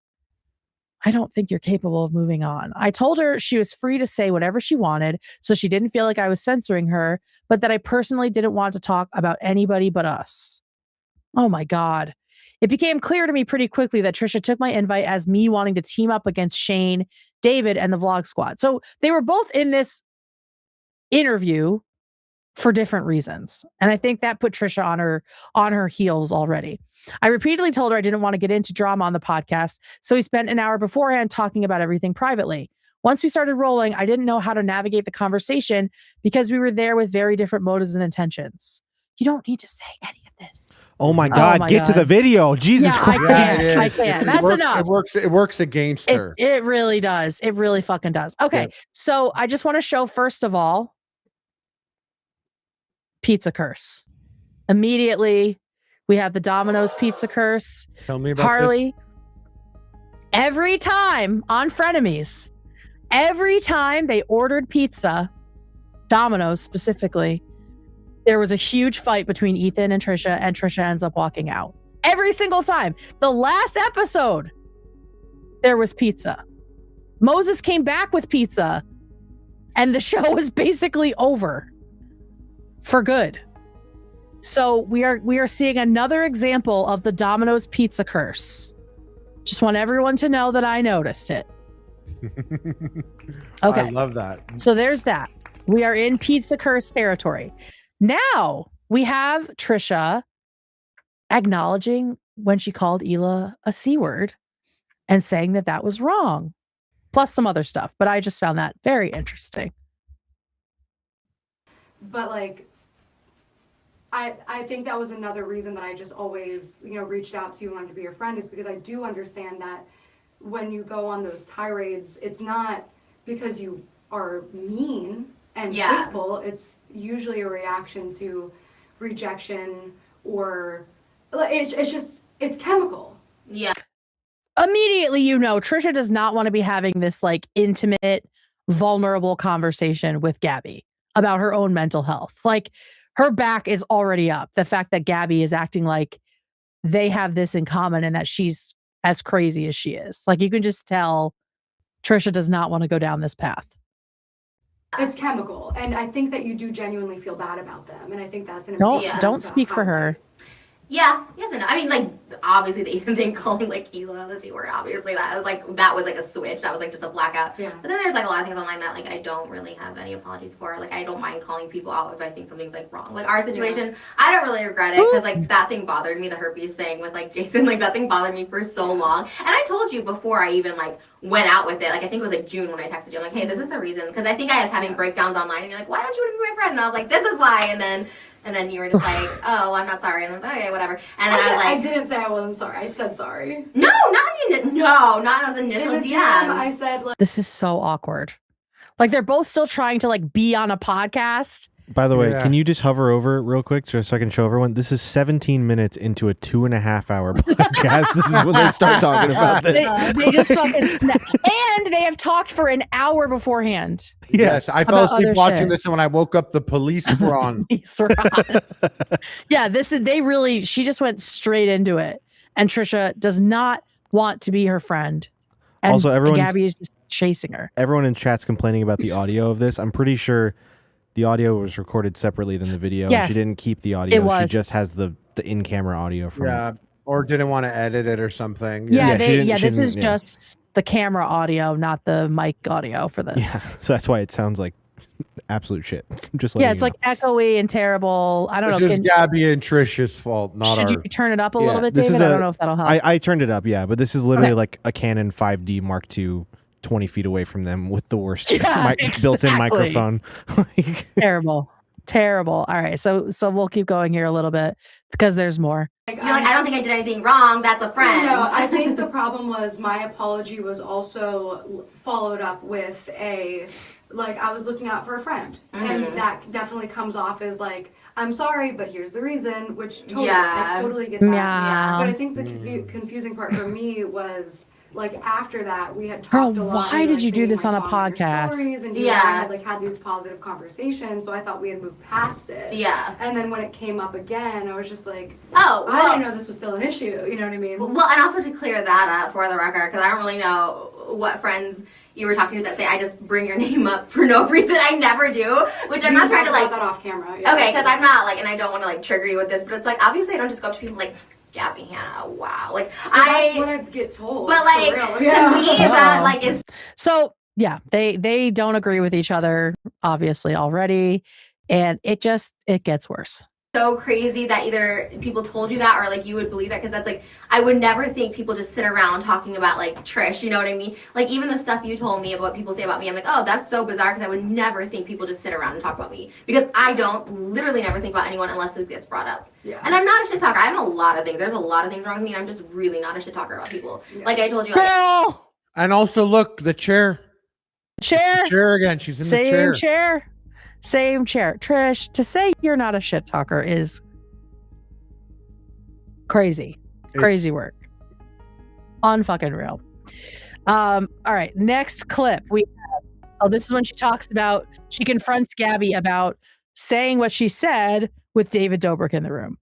I don't think you're capable of moving on. I told her she was free to say whatever she wanted, so she didn't feel like I was censoring her, but that I personally didn't want to talk about anybody but us. Oh my God. It became clear to me pretty quickly that Trisha took my invite as me wanting to team up against Shane, David, and the Vlog Squad. So they were both in this interview for different reasons. And I think that put Trisha on her heels already. I repeatedly told her I didn't want to get into drama on the podcast, so we spent an hour beforehand talking about everything privately. Once we started rolling, I didn't know how to navigate the conversation because we were there with very different motives and intentions. You don't need to say any of this. Oh my God, get to the video. Jesus Christ. I can't. That's enough. It works against her. It really does. It really fucking does. Okay. Yeah. So I just want to show, first of all, pizza curse. Immediately, we have the Domino's pizza curse. Tell me about Harley. this. Every time on Frenemies, every time they ordered pizza, Domino's specifically, there was a huge fight between Ethan and Trisha ends up walking out. Every single time. The last episode, there was pizza. Moses came back with pizza, and the show was basically over for good. So we are seeing another example of the Domino's pizza curse. Just want everyone to know that I noticed it. Okay. I love that. So there's that. We are in pizza curse territory. Now we have Trisha acknowledging when she called Hila a C word and saying that that was wrong, plus some other stuff. But I just found that very interesting. But like, I think that was another reason that I just always, reached out to you and wanted to be your friend, is because I do understand that when you go on those tirades, it's not because you are mean and hateful. It's usually a reaction to rejection, or it's chemical. Yeah. Immediately, Trisha does not want to be having this like intimate, vulnerable conversation with Gabbie about her own mental health. Like, her back is already up. The fact that Gabbie is acting like they have this in common and that she's as crazy as she is. Like, you can just tell Trisha does not want to go down this path. It's chemical. And I think that you do genuinely feel bad about them. And I think that's an Don't speak for her. Yeah, yes and no. I mean, like, obviously the Ethan thing, calling like Hila the C word, obviously that was like a switch. That was like just a blackout. Yeah. But then there's like a lot of things online that like I don't really have any apologies for. Like, I don't mind calling people out if I think something's like wrong. Like our situation, I don't really regret it because like that thing bothered me, the herpes thing with like Jason, like that thing bothered me for so long. And I told you before I even like went out with it, like I think it was like June when I texted you, I'm like, hey, this is the reason, because I think I was having breakdowns online and you're like, why don't you want to be my friend? And I was like, this is why. And then you were just like, oh, well, I'm not sorry. And I was like, okay, whatever. And then I was like, I didn't say I wasn't sorry. I said sorry. No, not those initial DMs. I said like, this is so awkward. Like, they're both still trying to like be on a podcast. By the way, can you just hover over it real quick just so I can show everyone? This is 17 minutes into a 2.5 hour podcast. This is when they start talking about this. They just fucking snap. And they have talked for an hour beforehand. Yes, I fell asleep watching this, and when I woke up, the police were on. Yeah, she just went straight into it. And Trisha does not want to be her friend. And also, Gabbie is just chasing her. Everyone in chat's complaining about the audio of this. I'm pretty sure the audio was recorded separately than the video. Yes, she didn't keep the audio. She just has the in-camera audio from it. Or didn't want to edit it or something. This is just the camera audio, not the mic audio for this. Yeah, so that's why it sounds like absolute shit. Just it's like echoey and terrible. I don't know. This is Gabbie and Trisha's fault, not Should ours. you turn it up a little bit, David? I don't know if that'll help. I turned it up, but this is literally like a Canon 5D Mark II 20 feet away from them with the worst Yeah, built-in exactly. microphone. Yeah, built-in exactly. microphone. Terrible. All right, so we'll keep going here a little bit because there's more. You're like, I don't think I did anything wrong. That's a friend. No, I think the problem was my apology was also followed up with a, like, I was looking out for a friend. And that definitely comes off as like, I'm sorry, but here's the reason, which totally, I totally get that. Yeah. But I think the confusing part for me was, like, after that, we had talked a lot. Why did you do seeing this my on a song and your podcast? stories, and I had, like, had these positive conversations, so I thought we had moved past it. Yeah. And then when it came up again, I was just like, oh, well, I didn't know this was still an issue. You know what I mean? Well, and also to clear that up for the record, because I don't really know what friends you were talking to that say I just bring your name up for no reason. I never do, which I'm not trying to like that off camera. Yeah. Okay, because I'm not like, and I don't want to like trigger you with this, but it's like obviously I don't just go up to people like Gabbie Hanna. Wow, like that's what I get told. But like to me, that like is so. Yeah, they don't agree with each other obviously already, and it gets worse. So crazy that either people told you that or like you would believe that, because that's like I would never think people just sit around talking about like Trish, you know what I mean? Like even the stuff you told me about what people say about me, I'm like, oh, that's so bizarre, because I would never think people just sit around and talk about me, because I don't literally never think about anyone unless it gets brought up. Yeah. And I'm not a shit talker. I have a lot of things. There's a lot of things wrong with me, and I'm just really not a shit talker about people. Yeah. Like I told you. Girl! And also look, the chair. The chair again. She's in the chair. Same chair. Trish, to say you're not a shit talker is crazy. Crazy work. Unfucking real. All right. Next clip. This is when she talks about, she confronts Gabbie about saying what she said with David Dobrik in the room.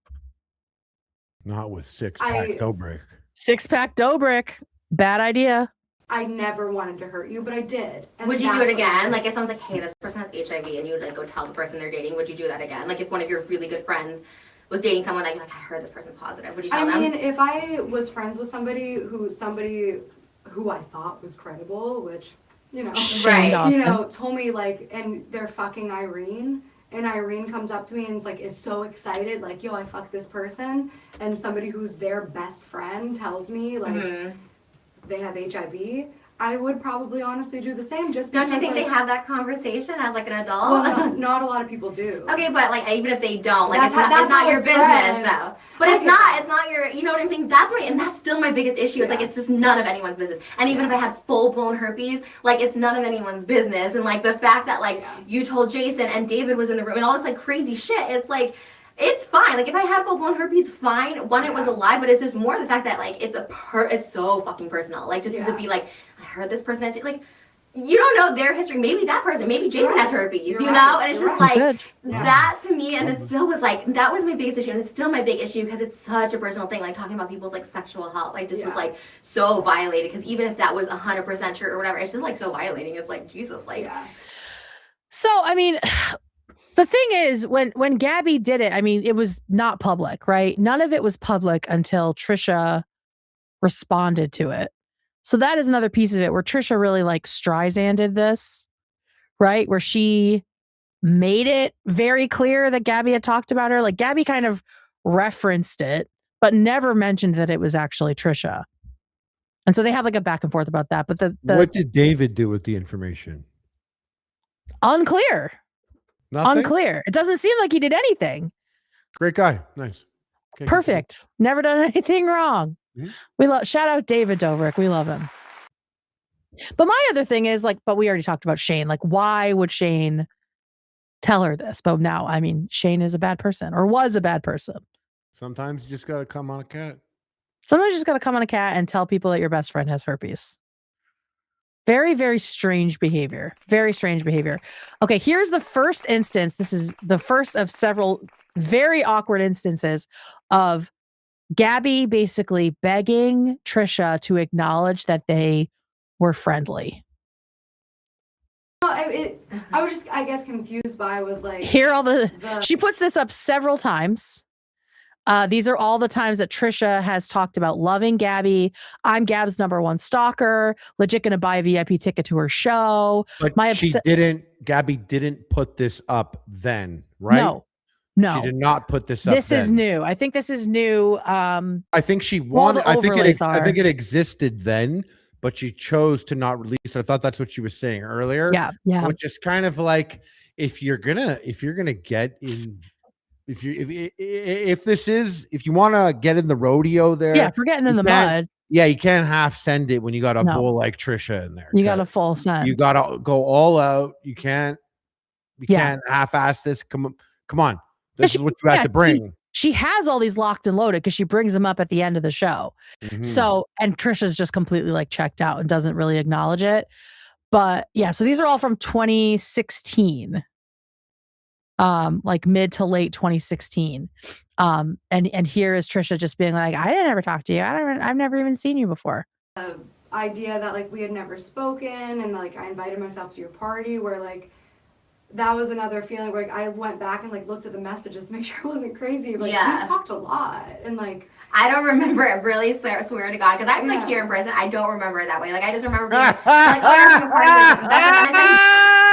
Not with six-pack Dobrik. Six-pack Dobrik. Bad idea. I never wanted to hurt you, but I did. And would you do it again? Like if someone's like, hey, this person has HIV, and you would like go tell the person they're dating, would you do that again? Like if one of your really good friends was dating someone that you're like, I heard this person's positive, would you tell them? I mean, if I was friends with somebody who I thought was credible, which, you know, told me like, and they're fucking Irene, and Irene comes up to me and is so excited, like, yo, I fucked this person, and somebody who's their best friend tells me like they have HIV, I would probably honestly do the same. Just don't you think they have that conversation as like an adult? Well, not a lot of people do. Okay, but like even if they don't, like it's not your business though. But it's not your, you know what I'm saying? And that's still my biggest issue. It's like it's just none of anyone's business. And even if I had full blown herpes, like it's none of anyone's business. And like the fact that like you told Jason and David was in the room and all this like crazy shit, it's like. It's fine. Like if I had full-blown herpes, fine. One, it was a lie, but it's just more the fact that like it's so fucking personal. Like just to be like, I heard this person, like you don't know their history. Maybe that person, maybe Jason has herpes, you know? And it's just like that to me, and it still was like that was my biggest issue, and it's still my big issue because it's such a personal thing. Like talking about people's like sexual health, like just was like so violated. Because even if that was 100% true or whatever, it's just like so violating. It's like Jesus, like. So I mean. The thing is, when Gabbie did it, I mean, it was not public, right? None of it was public until Trisha responded to it. So that is another piece of it where Trisha really like Streisanded this, right? Where she made it very clear that Gabbie had talked about her. Like Gabbie kind of referenced it, but never mentioned that it was actually Trisha. And so they have like a back and forth about that. But what did David do with the information? Unclear. Nothing? Unclear. It doesn't seem like he did anything. Great guy. Nice. Okay, perfect. Never done anything wrong. Mm-hmm. We shout out David Dobrik. We love him. But my other thing is like, but we already talked about Shane. Like, why would Shane tell her this? But now, I mean, Shane is a bad person or was a bad person. Sometimes you just got to come on a cat. Sometimes you just got to come on a cat and tell people that your best friend has herpes. Very, very strange behavior. Very strange behavior. Okay, here's the first instance. This is the first of several very awkward instances of Gabbie basically begging Trisha to acknowledge that they were friendly. I was just, I guess, confused by was like... Here all she puts this up several times. These are all the times that Trisha has talked about loving Gabbie. I'm Gab's #1 stalker. Legit gonna buy a VIP ticket to her show. But Gabbie didn't put this up then, right? No. She did not put this up This is new. I think this is new. I think she wanted, I think it existed then, but she chose to not release it. I thought that's what she was saying earlier. Yeah. Which is kind of like, if you're gonna get in, if you want to get in the rodeo there, Yeah, if we're getting in the mud. Yeah, you can't half send it when you got a bull like Trisha in there. You got a full send. You got to go all out. You can't half-ass this. Come on. This is what you have to bring. She has all these locked and loaded because she brings them up at the end of the show. So, and Trisha's just completely like checked out and doesn't really acknowledge it. But yeah, so these are all from 2016. Like mid to late 2016. And here is Trisha just being like, I didn't ever talk to you. I've never even seen you before. Idea that like we had never spoken, and like I invited myself to your party, where like that was another feeling where like I went back and like looked at the messages to make sure I wasn't crazy. But, like, we talked a lot, and like I don't remember it, really, swear to God, because I'm like here in prison. I don't remember it that way. Like I just remember being like, oh, you're having a party.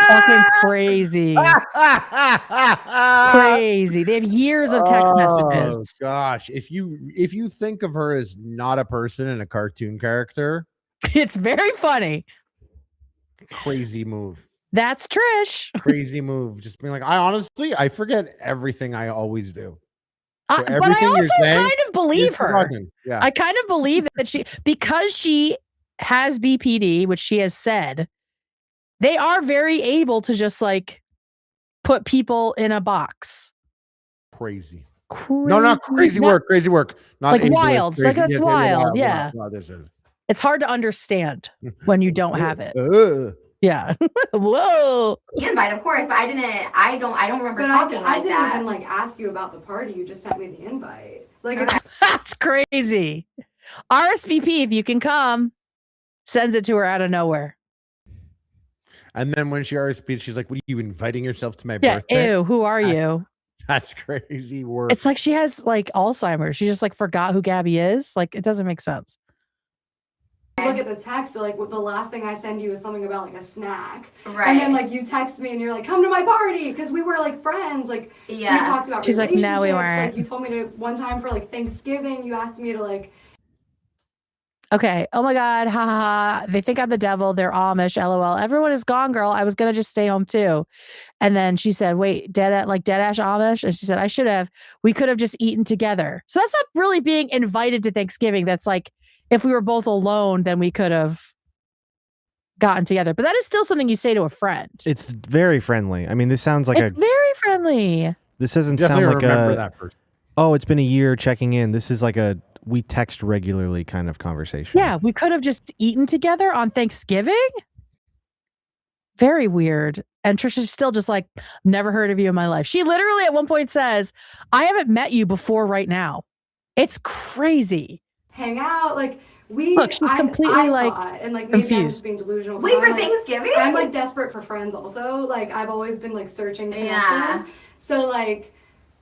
That's fucking crazy. Crazy. They have years of text messages. Gosh, if you think of her as not a person and a cartoon character, it's very funny. Crazy move. That's Trish. Crazy move. Just being like, I forget everything I always do. So but I also kind of believe her. Yeah. I kind of believe that because she has BPD, which she has said, they are very able to just like put people in a box. Crazy. No, not crazy work. Crazy work. Not like wild. It's like that's wild. Yeah. This is. It's hard to understand when you don't have it. Yeah. Whoa. You invite, of course, but I don't remember talking like that. I didn't even like ask you about the party. You just sent me the invite. Like that's crazy. RSVP if you can come. Sends it to her out of nowhere. And then when she RSVP'd, she's like, "What are you inviting yourself to my birthday? Ew, who are you?" That's crazy work. It's like she has like Alzheimer's. She just like forgot who Gabbie is. Like it doesn't make sense. Look at the text, like the last thing I send you is something about like a snack. Right. And then like you text me and you're like, come to my party, because we were like friends. Like we talked about She's like, no, we weren't. Like you told me to one time for like Thanksgiving, you asked me to like. Okay. Oh my God. Ha ha ha. They think I'm the devil. They're Amish. LOL. Everyone is gone, girl. I was gonna just stay home too. And then she said, wait, dead ash Amish? And she said, I should have. We could have just eaten together. So that's not really being invited to Thanksgiving. That's like, if we were both alone, then we could have gotten together. But that is still something you say to a friend. It's very friendly. I mean, this sounds like it's very friendly. This doesn't Definitely sound like remember that person. Oh, it's been a year checking in. This is like a we text regularly kind of conversation. Yeah, we could have just eaten together on Thanksgiving. Very weird. And Trisha's still just like, never heard of you in my life. She literally at one point says, I haven't met you before right now. It's crazy. Hang out, like we look, she's completely like and like maybe confused. I'm just being delusional. Wait for like, Thanksgiving? I'm like desperate for friends also. Like I've always been like searching connection. So like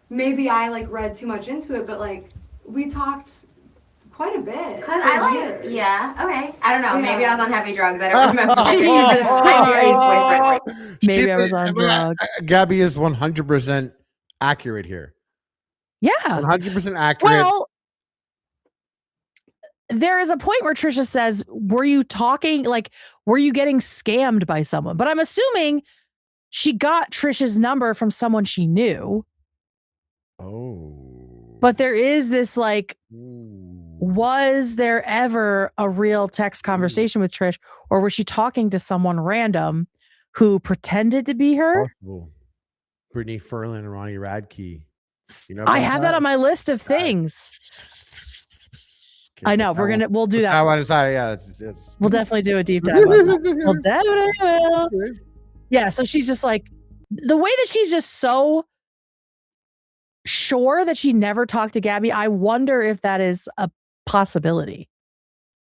maybe I like read too much into it, but like we talked quite a bit. Cause I like years. Okay. I don't know. Maybe I was on heavy drugs. I don't remember. Jesus. Maybe I was on drugs. Gabbie is 100% accurate here. Yeah. 100% accurate. Well, there is a point where Trisha says, were you talking, like, were you getting scammed by someone? But I'm assuming she got Trisha's number from someone she knew. Oh. But there is this, like, was there ever a real text conversation with Trish? Or was she talking to someone random who pretended to be her? Possible. Brittany Ferlin and Ronnie Radke. You know I have that on my list of things. I know we'll do that. We'll definitely do a deep dive on that. We'll definitely will. Yeah, so she's just like the way that she's just so sure that she never talked to Gabbie. I wonder if that is a possibility.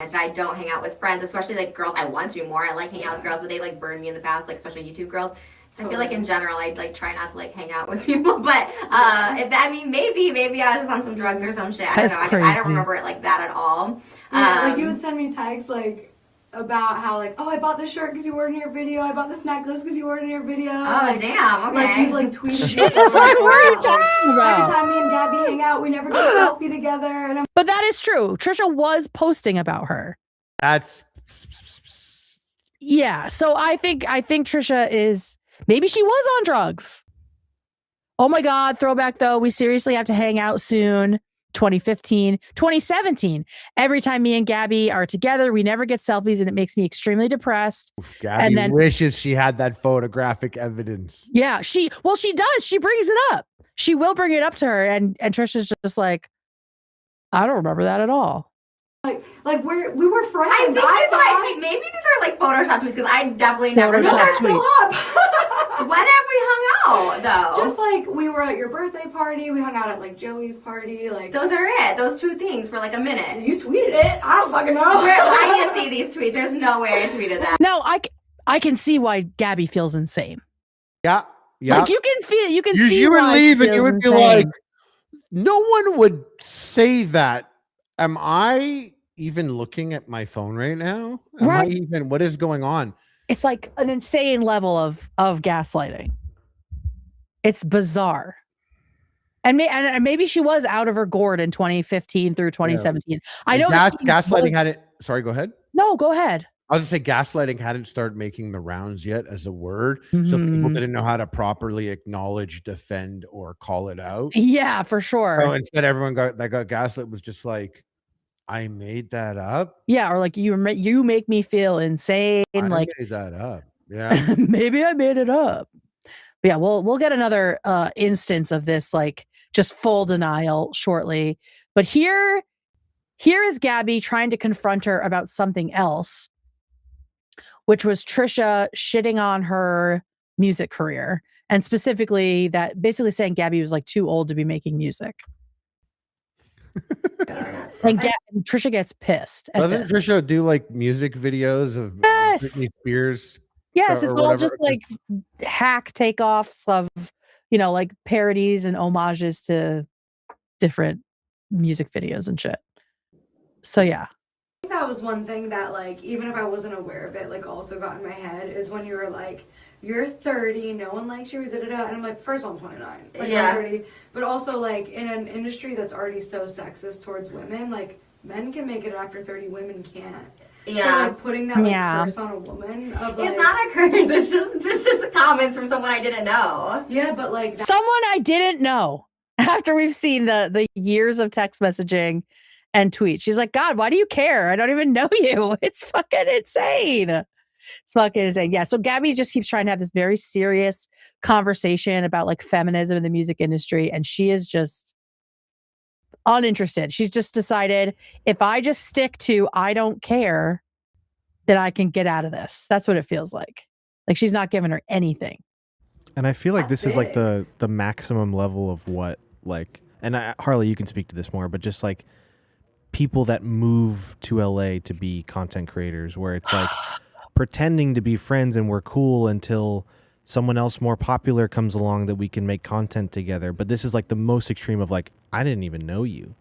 I don't hang out with friends, especially like girls. I want to more. I like hanging out with girls, but they like burned me in the past, like especially YouTube girls. So I feel like in general, I'd like try not to like hang out with people. But maybe I was just on some drugs or some shit. I don't know. I don't remember it like that at all. Yeah, like you would send me texts like about how like, oh, I bought this shirt because you wore it in your video. I bought this necklace because you wore it in your video. Oh, like, damn. Okay. Like you like tweeted. It's just like, what are you talking about? Every time me and Gabbie hang out, we never get a selfie together. And but that is true. Trisha was posting about her. That's Yeah. So I think Trisha is, maybe she was on drugs. Oh my God. Throwback though. We seriously have to hang out soon. 2015, 2017. Every time me and Gabbie are together, we never get selfies and it makes me extremely depressed. Gabbie and then wishes she had that photographic evidence. Yeah, she does. She brings it up. She will bring it up to her, and Trisha's just like, I don't remember that at all. Like we were friends. I think maybe these are like Photoshop tweets because I definitely never Photoshop they're tweet. still up. When have we hung out though? Just like we were at your birthday party, we hung out at like Joey's party. Like those are it. Those two things for like a minute. You tweeted it. I don't fucking know. I didn't see these tweets. There's no way I tweeted that. No, I can see why Gabbie feels insane. Yeah. Like you can feel, you can see you would why leave she and you feels would be insane. like, no one would say that. Am I even looking at my phone right now? What is going on? It's like an insane level of gaslighting. It's bizarre. And maybe she was out of her gourd in 2015 through 2017. Yeah. I know gaslighting hadn't. Sorry, go ahead. No, go ahead. I was gonna say gaslighting hadn't started making the rounds yet as a word, so people didn't know how to properly acknowledge, defend, or call it out. Yeah, for sure. So instead, everyone got gaslit was just like, I made that up. Yeah, or like you make me feel insane. I like made that up. Yeah, maybe I made it up. But yeah, we'll get another instance of this, like just full denial shortly. But here is Gabbie trying to confront her about something else, which was Trisha shitting on her music career, and specifically that basically saying Gabbie was like too old to be making music. And Trisha gets pissed. Doesn't Trisha do like music videos of Britney Spears? Yes, it's all just like hack takeoffs of, like parodies and homages to different music videos and shit. So yeah. I think that was one thing that, like, even if I wasn't aware of it, like, also got in my head is when you were like, you're 30, no one likes you, and I'm like, first of all, I'm 29. Like, yeah. I'm 30. But also, like, in an industry that's already so sexist towards women, like, men can make it after 30, women can't. Yeah. So, like, putting that curse on a woman of, like, it's not a curse. It's just comments from someone I didn't know. Yeah, but like someone I didn't know. After we've seen the years of text messaging and tweets, she's like, God, why do you care? I don't even know you. It's fucking insane. It's fucking insane. Yeah. So Gabbie just keeps trying to have this very serious conversation about like feminism in the music industry, and she is just uninterested. She's just decided, if I just stick to I don't care, then I can get out of this. That's what it feels like. Like she's not giving her anything. And I feel like this is like the maximum level of what, like, and Harley, you can speak to this more, but just like people that move to LA to be content creators, where it's like pretending to be friends and we're cool until someone else more popular comes along that we can make content together. But this is like the most extreme of like, I didn't even know you.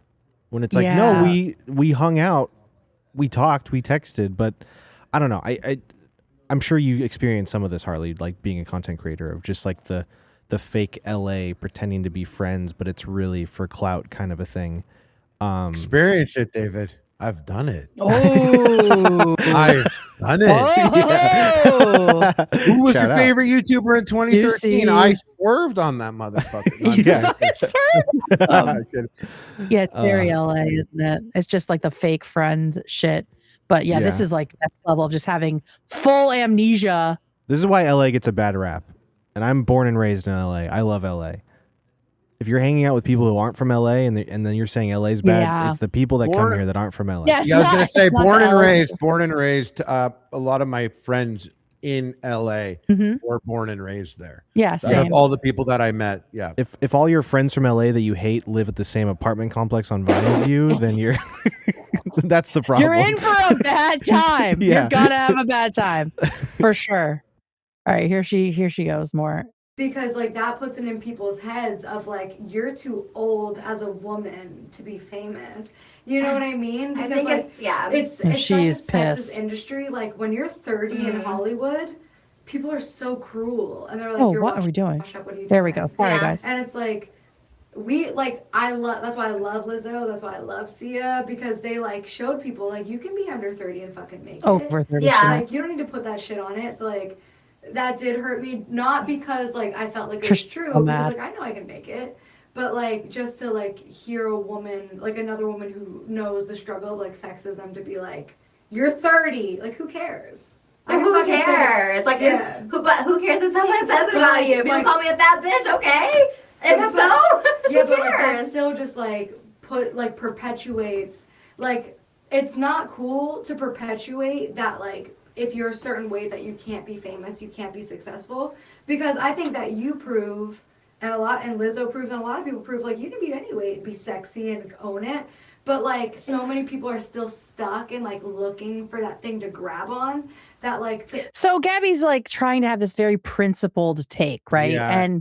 When it's like, no, we hung out, we talked, we texted, but I don't know. I'm sure you experienced some of this, Harley, like being a content creator, of just like the fake LA pretending to be friends, but it's really for clout kind of a thing. Experience it, David. I've done it. Oh, I've done it. Oh. Who was Shout your out. favorite YouTuber in 2013? I swerved on that motherfucker. No, I'm kidding. Yeah, it's very LA, isn't it? It's just like the fake friend shit. But yeah, this is like that level of just having full amnesia. This is why LA gets a bad rap. And I'm born and raised in LA. I love LA. If you're hanging out with people who aren't from LA and then you're saying LA's bad, it's the people that come here that aren't from LA. Yeah, I was going to say born and raised. A lot of my friends in LA were born and raised there. Yeah, same. Of all the people that I met, yeah. If all your friends from LA that you hate live at the same apartment complex on Vine as you, then you're that's the problem. You're in for a bad time. You're gonna have a bad time for sure. All right, here she goes more. Because like that puts it in people's heads of like, you're too old as a woman to be famous. You know what I mean? Because I think like, it's such a sexist industry. Like when you're 30 in Hollywood, people are so cruel, and they're like, what are we doing? What are you there we go. Sorry, guys. And it's like, that's why I love Lizzo, that's why I love Sia, because they like showed people like you can be under 30 and fucking make it. Over 30. Yeah, sure. like you don't need to put that shit on it. So like that did hurt me, not because like I felt like it was true, because like I know I can make it, but like just to like hear a woman, like another woman who knows the struggle of like sexism, to be like, you're 30, like who cares? Like, who cares? Like, who cares if someone says it about you? People call me a fat bitch, okay? And but like that still just like perpetuates, like it's not cool to perpetuate that, like if you're a certain way that you can't be famous, you can't be successful, because I think that you prove, and Lizzo proves, and a lot of people prove, like you can be any way, be sexy and own it, but like so many people are still stuck and like looking for that thing to grab on, that like so Gabbie's like trying to have this very principled take, right? Yeah.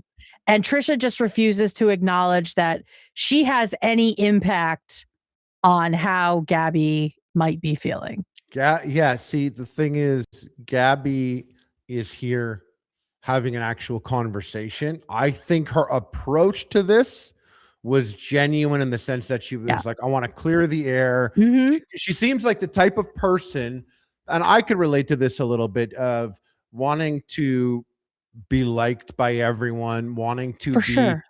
And Trisha just refuses to acknowledge that she has any impact on how Gabbie might be feeling. Yeah. See, the thing is, Gabbie is here having an actual conversation. I think her approach to this was genuine in the sense that she was like, I want to clear the air. She seems like the type of person, and I could relate to this a little bit, of wanting to be liked by everyone, wanting to be,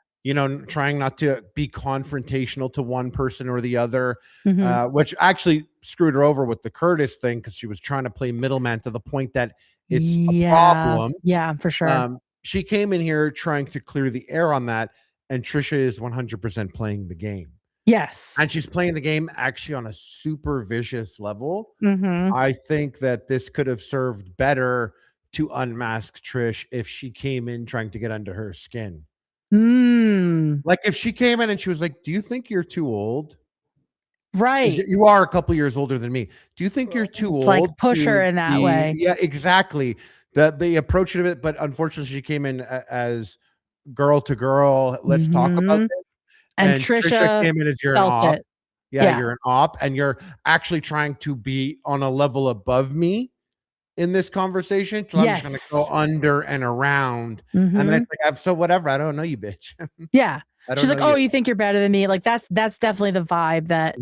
trying not to be confrontational to one person or the other, which actually screwed her over with the Curtis thing, because she was trying to play middleman to the point that it's a problem. Yeah, for sure. She came in here trying to clear the air on that, and Trisha is 100% playing the game. Yes. And she's playing the game actually on a super vicious level. I think that this could have served better to unmask Trish if she came in trying to get under her skin. Like if she came in and she was like, do you think you're too old? Right. You are a couple years older than me. Do you think you're too old? Like push her in that way. Yeah, exactly. That they approached it a bit, but unfortunately she came in as girl to girl. Let's talk about this. And Trisha came in as you're an op. You're an op, and you're actually trying to be on a level above me in this conversation. So I'm just going to go under and around. And then it's like, so whatever. I don't know you, bitch. Yeah. She's like, oh, you think you're better than me? Like that's definitely the vibe that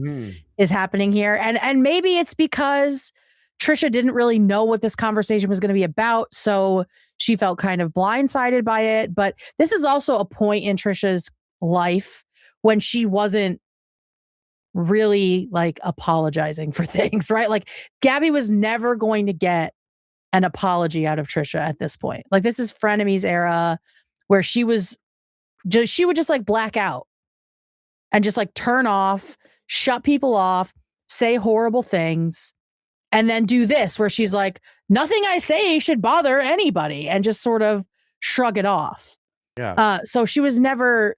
is happening here. And maybe it's because Trisha didn't really know what this conversation was going to be about. So she felt kind of blindsided by it. But this is also a point in Trisha's life when she wasn't really like apologizing for things, right? Like Gabbie was never going to get an apology out of Trisha at this point. Like this is frenemies era where she would just like black out and just like turn off, shut people off, say horrible things, and then do this where she's like, nothing I say should bother anybody, and just sort of shrug it off. Yeah. So she was never.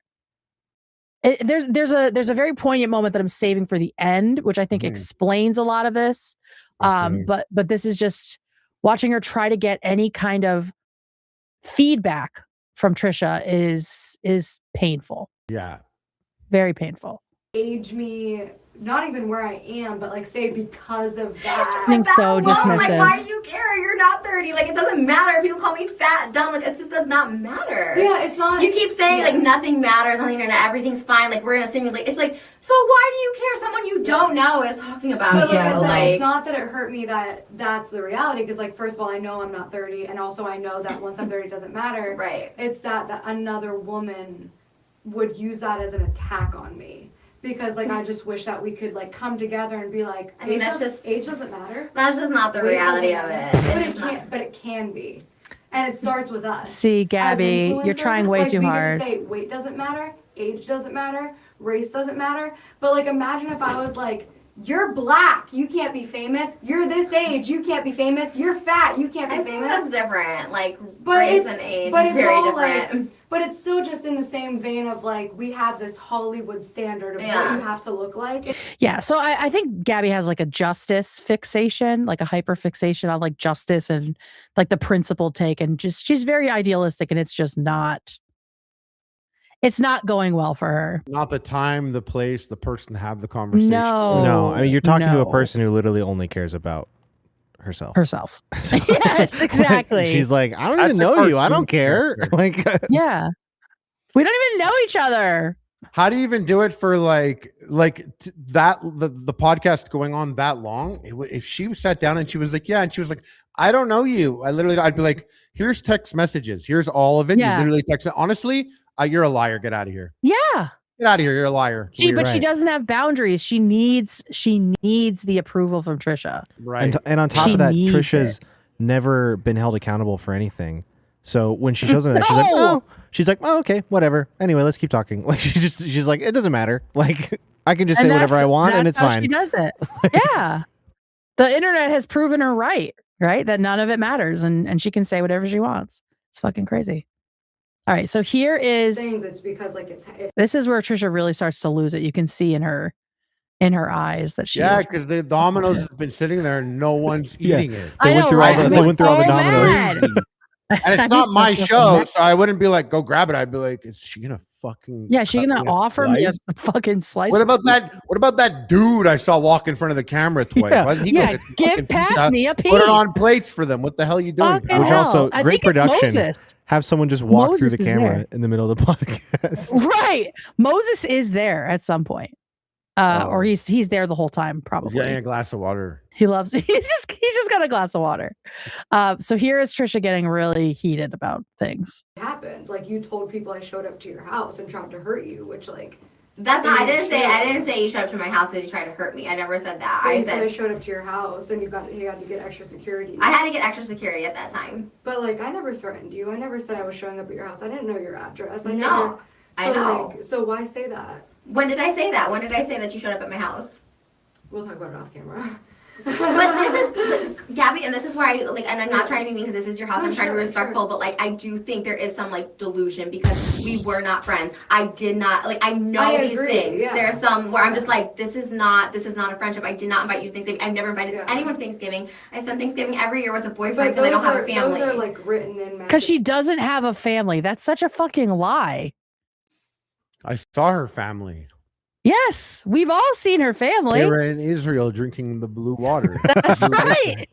There's a very poignant moment that I'm saving for the end, which I think explains a lot of this. But this is just watching her try to get any kind of feedback from Trisha is painful. Yeah. Very painful. Age me, not even where I am, but like say because of that. Being so dismissive. Like, why do you care? You're not 30. Like, it doesn't matter if people call me fat, dumb. Like, it just does not matter. Yeah, it's not. You keep saying like nothing matters on the internet, everything's fine. Like, we're in a simulation. It's like, so why do you care? Someone you don't know is talking about but you. Like I said, it's not that it hurt me that that's the reality. Because like, first of all, I know I'm not 30, and also I know that once I'm 30, it doesn't matter. Right. It's that another woman would use that as an attack on me. Because like I just wish that we could like come together and be like, I mean, age doesn't matter. That's just not the reality of it. But it can be, and it starts with us. See, Gabbie, you're trying way too hard. We get to say weight doesn't matter, age doesn't matter, race doesn't matter. But like, imagine if I was like, you're black, you can't be famous. You're this age, you can't be famous. You're fat, you can't be famous. That's different. Like race and age is very different. But it's still just in the same vein of like, we have this Hollywood standard of what you have to look like. Yeah. So I think Gabbie has like a justice fixation, like a hyper fixation on like justice and like the principled take. And just, she's very idealistic, and it's just not, it's not going well for her. Not the time, the place, the person to have the conversation. No. I mean, you're talking to a person who literally only cares about herself. So, yes, exactly. She's like, I don't even know you. I don't care. Like, yeah, we don't even know each other. How do you even do it for like that the podcast going on that long? If she sat down and she was like, yeah, and she was like, I don't know you. I'd be like, here's text messages. Here's all of it. Yeah. You literally text it. Honestly, you're a liar. Get out of here. Yeah. Get out of here. You're a liar. But she doesn't have boundaries. She needs the approval from Trisha. Right. And on top of that, Trisha's never been held accountable for anything. So when she shows up, she's like, oh, okay, whatever. Anyway, let's keep talking. Like she's like, it doesn't matter. Like I can just say whatever I want and it's fine. She does it. Yeah. The internet has proven her right? That none of it matters and she can say whatever she wants. It's fucking crazy. All right, so here is It's because like this is where Trisha really starts to lose it. You can see in her eyes that she because the Domino's has been sitting there and no one's eating it. They went through all the Domino's. And it's not my show, so I wouldn't be like, go grab it. I'd be like, is she gonna fucking she gonna offer me a fucking slice? What about that dude I saw walk in front of the camera twice? Why didn't he go get give past me a piece. Put it on plates for them. What the hell are you doing? Fucking Which hell. also I great think it's production. Moses. Have someone just walk Moses through the is camera there. in the middle of the podcast. Right. Moses is there at some point. Or he's there the whole time, probably. He's getting a glass of water. He loves it. He's just got a glass of water. So here is Trisha getting really heated about things. happened. Like you told people I showed up to your house and tried to hurt you, which like that's not. I didn't say you showed up to my house and you tried to hurt me. I never said that. I said I showed up to your house and you had to get extra security. I had to get extra security at that time. But like I never threatened you. I never said I was showing up at your house. I didn't know your address. I know. Like, so why say that? When did I say that? When did I say that you showed up at my house? We'll talk about it off camera. But this is Gabbie, and this is why and I'm not trying to be mean because this is your house. I'm trying to be respectful, but like I do think there is some like delusion because we were not friends. I did not I know these things. Yeah. There's some where I'm just like, this is not a friendship. I did not invite you to Thanksgiving. I've never invited anyone to Thanksgiving. I spend Thanksgiving every year with a boyfriend because I don't have a family. Those are like written in because she doesn't have a family. That's such a fucking lie. I saw her family. Yes, we've all seen her family. They were in Israel drinking the blue water. That's right.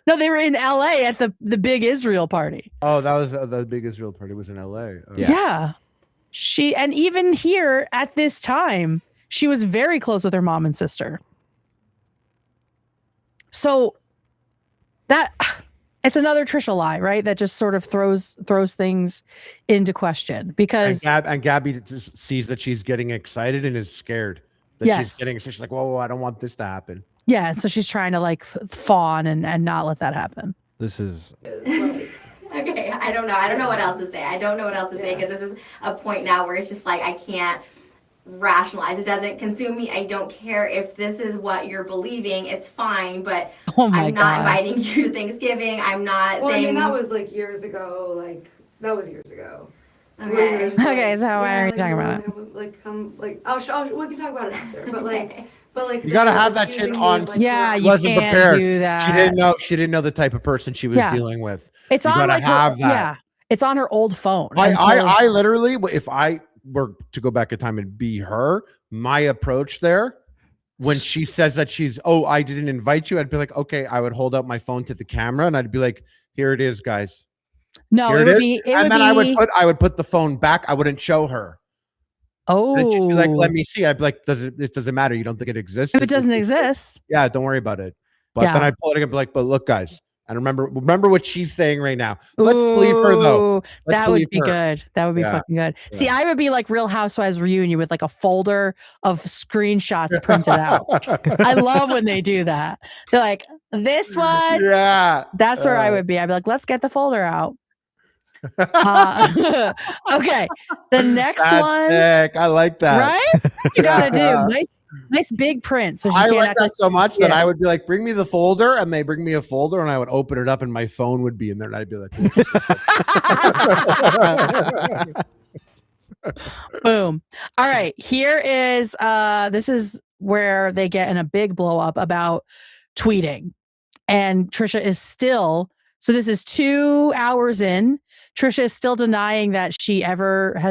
No, they were in LA at the big Israel party. Oh, that was the big Israel party was in LA. Oh. Yeah. And even here at this time, she was very close with her mom and sister. So it's another Trisha lie, right? That just sort of throws things into question because and Gabbie just sees that she's getting excited and is scared that she's like, whoa, I don't want this to happen. Yeah, so she's trying to like fawn and not let that happen. This is okay. I don't know what else to say. I don't know what else to say because this is a point now where it's just like I can't rationalize. It doesn't consume me. I don't care if this is what you're believing. It's fine, but I'm not inviting you to Thanksgiving. I'm not saying. I mean, that was like years ago. Like that was years ago. Okay. Okay. So why are you talking about it? Like come like we can talk about it after. But like. But like you gotta have that shit on. Yeah, you wasn't can't prepared. do that. She didn't know the type of person she was dealing with. It's on like it's on her old phone. I literally, if I were to go back in time and be her, my approach there when she says that I didn't invite you, I'd be like, okay, I would hold up my phone to the camera and I'd be like, here it is, guys. No, here it is. I would put the phone back. I wouldn't show her. Oh, and she'd be like, let me see. I'd be like, it doesn't matter. You don't think it exists? If it doesn't exist, yeah, don't worry about it. But then I'd pull it and be like, but look, guys, and remember what she's saying right now. Let's believe her though. That would be good. That would be fucking good. Yeah. See, I would be like Real Housewives reunion with like a folder of screenshots printed out. I love when they do that. They're like, this one. Yeah. That's where I would be. I'd be like, let's get the folder out. Okay. The next one. Sick. I like that. Right? You gotta do nice big print. So I like that so much that I would be like, bring me the folder, and they bring me a folder, and I would open it up, and my phone would be in there, and I'd be like, boom. All right. Here is this is where they get in a big blow up about tweeting. And Trisha is still, so this is 2 hours in. Trisha is still denying that she has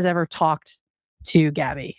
ever talked to Gabbie.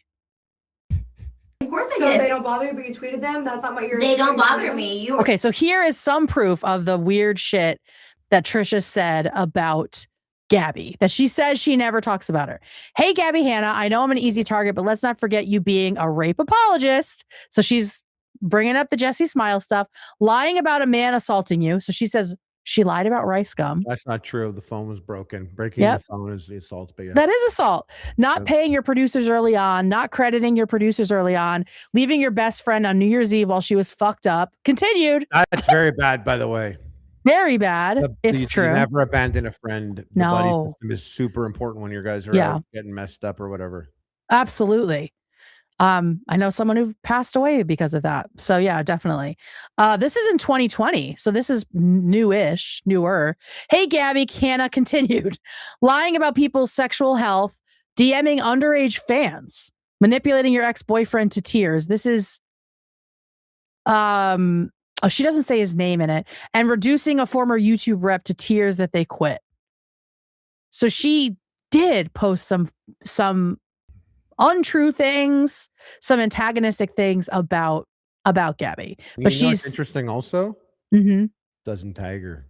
Of course I did. So they don't bother you, but you tweeted them? That's not what you're They don't bother me. Okay, so here is some proof of the weird shit that Trisha said about Gabbie, that she says she never talks about her. Hey, Gabbie Hanna, I know I'm an easy target, but let's not forget you being a rape apologist. So she's bringing up the Jessi Smile stuff, lying about a man assaulting you. So she says she lied about rice gum. That's not true. The phone was broken. Breaking the phone is the assault. But yeah. That is assault. Not paying your producers early on, not crediting your producers early on, leaving your best friend on New Year's Eve while she was fucked up. Continued. That's very bad, by the way. Very bad, if true. Never abandon a friend. The buddy system is super important when you guys are out getting messed up or whatever. Absolutely. I know someone who passed away because of that. So yeah, definitely. This is in 2020. So this is newer. Hey, Gabbie Hanna continued. Lying about people's sexual health, DMing underage fans, manipulating your ex-boyfriend to tears. This is, she doesn't say his name in it, and reducing a former YouTube rep to tears that they quit. So she did post some untrue things, some antagonistic things about Gabbie, but she's interesting. Also, doesn't tag her.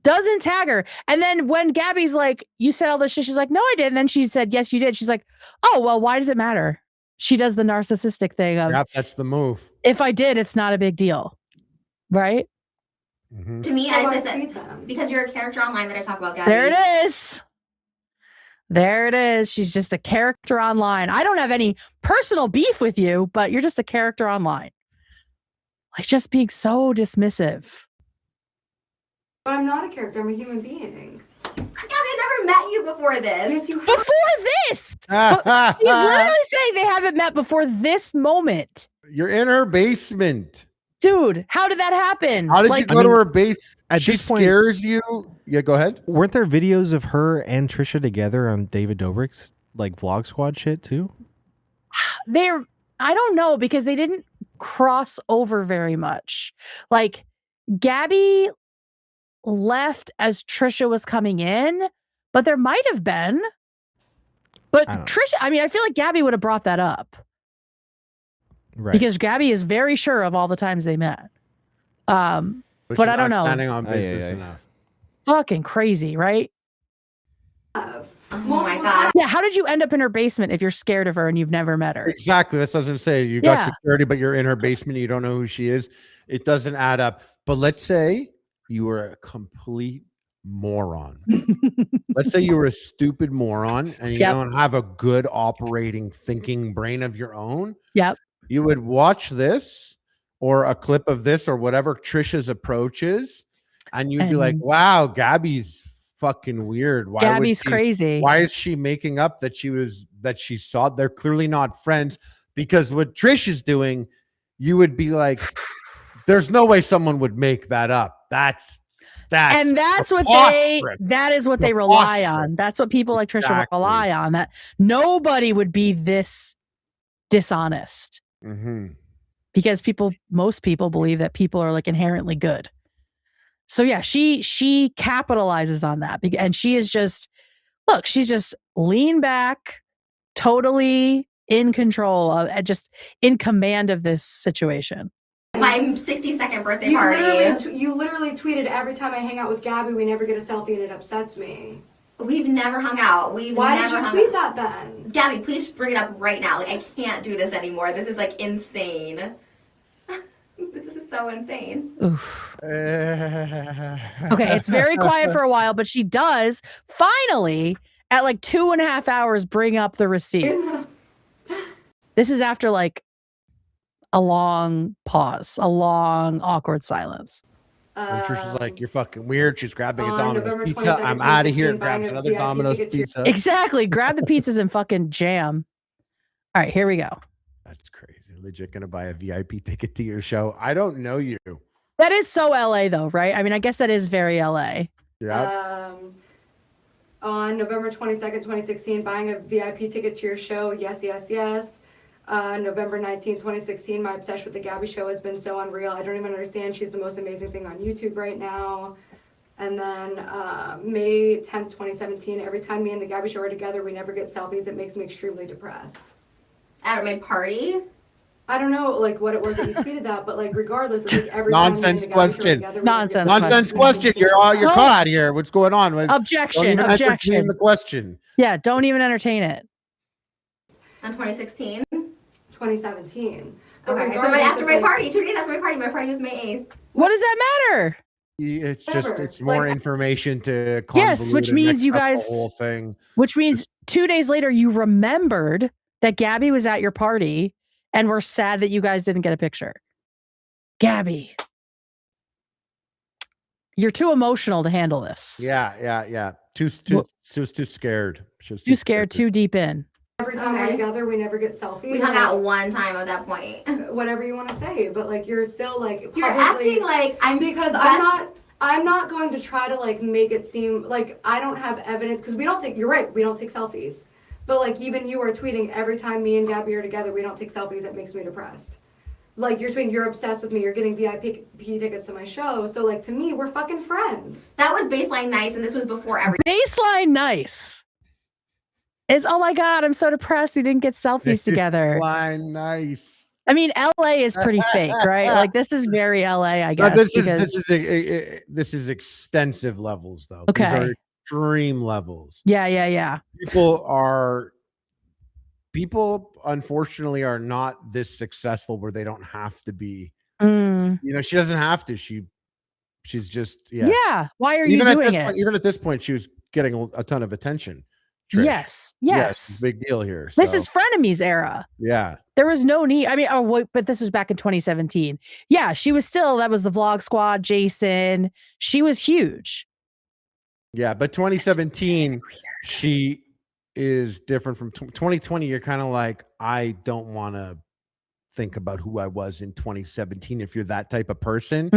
Doesn't tag her, and then when Gabbie's like, "You said all this shit," she's like, "No, I didn't." And then she said, "Yes, you did." She's like, "Oh, well, why does it matter?" She does the narcissistic thing of, "Yep, that's the move. If I did, it's not a big deal." Right? To me, I said because you're a character online that I talk about, Gabbie. There it is. There it is. She's just a character online. I don't have any personal beef with you, but you're just a character online. Like, just being so dismissive. But I'm not a character. I'm a human being. I never met you before this. Yes, you have. Before this. He's literally saying they haven't met before this moment. You're in her basement. Dude, how did that happen? How did you go to her base? She this point, scares you. Yeah, go ahead. Weren't there videos of her and Trisha together on David Dobrik's like vlog squad shit too? I don't know, because they didn't cross over very much. Like, Gabbie left as Trisha was coming in, but there might have been. But Trisha, I mean, I feel like Gabbie would have brought that up. Right. Because Gabbie is very sure of all the times they met. But I don't know. Standing on business enough. Fucking crazy, right? Oh my God. Yeah, how did you end up in her basement if you're scared of her and you've never met her? Exactly. That's what I was going to say. You got security, but you're in her basement and you don't know who she is. It doesn't add up. But let's say you were a complete moron. Let's say you were a stupid moron and you don't have a good operating thinking brain of your own. Yep. You would watch this or a clip of this or whatever Trisha's approach is, and you'd be like, wow, Gabbie's fucking weird. Gabbie's crazy. Why is she making up that she saw? They're clearly not friends, because what Trish is doing, you would be like, there's no way someone would make that up. That's that is what they rely on. That's what people like Trisha rely on, that nobody would be this dishonest. Because most people believe that people are like inherently good. So yeah, she capitalizes on that, and she is just, look, she's just lean back, totally in control of, just in command of this situation. My 62nd birthday party. You literally tweeted, every time I hang out with Gabbie, we never get a selfie and it upsets me. We've never hung out. Why did you tweet that then? Gabbie, please bring it up right now. Like, I can't do this anymore. This is like insane. This is so insane. Oof. Okay, it's very quiet for a while, but she does finally, at like 2.5 hours, bring up the receipt. This is after like a long pause, a long awkward silence. And Trisha's like, you're fucking weird. She's grabbing a Domino's pizza. I'm out of here. Grabs another Domino's pizza. Exactly. Grab the pizzas and fucking jam. All right, here we go. That's crazy. Legit gonna buy a VIP ticket to your show. I don't know you. That is so LA though, right? I mean, I guess that is very LA. Yeah. On November 22nd, 2016, buying a VIP ticket to your show. Yes, yes, yes. November 19, 2016, my obsession with the Gabbie show has been so unreal. I don't even understand. She's the most amazing thing on YouTube right now. And then May 10th, 2017, every time me and the Gabbie show are together, we never get selfies. It makes me extremely depressed. At my party? I don't know, like, what it was that you tweeted that, but, like, regardless, it's like every Nonsense question. Nonsense question. You're caught here. What's going on? Objection. Don't even Objection. entertain the question. Yeah, don't even entertain it. On 2016? 2017. Okay, so right after my party, 2 days after my party was May 8th. What does that matter? It's just, it's more information to yes, which means you guys, the whole thing. Which means 2 days later, you remembered that Gabbie was at your party and were sad that you guys didn't get a picture. Gabbie, you're too emotional to handle this. Yeah. She was too scared. She was too scared, too deep in. Every time we're together, we never get selfies. We hung out one time at that point. Whatever you want to say, but like you're still like you're acting like I'm because I'm not going to try to like make it seem like I don't have evidence because we don't take. You're right, we don't take selfies. But like even you are tweeting every time me and Gabbie are together, we don't take selfies. It makes me depressed. Like you're tweeting, you're obsessed with me. You're getting VIP tickets to my show. So like to me, we're fucking friends. That was baseline nice, and this was before everything. Baseline nice is, oh my God, I'm so depressed we didn't get selfies together. Baseline nice. I mean, LA is pretty fake, right? Like this is very LA, I guess. This is extensive levels, though. Okay. These are extreme levels. Yeah. People unfortunately are not this successful where they don't have to be. You know, she doesn't have to. She's just Yeah. Why are you doing it? Even at this point, she was getting a ton of attention. Trish. Yes. Big deal here. This is frenemies era. Yeah. There was no need. I mean, but this was back in 2017. Yeah, she was still, that was the Vlog Squad, Jason. She was huge. Yeah, but 2017, she is different from 2020. You're kind of like, I don't want to think about who I was in 2017. If you're that type of person,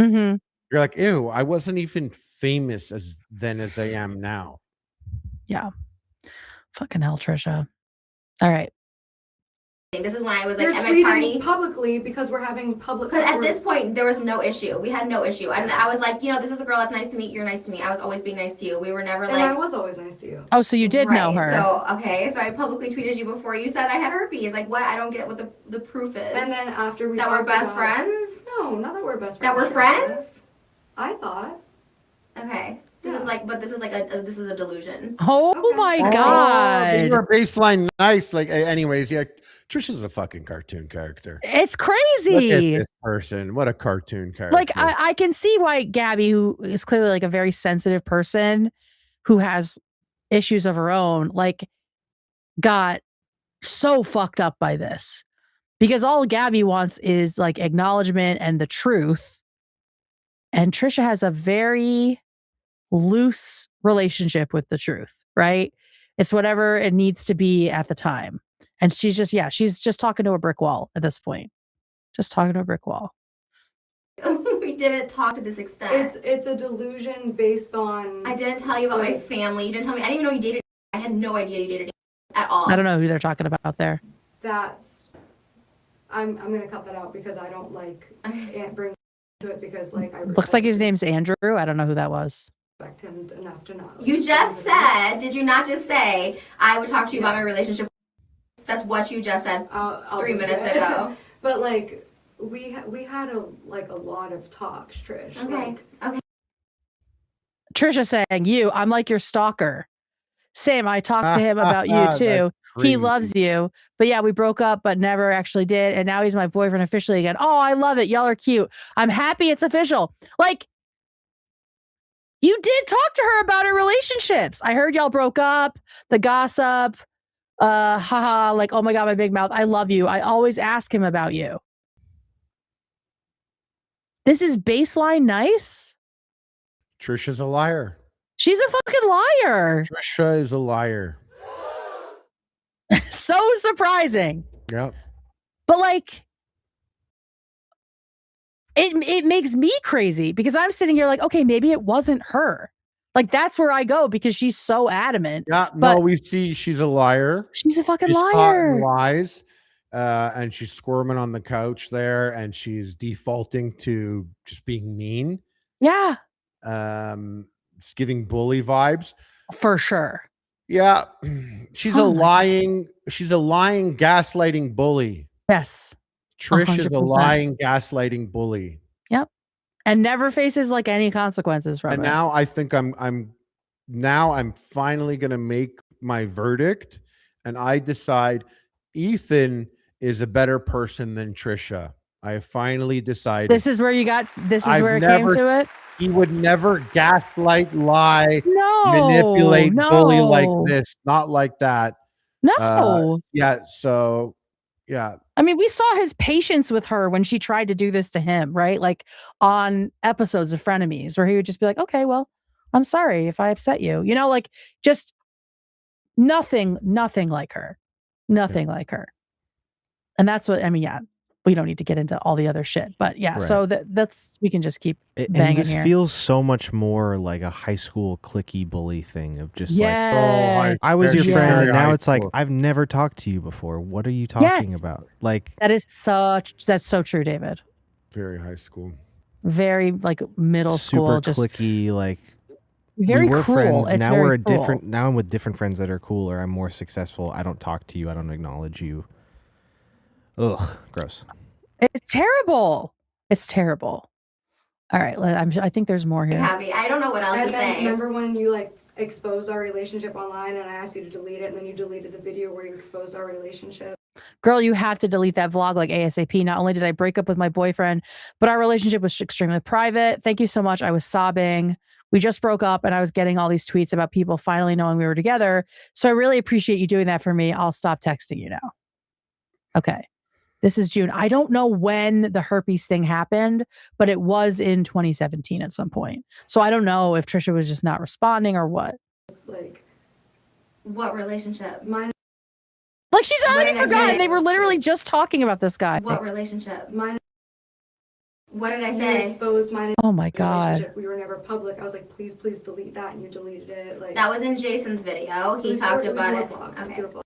you're like, ew, I wasn't even famous as I am now. Yeah. Fucking hell, Trisha. All right. This is when I was like You're at my party publicly because we're having public. Because at this point there was no issue. We had no issue, and I was like, you know, this is a girl that's nice to meet. You're nice to me. I was always being nice to you. We were never and I was always nice to you. Oh, so you did know her. So so I publicly tweeted you before you said I had herpes. Like what? I don't get what the proof is. And then after we that we're best friends. No, not that we're best friends. That we're friends. I thought. Okay. This is like a delusion. Oh my God. You're a baseline nice. Like, anyways, yeah, Trisha's a fucking cartoon character. It's crazy. Look at this person. What a cartoon character. Like, I can see why Gabbie, who is clearly like a very sensitive person who has issues of her own, like got so fucked up by this. Because all Gabbie wants is like acknowledgement and the truth. And Trisha has a very loose relationship with the truth, right? It's whatever it needs to be at the time. And she's just talking to a brick wall at this point. Just talking to a brick wall. We didn't talk to this extent. It's a delusion based on. I didn't tell you about my family. You didn't tell me. I didn't even know you dated. I had no idea you dated at all. I don't know who they're talking about there. I'm gonna cut that out because I don't like bring to it because like looks like his name's Andrew. I don't know who that was. Respect him enough to know. You just said, did you not just say I would talk to you about my relationship? That's what you just said 3 minutes ago. But like we had a lot of talks, Trish. Okay. Okay. Trisha saying I'm like your stalker. Same. I talked to him about you too. He loves you. But yeah, we broke up, but never actually did. And now he's my boyfriend officially again. Oh, I love it. Y'all are cute. I'm happy it's official. Like, you did talk to her about her relationships. I heard y'all broke up, the gossip, haha, like, oh my God, my big mouth. I love you. I always ask him about you. This is baseline nice. Trisha's a liar. She's a fucking liar. Trisha is a liar. So surprising. Yep. But like, it makes me crazy because I'm sitting here like, okay, maybe it wasn't her. Like that's where I go because she's so adamant. Yeah, no, we see she's a liar. She's a fucking liar. Lies, and she's squirming on the couch there, and she's defaulting to just being mean. Yeah. It's giving bully vibes for sure. Yeah, she's a lying gaslighting bully. Yes. Trish is a 100%. lying, gaslighting bully. Yep. And never faces like any consequences from And it. now I think I'm finally gonna make my verdict, and I decide Ethan is a better person than Trisha. I have finally decided. This is where it came to it. He would never gaslight, lie, No, manipulate, bully like no. this. Not like that. No. Yeah. So, yeah. I mean, we saw his patience with her when she tried to do this to him, right? Like on episodes of Frenemies, where he would just be like, okay, well, I'm sorry if I upset you. You know, like just nothing like her. Nothing like her. And that's what, I mean, yeah, we don't need to get into all the other shit, but yeah, Right. so that's, we can just keep banging And this here. feels so much more like a high school cliquey bully thing of just Yeah. like, I was your Yes. friend, and now high it's like, school. I've never talked to you before. What are you talking Yes. about? Like, That's so true, David. Very high school. Very like middle school, super just cliquey, like very we were cruel. friends. It's Now very we're cruel. different. Now I'm with different friends that are cooler. I'm more successful. I don't talk to you. I don't acknowledge you. Ugh, gross. It's terrible. It's terrible. All right, I think there's more here. Happy. I don't know what else And to then say. remember when you like exposed our relationship online and I asked you to delete it and then you deleted the video where you exposed our relationship? Girl, you have to delete that vlog like ASAP. Not only did I break up with my boyfriend, but our relationship was extremely private. Thank you so much. I was sobbing. We just broke up and I was getting all these tweets about people finally knowing we were together. So I really appreciate you doing that for me. I'll stop texting you now. Okay. This is June. I don't know when the herpes thing happened, but it was in 2017 at some point. So I don't know if Trisha was just not responding or what. Like, What relationship? mine, Like she's already did I forgotten. say? They were literally just talking about this guy. What relationship? mine, What did I you say? exposed mine Oh my God. relationship. We were never public. I was like, please delete that, and you deleted it. Like That was in Jason's video. it He was talked your- about was it. your vlog. It was Okay. your vlog.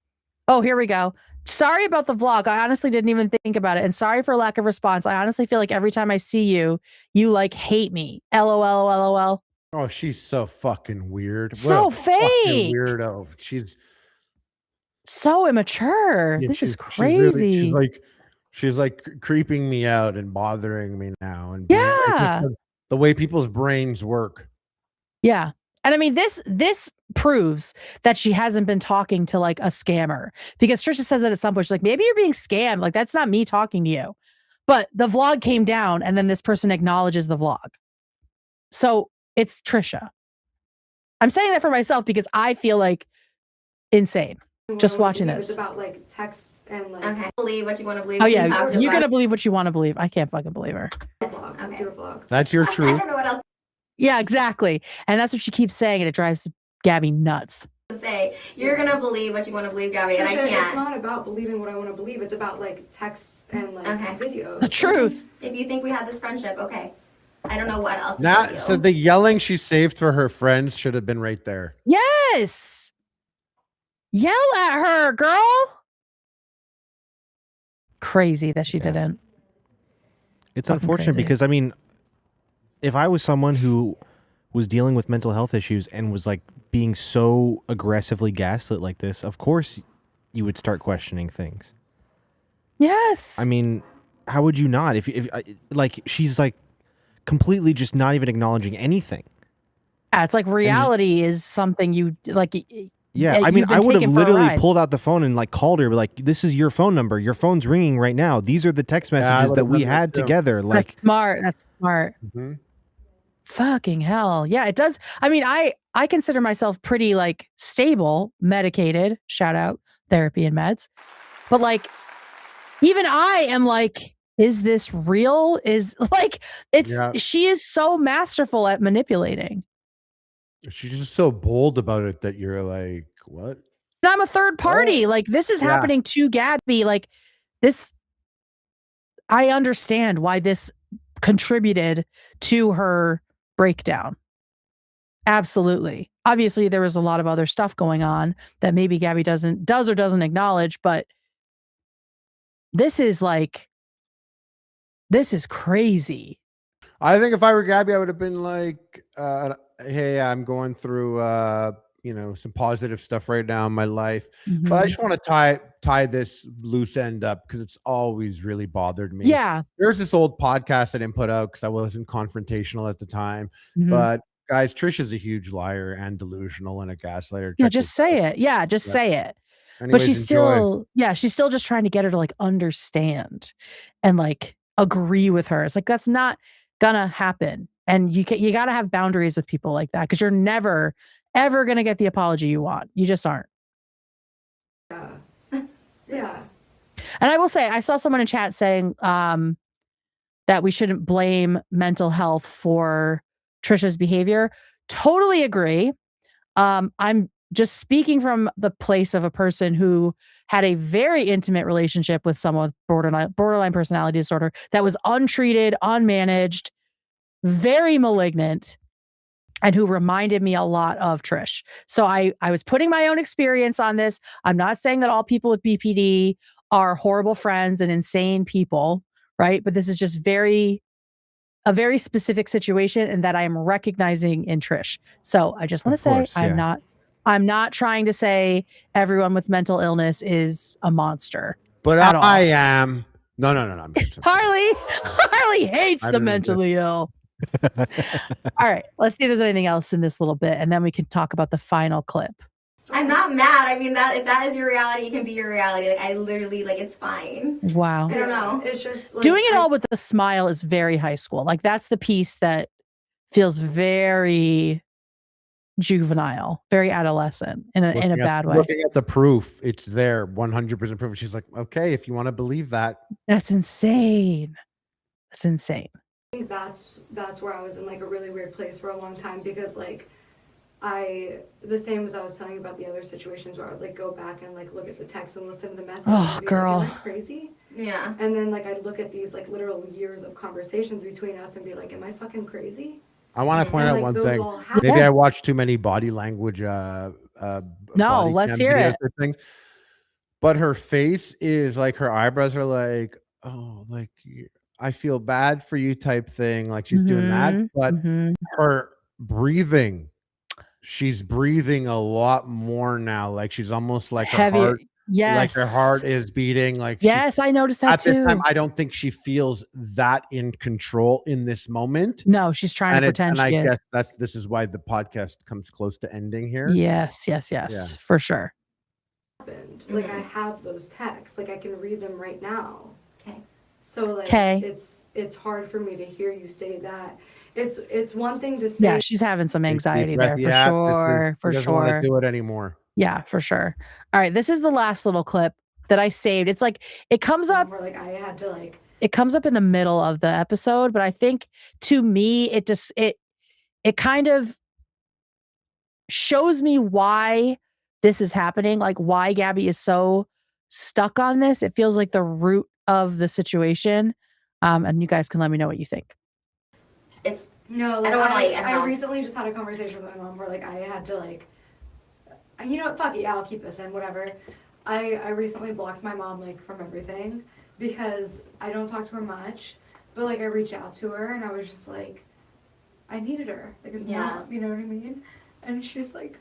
Oh, here we go. Sorry about the vlog. I honestly didn't even think about it. And sorry for lack of response. I honestly feel like every time I see you, you like hate me. LOL, LOL. Oh, she's so fucking weird. So What a fucking fake. weirdo. She's So immature. yeah, This is she's crazy. she's like creeping me out and bothering me now. And being, like, Yeah. just the way people's brains work. Yeah. And I mean, this proves that she hasn't been talking to like a scammer, because Trisha says that at some point. She's like, maybe you're being scammed. Like, that's not me talking to you. But the vlog came down and then this person acknowledges the vlog. So it's Trisha. I'm saying that for myself because I feel like insane just watching It's this. about like texts and like Okay. Believe what you want to believe. Oh We yeah, talked you're about gonna believe what you want to believe. I can't fucking believe her. vlog. It was Okay. your vlog. That's your I truth. don't know what else Yeah, exactly. And that's what she keeps saying, and it drives Gabbie nuts. to say. You're gonna believe what you want to believe, Gabbie, and I Trisha, it's can't. not about believing what I want to believe. It's about like texts and like Okay. videos. The truth. If you think we had this friendship, okay. I don't know what else to Now, tell you. so the yelling she saved for her friends should have been right there. Yes. Yell at her, girl. Crazy that she Yeah. didn't. It's Fucking unfortunate crazy. because I mean, if I was someone who was dealing with mental health issues and was like being so aggressively gaslit like this, of course you would start questioning things. Yes. I mean, how would you not? If like she's like completely just not even acknowledging anything. Yeah, it's like reality is something you like. Yeah, I you've mean, been I would have taken for a literally ride. pulled out the phone and like called her, like, "This is your phone number. Your phone's ringing right now. These are the text I messages would that have we done that had too. together." Like, That's smart. That's smart. Mhm. Fucking hell. Yeah, it does. I mean, I consider myself pretty like stable, medicated, shout out therapy and meds. But like, even I am like, is this real? Is like, Yeah. she is so masterful at manipulating. She's just so bold about it that you're like, what? And I'm a third party. Like, this is Yeah. happening to Gabbie. Like, this, I understand why this contributed to her breakdown. Absolutely. Obviously, there was a lot of other stuff going on that maybe Gabbie does or doesn't acknowledge, but this is crazy. I think if I were Gabbie, I would have been like, hey, I'm going through some positive stuff right now in my life. Mm-hmm. But I just want to tie this loose end up because it's always really bothered me. Yeah. There's this old podcast I didn't put out because I wasn't confrontational at the time. Mm-hmm. But guys, Trisha's a huge liar and delusional and a gaslighter. Yeah, just say it. Yeah, just say it. Anyways, but she's still just trying to get her to like understand and like agree with her. It's like, that's not gonna happen. And you got to have boundaries with people like that because you're never, ever going to get the apology you want. You just aren't. Yeah. And I will say, I saw someone in chat saying that we shouldn't blame mental health for Trisha's behavior. Totally agree. I'm just speaking from the place of a person who had a very intimate relationship with someone with borderline personality disorder that was untreated, unmanaged, very malignant, and who reminded me a lot of Trish. So I was putting my own experience on this. I'm not saying that all people with BPD are horrible friends and insane people, right? But this is just a very specific situation and that I am recognizing in Trish. So I just want to say I'm not trying to say everyone with mental illness is a monster. But I am. No. Harley hates the mentally ill. All right, let's see if there's anything else in this little bit, and then we can talk about the final clip. I'm not mad. I mean, that if that is your reality, it can be your reality. Like, I literally, like, it's fine. Wow. I don't know. It's just like, doing it all with a smile is very high school. Like, that's the piece that feels very juvenile, very adolescent in a bad way. Looking at the proof, it's there, 100% proof. She's like, okay, if you want to believe that. That's insane. That's insane. I think that's where I was in like a really weird place for a long time because like the same as I was telling you about the other situations where I would like go back and like look at the text and listen to the message. Oh, and be girl. like, am I crazy? Yeah. And then like I'd look at these like literal years of conversations between us and be like, am I fucking crazy? I want to point out one thing. Maybe I watched too many body language. No, let's hear it. Things. But her face is like her eyebrows are like, oh, like I feel bad for you type thing. Like she's doing that. But her breathing, she's breathing a lot more now. Like she's almost like her heart. Yes. Like her heart is beating. Like yes, I noticed that too. At this time, I don't think she feels that in control in this moment. No, she's trying to pretend she is. I guess this is why the podcast comes close to ending here. Yes, for sure. Like I have those texts. Like I can read them right now. Okay. So like it's hard for me to hear you say that. It's one thing to say. Yeah, she's having some anxiety there for sure. For doesn't sure. want to do it anymore. Yeah, for sure. All right, this is the last little clip that I saved. It's like it comes up. Where like I had to like. It comes up in the middle of the episode, but I think to me it kind of shows me why this is happening. Like why Gabbie is so stuck on this. It feels like the root of the situation. And you guys can let me know what you think. It's no. Like, I don't want to like. I recently just had a conversation with my mom where like I had to like. You know what? Fuck it. Yeah, I'll keep this in. Whatever. I recently blocked my mom like from everything because I don't talk to her much. But like I reached out to her and I was just like, I needed her. Like as mom, you know what I mean? And she's like,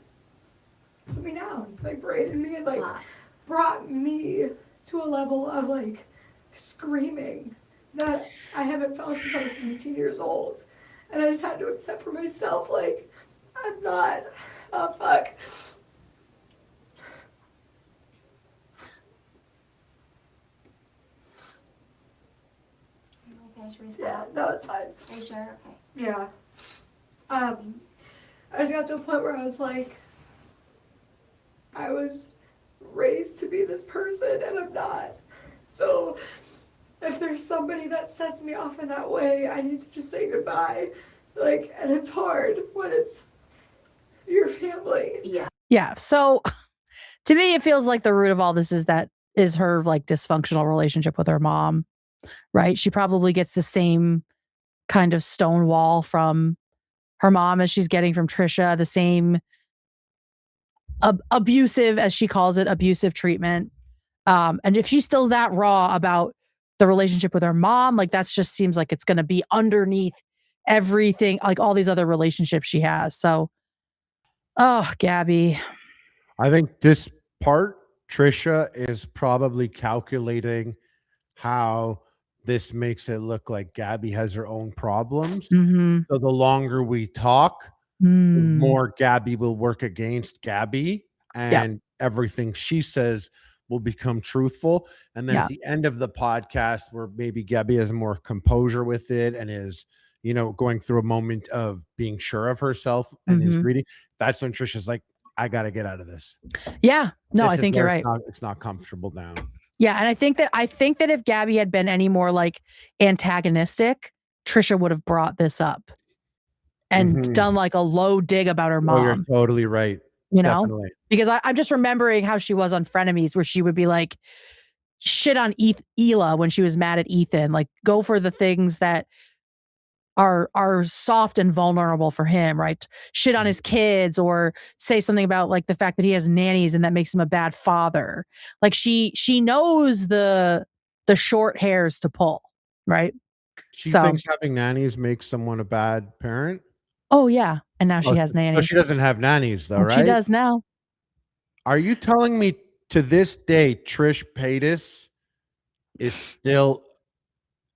put me down, like berated me and like brought me to a level of like screaming that I haven't felt since I was 17 years old. And I just had to accept for myself, like, I'm not, oh fuck. Okay, should we stop? Yeah, no, it's fine. Are you sure? Okay. Yeah. I just got to a point where I was like, I was raised to be this person and I'm not. So if there's somebody that sets me off in that way, I need to just say goodbye. Like, and it's hard when it's your family. Yeah. Yeah. So to me, it feels like the root of all this is her like dysfunctional relationship with her mom, right? She probably gets the same kind of stonewall from her mom as she's getting from Trisha, the same abusive, as she calls it, abusive treatment. And if she's still that raw about the relationship with her mom, like that's just seems like it's going to be underneath everything, like all these other relationships she has. So Oh, Gabbie. I think this part, Trisha is probably calculating how this makes it look like Gabbie has her own problems. Mm-hmm. So the longer we talk, the more Gabbie will work against Gabbie, and everything she says will become truthful. And then at the end of the podcast, where maybe Gabbie has more composure with it and is, you know, going through a moment of being sure of herself and is reading, that's when Trisha's like, I got to get out of this. Yeah. No, This I is think you're where right. It's not comfortable now. Yeah. And I think that if Gabbie had been any more like antagonistic, Trisha would have brought this up and done like a low dig about her mom. Oh, you're totally right. You know, Definitely. because I'm just remembering how she was on Frenemies, where she would be like, shit on Hila when she was mad at Ethan, like go for the things that are soft and vulnerable for him, right? Shit on his kids, or say something about like the fact that he has nannies and that makes him a bad father. Like she knows the short hairs to pull, right? She thinks having nannies makes someone a bad parent. Oh yeah, and now she has nannies. So she doesn't have nannies though, right? She does now. Are you telling me to this day Trish Paytas is still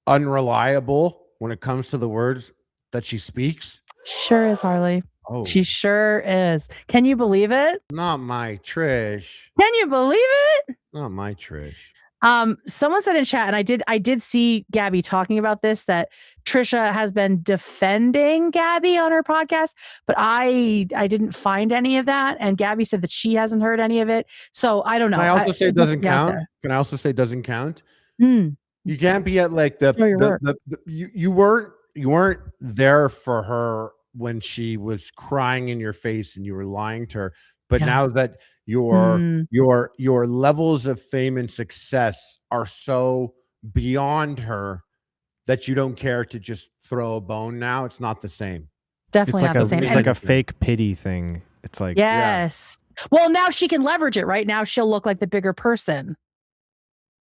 unreliable when it comes to the words that she speaks? She sure is, Harley. Oh, she sure is. Can you believe it? Not my Trish. Can you believe it? Not my Trish. Someone said in chat, and I did see Gabbie talking about this, that Trisha has been defending Gabbie on her podcast, but I didn't find any of that. And Gabbie said that she hasn't heard any of it. So I don't know. Can I also say it doesn't count? Can I also say it doesn't count? You can't be at like you weren't there for her when she was crying in your face and you were lying to her. But now that your levels of fame and success are so beyond her that you don't care to just throw a bone now, it's not the same. Definitely not the same. It's like a fake pity thing. It's like, yes. Well, now she can leverage it, right? Now she'll look like the bigger person.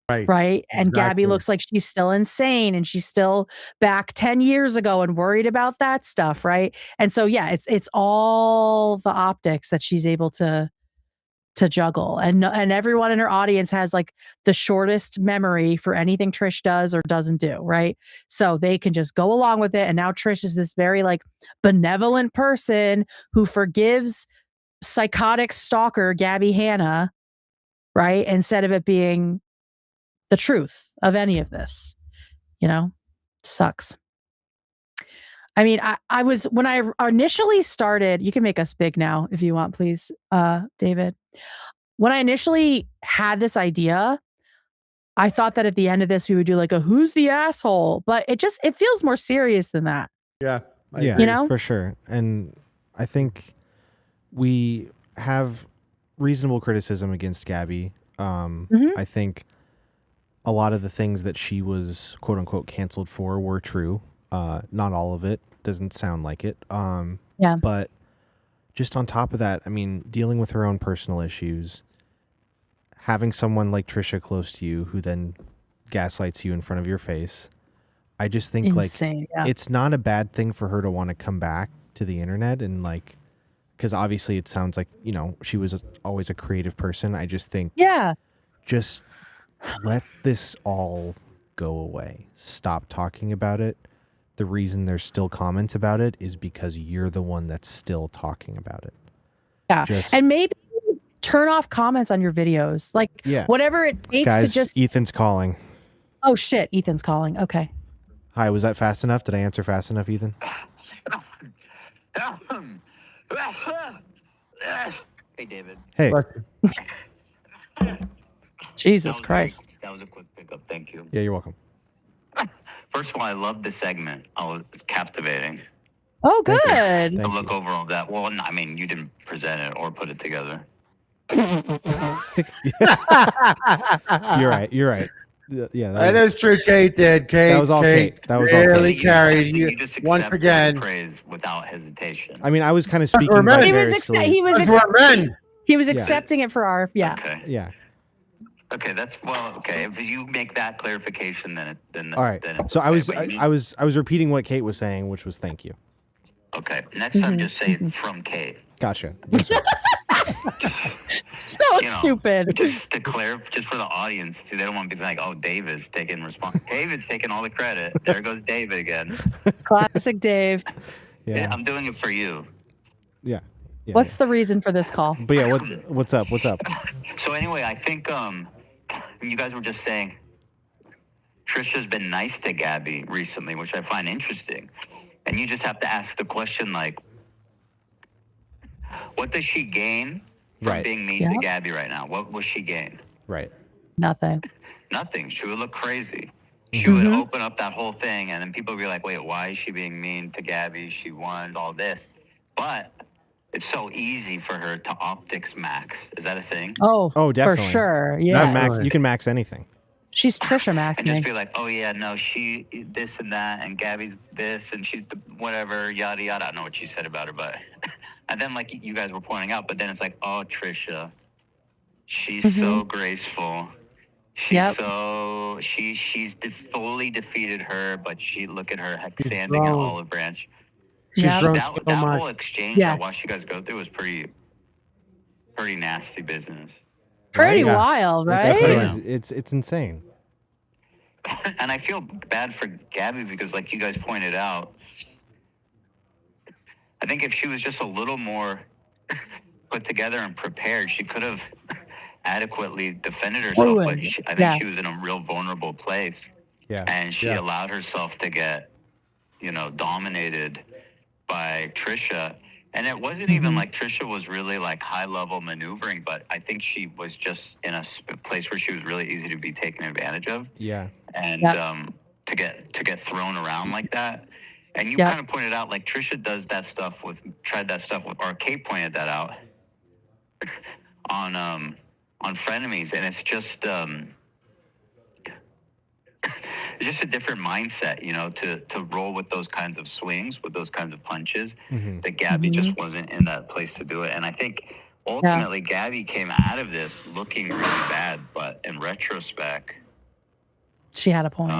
Right. And Gabbie looks like she's still insane and she's still back 10 years ago and worried about that stuff. Right. And so, yeah, it's all the optics that she's able to juggle. And everyone in her audience has like the shortest memory for anything Trish does or doesn't do. Right. So they can just go along with it. And now Trish is this very like benevolent person who forgives psychotic stalker Gabbie Hanna. Right. Instead of it being the truth of any of this, you know, sucks. I mean, I was, when I initially started, you can make us big now if you want, please, David. When I initially had this idea, I thought that at the end of this, we would do like a who's the asshole, but it feels more serious than that. Yeah. Yeah, you know, for sure. And I think we have reasonable criticism against Gabbie. I think a lot of the things that she was quote unquote canceled for were true. Not all of it. Doesn't sound like it. But just on top of that, I mean, dealing with her own personal issues, having someone like Trisha close to you who then gaslights you in front of your face. I just think insane, it's not a bad thing for her to want to come back to the internet and like, because obviously it sounds like, you know, she was always a creative person. I just think, just let this all go away. Stop talking about it. The reason there's still comments about it is because you're the one that's still talking about it. Yeah. And maybe turn off comments on your videos. Like whatever it takes Guys, to just... Ethan's calling. Oh shit, Ethan's calling. Okay. Hi, was that fast enough? Did I answer fast enough, Ethan? Hey, David. Hey. Jesus Christ. That was a quick pickup. Thank you. Yeah, you're welcome. First of all, I love the segment. Oh, it's captivating. Oh, good. To look over all that. Well, I mean, you didn't present it or put it together. You're right. You're right. Yeah, that is true. Kate did. That was all Kate. That was all really Kate. carried you once again. Praise without hesitation. I mean, I was kind of speaking. He was accepting it for our Okay. Yeah. Okay, that's okay. If you make that clarification, then all right. Then so I was repeating what Kate was saying, which was thank you. Okay. Next time, just say it from Kate. Gotcha. Yes, sir. So stupid. Just for the audience, see, they don't want to be like, "Oh, David's taking David's taking all the credit." There goes David again. Classic Dave. Yeah. I'm doing it for you. Yeah. What's the reason for this call? But yeah, what's up? What's up? So anyway, I think you guys were just saying Trisha's been nice to Gabbie recently, which I find interesting. And you just have to ask the question, like, what does she gain from being mean to Gabbie right now? What will she gain? Right. Nothing. Nothing. She would look crazy. She would open up that whole thing, and then people would be like, wait, why is she being mean to Gabbie? She won all this. But it's so easy for her to optics max. Is that a thing? Oh, definitely. for sure. Yeah. You can max anything. She's Trisha maxing. And just be like, oh, yeah, no, she this and that, and Gabbie's this, and she's the whatever, yada, yada. I don't know what she said about her, but... And then, like you guys were pointing out, but then it's like, oh, Trisha, she's so graceful. She's so... She's fully defeated her, but look at her standing in olive branch. She's grown so that much. whole exchange I watched you guys go through was pretty nasty business. Pretty wild, right? It's insane. And I feel bad for Gabbie because, like you guys pointed out, I think if she was just a little more put together and prepared, she could have adequately defended herself. But I think she was in a real vulnerable place. Yeah. And she allowed herself to get, dominated by Trisha. And it wasn't even like Trisha was really like high level maneuvering, but I think she was just in a place where she was really easy to be taken advantage of. Yeah. And to get thrown around like that. And you kind of pointed out like Trisha does that stuff tried that stuff with, or Kate pointed that out on Frenemies, and it's just a different mindset, to roll with those kinds of swings, with those kinds of punches. That Gabbie just wasn't in that place to do it. And I think ultimately Gabbie came out of this looking really bad, but in retrospect, she had a point.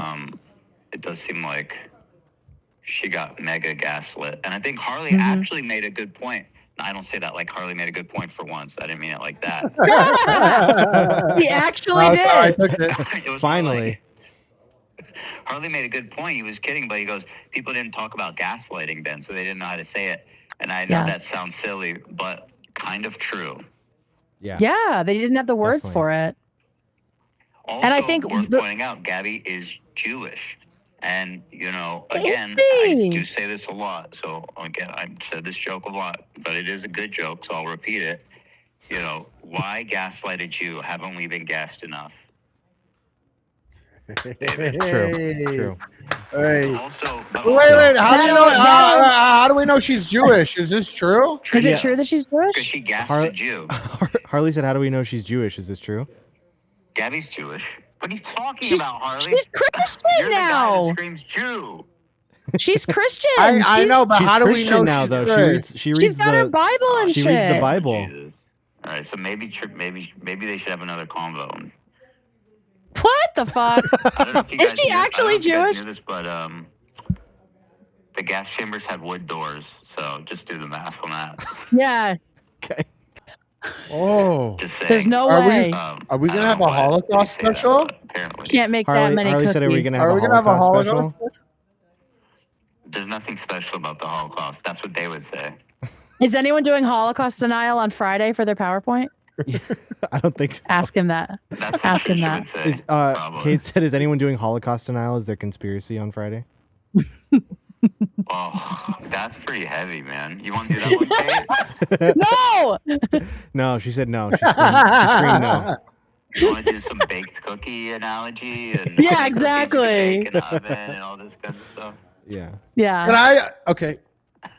It does seem like she got mega gaslit. And I think Harley actually made a good point. I don't say that like Harley made a good point for once. I didn't mean it like that. He actually did. I took it. It Finally. Harley made a good point. He was kidding, but he goes, people didn't talk about gaslighting then, so they didn't know how to say it. And I know that sounds silly, but kind of true. Yeah. Yeah, they didn't have the words for it. Also, and I think worth pointing out, Gabbie is Jewish. And, again, I do say this a lot. So, again, I've said this joke a lot, but it is a good joke, so I'll repeat it. Why gaslight a Jew? Haven't we been gassed enough? True. Hey. Also, wait. How do we know she's Jewish? Is this true? Is it true that she's Jewish? Because she gassed a Jew. Harley said, how do we know she's Jewish? Is this true? Gabbie's Jewish. What are you talking about, Harley? She's Christian You're now. The guy that screams Jew. She's Christian. I know, but how do we know now? Though she reads she's got her Bible and shit. She reads the Bible. Jesus. All right, so maybe they should have another convo. What the fuck? I don't know if you Is guys she knew- I don't know actually if you guys Jewish? knew this, but the gas chambers had wood doors, so just do the math on that. Yeah. Okay. Oh, Just saying. There's no way. Are we gonna have a Holocaust special? Apparently, Can't make that many Harley cookies. said, are we gonna have a Holocaust special? special? there's nothing special about the Holocaust. That's what they would say. Is anyone doing Holocaust denial on Friday for their PowerPoint? I don't think so. Ask him that. That's what Ask him Trisha that. would say, Is, probably. Kate said, is anyone doing Holocaust denial as their conspiracy on Friday? Oh, that's pretty heavy, man. You want to do that one, Kate? No. No, she said no. She screamed no. You want to do some baked cookie analogy? And Yeah, exactly. Bake in the oven and all this kind of stuff. Yeah. Yeah. Okay.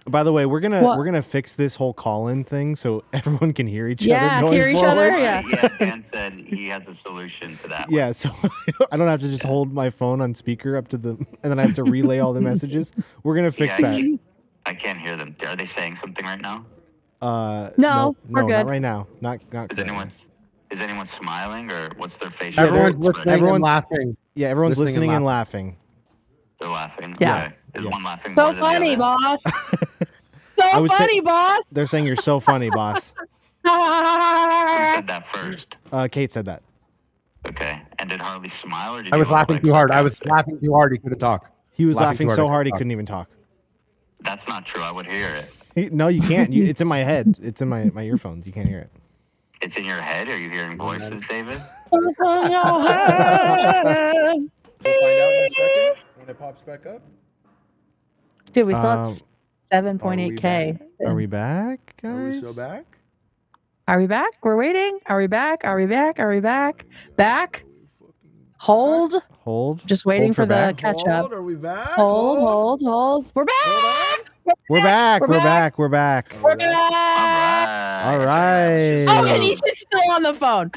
By the way, we're gonna fix this whole call-in thing so everyone can hear each other. Yeah, going hear each forward. other. Yeah. Yeah, Dan said he has a solution to that. Yeah, so I don't have to just hold my phone on speaker up to the, and then I have to relay all the messages. We're gonna fix that. I can't hear them. Are they saying something right now? No, we're good. Not right now. Not. Is anyone smiling, or what's their facial? Everyone's listening and laughing. Yeah, everyone's listening and laughing. They're laughing. Yeah. Okay. Is one laughing So more than the funny, other? boss. So so funny, boss. They're saying you're so funny, boss. Who said that first? Kate said that. Okay. And did Harley smile, or did I was you look laughing like too hard. I was sarcastic? laughing too hard. He couldn't talk. He was laughing too so hard he talk. couldn't even talk. That's not true. I would hear it. No, you can't. It's in my head. It's in my earphones. You can't hear it. It's in your head? Are you hearing voices, David? We'll find out in a second when it pops back up. Dude, we still have 7.8K. Are we back, guys? Are we so back? Are we back? We're waiting. Are we back? Are we back? Are we back? Back? Hold. Just waiting Hold for the back. catch up. Are we back? Hold. We're back. We're back. We're back. We're back. We're back. All right. Oh, and he's still on the phone.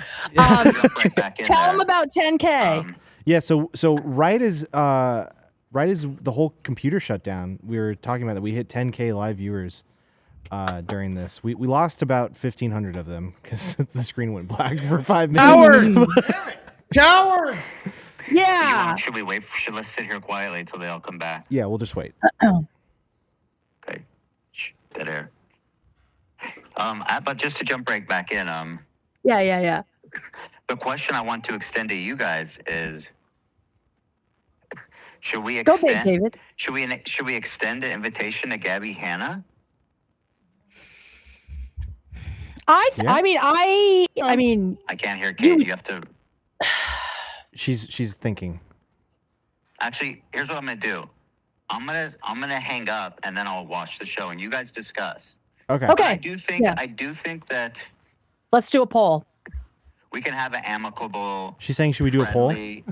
Tell him about 10K. Yeah. So right as the whole computer shut down, we were talking about that we hit 10K live viewers during this. We lost about 1,500 of them because the screen went black for 5 minutes. Coward! Yeah. Should we wait? Let's sit here quietly until they all come back. Yeah, we'll just wait. Okay. Shh, dead air. But just to jump right back in, Yeah. the question I want to extend to you guys is, should we Go big, extend? David. Should we extend the invitation to Gabbie Hanna? I mean, I can't hear Kate. You have to. She's thinking. Actually, here's what I'm gonna do. I'm gonna hang up and then I'll watch the show and you guys discuss. Okay. Okay. I do think that Let's do a poll. we can have an amicable. She's saying, should we do a poll? We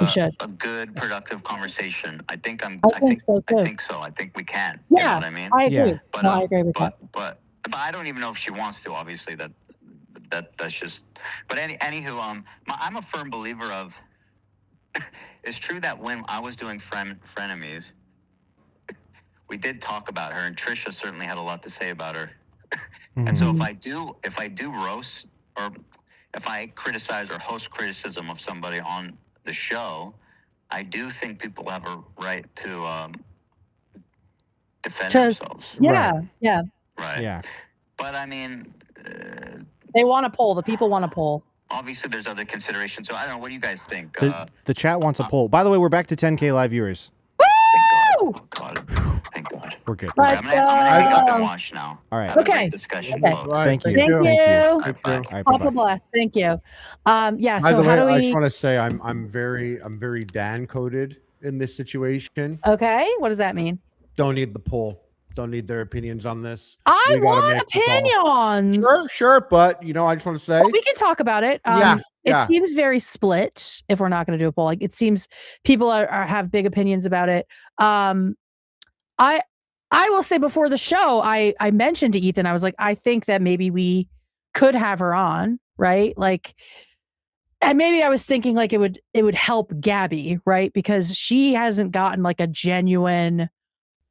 should. A good, productive conversation. I think so too. I think so. I think we can. Yeah, You know what I mean? I agree. Yeah. But, I agree with that. But I don't even know if she wants to. Obviously, that's just. But anywho, I'm a firm believer of. It's true that when I was doing frenemies, we did talk about her, and Trisha certainly had a lot to say about her. And so if I do roast, or if I criticize or host criticism of somebody on the show, I do think people have a right to defend themselves. Yeah, Right. yeah. Right. Yeah. But I mean, They want a poll. The people want a poll. obviously there's other considerations. So I don't know. What do you guys think? The chat wants a poll. By the way, we're back to 10K live viewers. Woo! Oh God. Thank God. We're good. But, I'm gonna hang up and watch now. All right. Have a Okay. great discussion, Okay. folks. Thank you. Thank you. All right, All bye. right, Papa bye-bye. bless. Thank you. Yeah. By So the how way, do I we? just want to say I'm very Dan coded in this situation. Okay. What does that mean? Don't need the poll. Don't need their opinions on this. I We gotta want make the call. opinions. Sure, but I just want to say We can talk about it. Yeah. It seems very split if we're not going to do a poll. Like it seems people have big opinions about it. I will say before the show, I mentioned to Ethan, I was like, I think that maybe we could have her on, right? Like, and maybe I was thinking like it would help Gabbie, right? Because she hasn't gotten like a genuine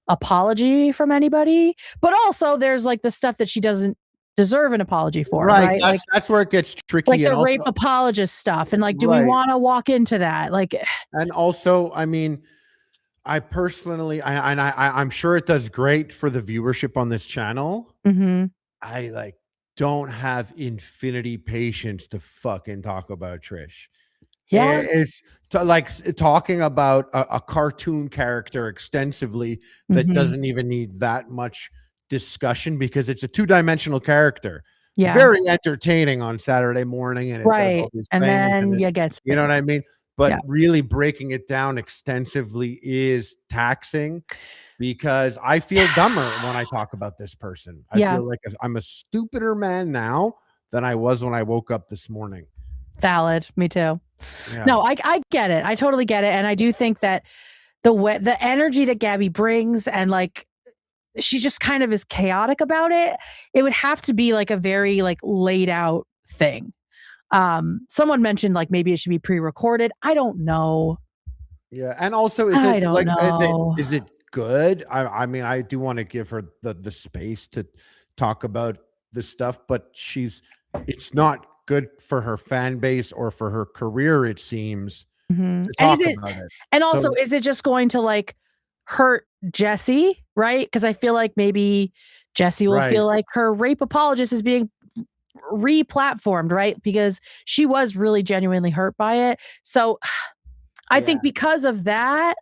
apology from anybody, but also there's like the stuff that she doesn't deserve an apology for, right? That's where it gets tricky. Like the and rape also, apologist stuff, and like, do we Right. want to walk into that? Like, and also, I mean, I personally, I'm sure it does great for the viewership on this channel. mhm. I don't have infinity patience to fucking talk about Trish. Yeah. It's talking about a cartoon character extensively that Mhm. doesn't even need that much discussion because it's a two-dimensional character. Yeah. Very entertaining on Saturday morning, and it does Right. all these And things, then it's- you get you know what I mean? But Yeah. really breaking it down extensively is taxing because I feel dumber when I talk about this person. I Yeah. feel like I'm a stupider man now than I was when I woke up this morning. Valid. Me too. Yeah. No, I get it. I totally get it. And I do think that the energy that Gabbie brings and like she just kind of is chaotic about it. It would have to be like a very like laid out thing. Someone mentioned like maybe it should be pre-recorded. I don't know. Yeah, and also I don't know. is it good? I mean, I do want to give her the space to talk about the stuff, but it's not good for her fan base or for her career, it seems, Mhm. to talk about it. And also, So- is it just going to like hurt Jessi, right? Because I feel like maybe Jessi will feel like her rape apologist is being re-platformed, right? Because she was really genuinely hurt by it. So I think because of that,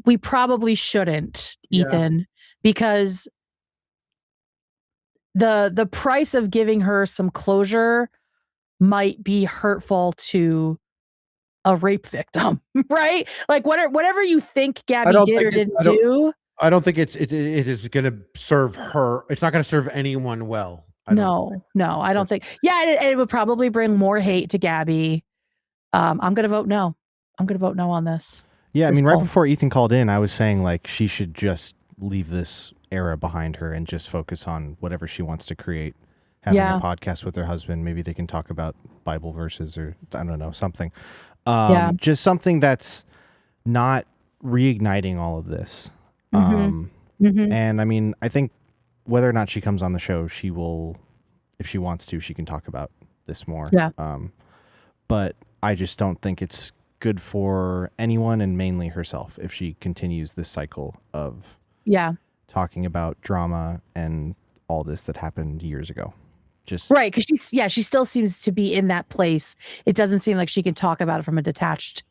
we probably shouldn't, Ethan, because the price of giving her some closure might be hurtful to a rape victim, right? Like whatever you think Gabbie did or didn't do. I don't think it is going to serve her. It's not going to serve anyone well. No, I don't think. Yeah, it would probably bring more hate to Gabbie. I'm going to vote no. I'm going to vote no on this. Yeah, I mean, right before Ethan called in, I was saying like she should just leave this era behind her and just focus on whatever she wants to create. Having a podcast with her husband, maybe they can talk about Bible verses or I don't know, something. Just something that's not reigniting all of this. And I mean, I think whether or not she comes on the show, she will, if she wants to, she can talk about this more. Yeah. But I just don't think it's good for anyone and mainly herself if she continues this cycle of talking about drama and all this that happened years ago. Just right, because she still seems to be in that place. It doesn't seem like she can talk about it from a detached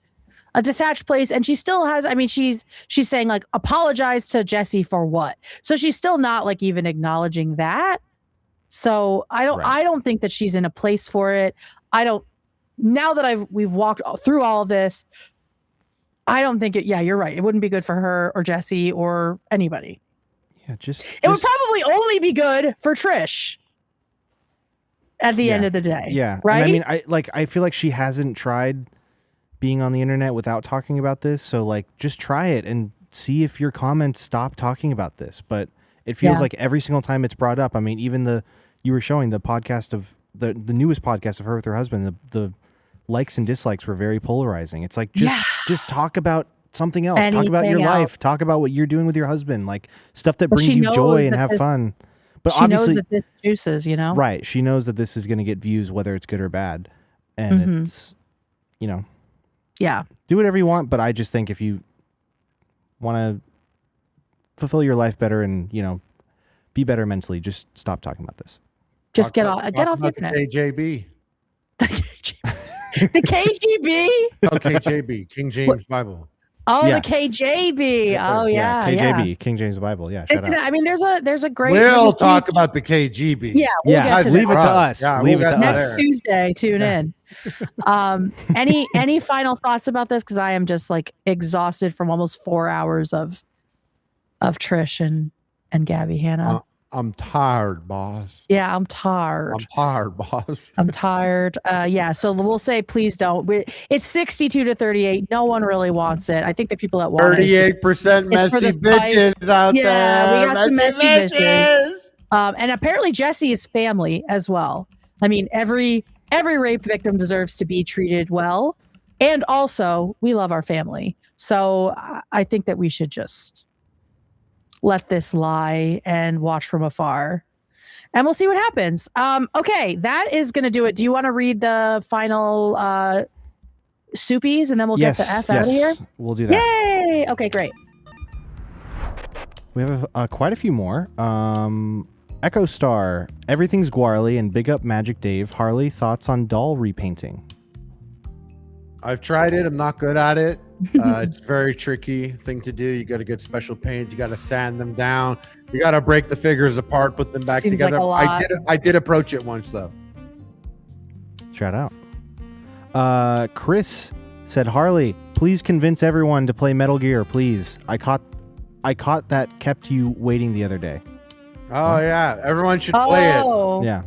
place, and she still has. I mean, she's saying like apologize to Jessi for what? So she's still not like even acknowledging that. So I don't think that she's in a place for it. I don't. Now that we've walked through all of this, I don't think it. Yeah, you're right. It wouldn't be good for her or Jessi or anybody. Yeah, it would probably only be good for Trish. At the end of the day. Yeah. Right. And I mean, I feel like she hasn't tried being on the internet without talking about this. So like, just try it and see if your comments stop talking about this. But it feels like every single time it's brought up. I mean, even you were showing the podcast of the newest podcast of her with her husband, the likes and dislikes were very polarizing. It's like, just talk about something else. Talk about your life. Talk about what you're doing with your husband. Like stuff that brings you joy and have fun. But she knows that this juices, you know? Right. She knows that this is going to get views, whether it's good or bad. And it's, you know. Yeah. Do whatever you want. But I just think if you want to fulfill your life better and, you know, be better mentally, just stop talking about this. Just get off the internet. KJB. The KGB? No, KJB. King James Bible. Oh, the KJB. Oh, yeah. KJB, King James Bible. Yeah. I mean, there's a great. We'll talk about the KGB. Yeah. We'll leave it to us. Leave it to us. Next Tuesday, tune in. Any final thoughts about this? Because I am just like exhausted from almost 4 hours of Trish and Gabbie Hanna. I'm tired, boss. Yeah, I'm tired. I'm tired, boss. I'm tired. Yeah, so we'll say please don't. It's 62-38. No one really wants it. I think the people that want 38% messy bitches out there. Yeah, we got some messy bitches. And apparently Jessi is family as well. I mean, every rape victim deserves to be treated well. And also, we love our family. So I think that we should just let this lie and watch from afar. And we'll see what happens. Okay, that is going to do it. Do you want to read the final soupies and then we'll get the F out of here? We'll do that. Yay! Okay, great. We have quite a few more. Echo Star, Everything's Guarly, and Big Up Magic Dave. Harley, thoughts on doll repainting? I've tried it. I'm not good at it. It's a very tricky thing to do. You got to get special paint. You got to sand them down. You got to break the figures apart, put them back together. Like I did approach it once though. Shout out. Chris said, Harley, please convince everyone to play Metal Gear, please. I caught that kept you waiting the other day. Oh yeah, everyone should play it. Yeah.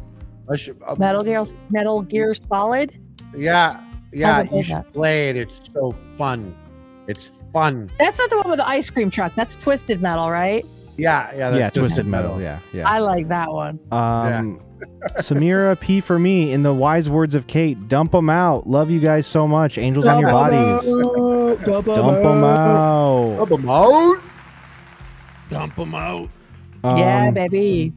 Metal Gear Solid. Yeah, you should play it. It's so fun. It's fun. That's not the one with the ice cream truck. That's Twisted Metal, right? Yeah, that's Twisted Metal. Yeah. I like that one. Samira P for me, in the wise words of Kate, dump them out. Love you guys so much. Angels on your bodies. Dump them out. Dump them out. Dump them out. Yeah, baby.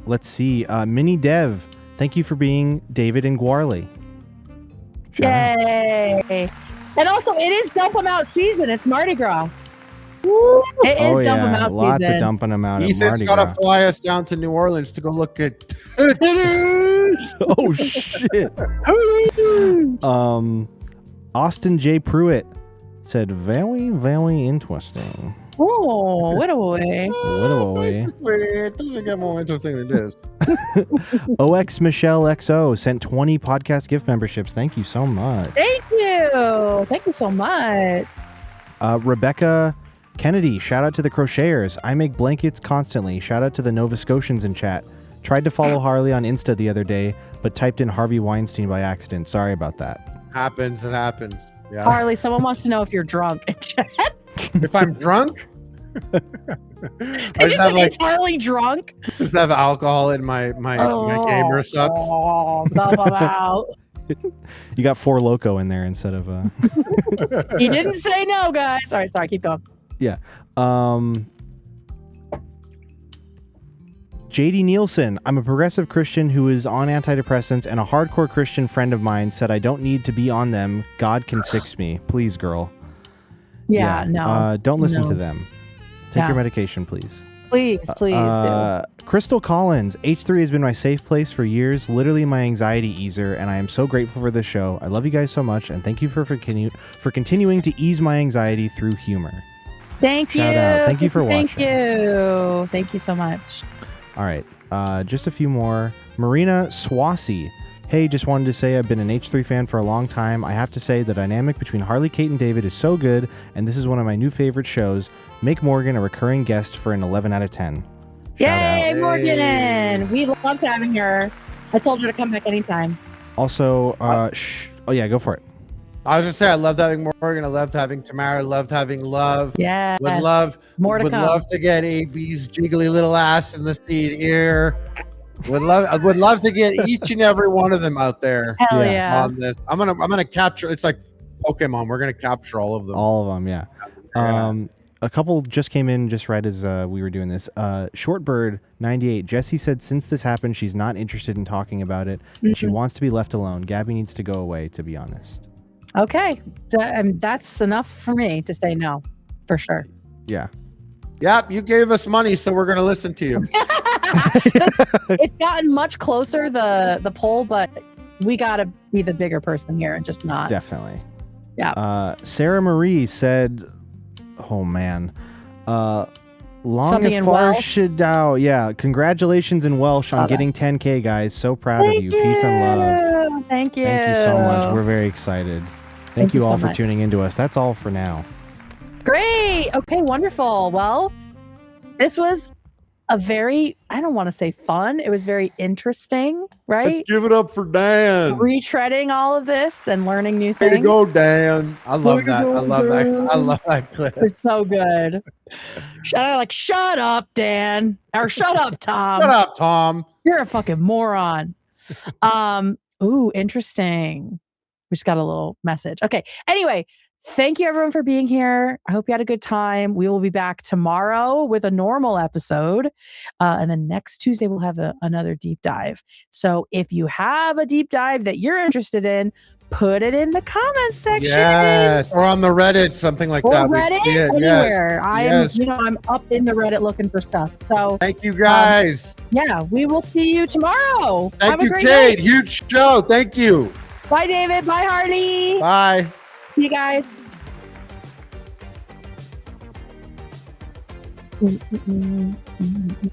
Let's see. Mini Dev, thank you for being David and Guarly. Yay. And also, it is Dump 'em Out season. It's Mardi Gras. It is dump 'em out lots season. of dumping them out. Ethan's got to fly us down to New Orleans to go look at. Oh shit. Austin J. Pruitt said, "Very, very interesting." Oh, what a way. It doesn't get more interesting than this. OX Michelle XO sent 20 podcast gift memberships. Thank you so much. Thank you. Thank you so much. Rebecca Kennedy, shout out to the crocheters. I make blankets constantly. Shout out to the Nova Scotians in chat. Tried to follow Harley on Insta the other day, but typed in Harvey Weinstein by accident. Sorry about that. Happens. It happens. Yeah. Harley, someone wants to know if you're drunk in chat. If I'm drunk? They just said, is Harley drunk? Just have alcohol in my gamer sucks. You got 4 Loco in there instead of He didn't say no, guys. Sorry, keep going. Yeah. JD Nielsen, I'm a progressive Christian who is on antidepressants, and a hardcore Christian friend of mine said I don't need to be on them. God can fix me. Please, girl. No. Don't listen to them. Take your medication, please. Please do. Crystal Collins, H3 has been my safe place for years, literally my anxiety easer, and I am so grateful for this show. I love you guys so much, and thank you for continuing to ease my anxiety through humor. Thank you. Shout out. Thank you for watching. Thank you so much. All right, just a few more. Marina Swasey. Hey, just wanted to say I've been an H3 fan for a long time. I have to say the dynamic between Harley, Kate, and David is so good, and this is one of my new favorite shows. Make Morgan a recurring guest for an 11 out of 10. Yay, Morgan! We loved having her. I told her to come back anytime. Also, oh yeah, go for it. I was just saying, I loved having Morgan. I loved having Tamara. I loved having Love. Yeah. Would love come. Love to get AB's jiggly little ass in the seat here. I would love to get each and every one of them out there. Hell yeah. On this. I'm gonna capture. It's like Pokemon. We're gonna capture all of them. All of them, yeah. A couple just came in just right as we were doing this. Shortbird 98. Jessi said since this happened, she's not interested in talking about it, and she wants to be left alone. Gabbie needs to go away, to be honest. Okay, that's enough for me to say no, for sure. Yeah. Yep, you gave us money, so we're gonna listen to you. It's gotten much closer, the poll, but we gotta be the bigger person here and just not. Definitely. Yeah. Sarah Marie said, oh man, long Something in Welsh. Yeah, congratulations in Welsh on getting 10K, guys. So proud of you. Peace and love. Thank you. Thank you so much. We're very excited. Thank you all for tuning into us. That's all for now. Great. Okay, wonderful. Well, this was a very, I don't want to say fun. It was very interesting, right? Let's give it up for Dan. Retreading all of this and learning new things. Way to go, Dan. I love that. I love that clip. It's so good. Shut up, Dan. Or shut up, Tom. Shut up, Tom. You're a fucking moron. Ooh, interesting. We just got a little message. Okay. Anyway, thank you everyone for being here. I hope you had a good time. We will be back tomorrow with a normal episode. And then next Tuesday, we'll have another deep dive. So if you have a deep dive that you're interested in, put it in the comments section. Yes. Or on the Reddit, something like or that. Reddit, anywhere. Yes. I'm up in the Reddit looking for stuff. So thank you guys. Yeah, we will see you tomorrow. Thank have you, a great Kate. night. Huge show. Thank you. Bye, David. Bye, Harley. Bye. See you guys. Mm-mm-mm. Mm-mm.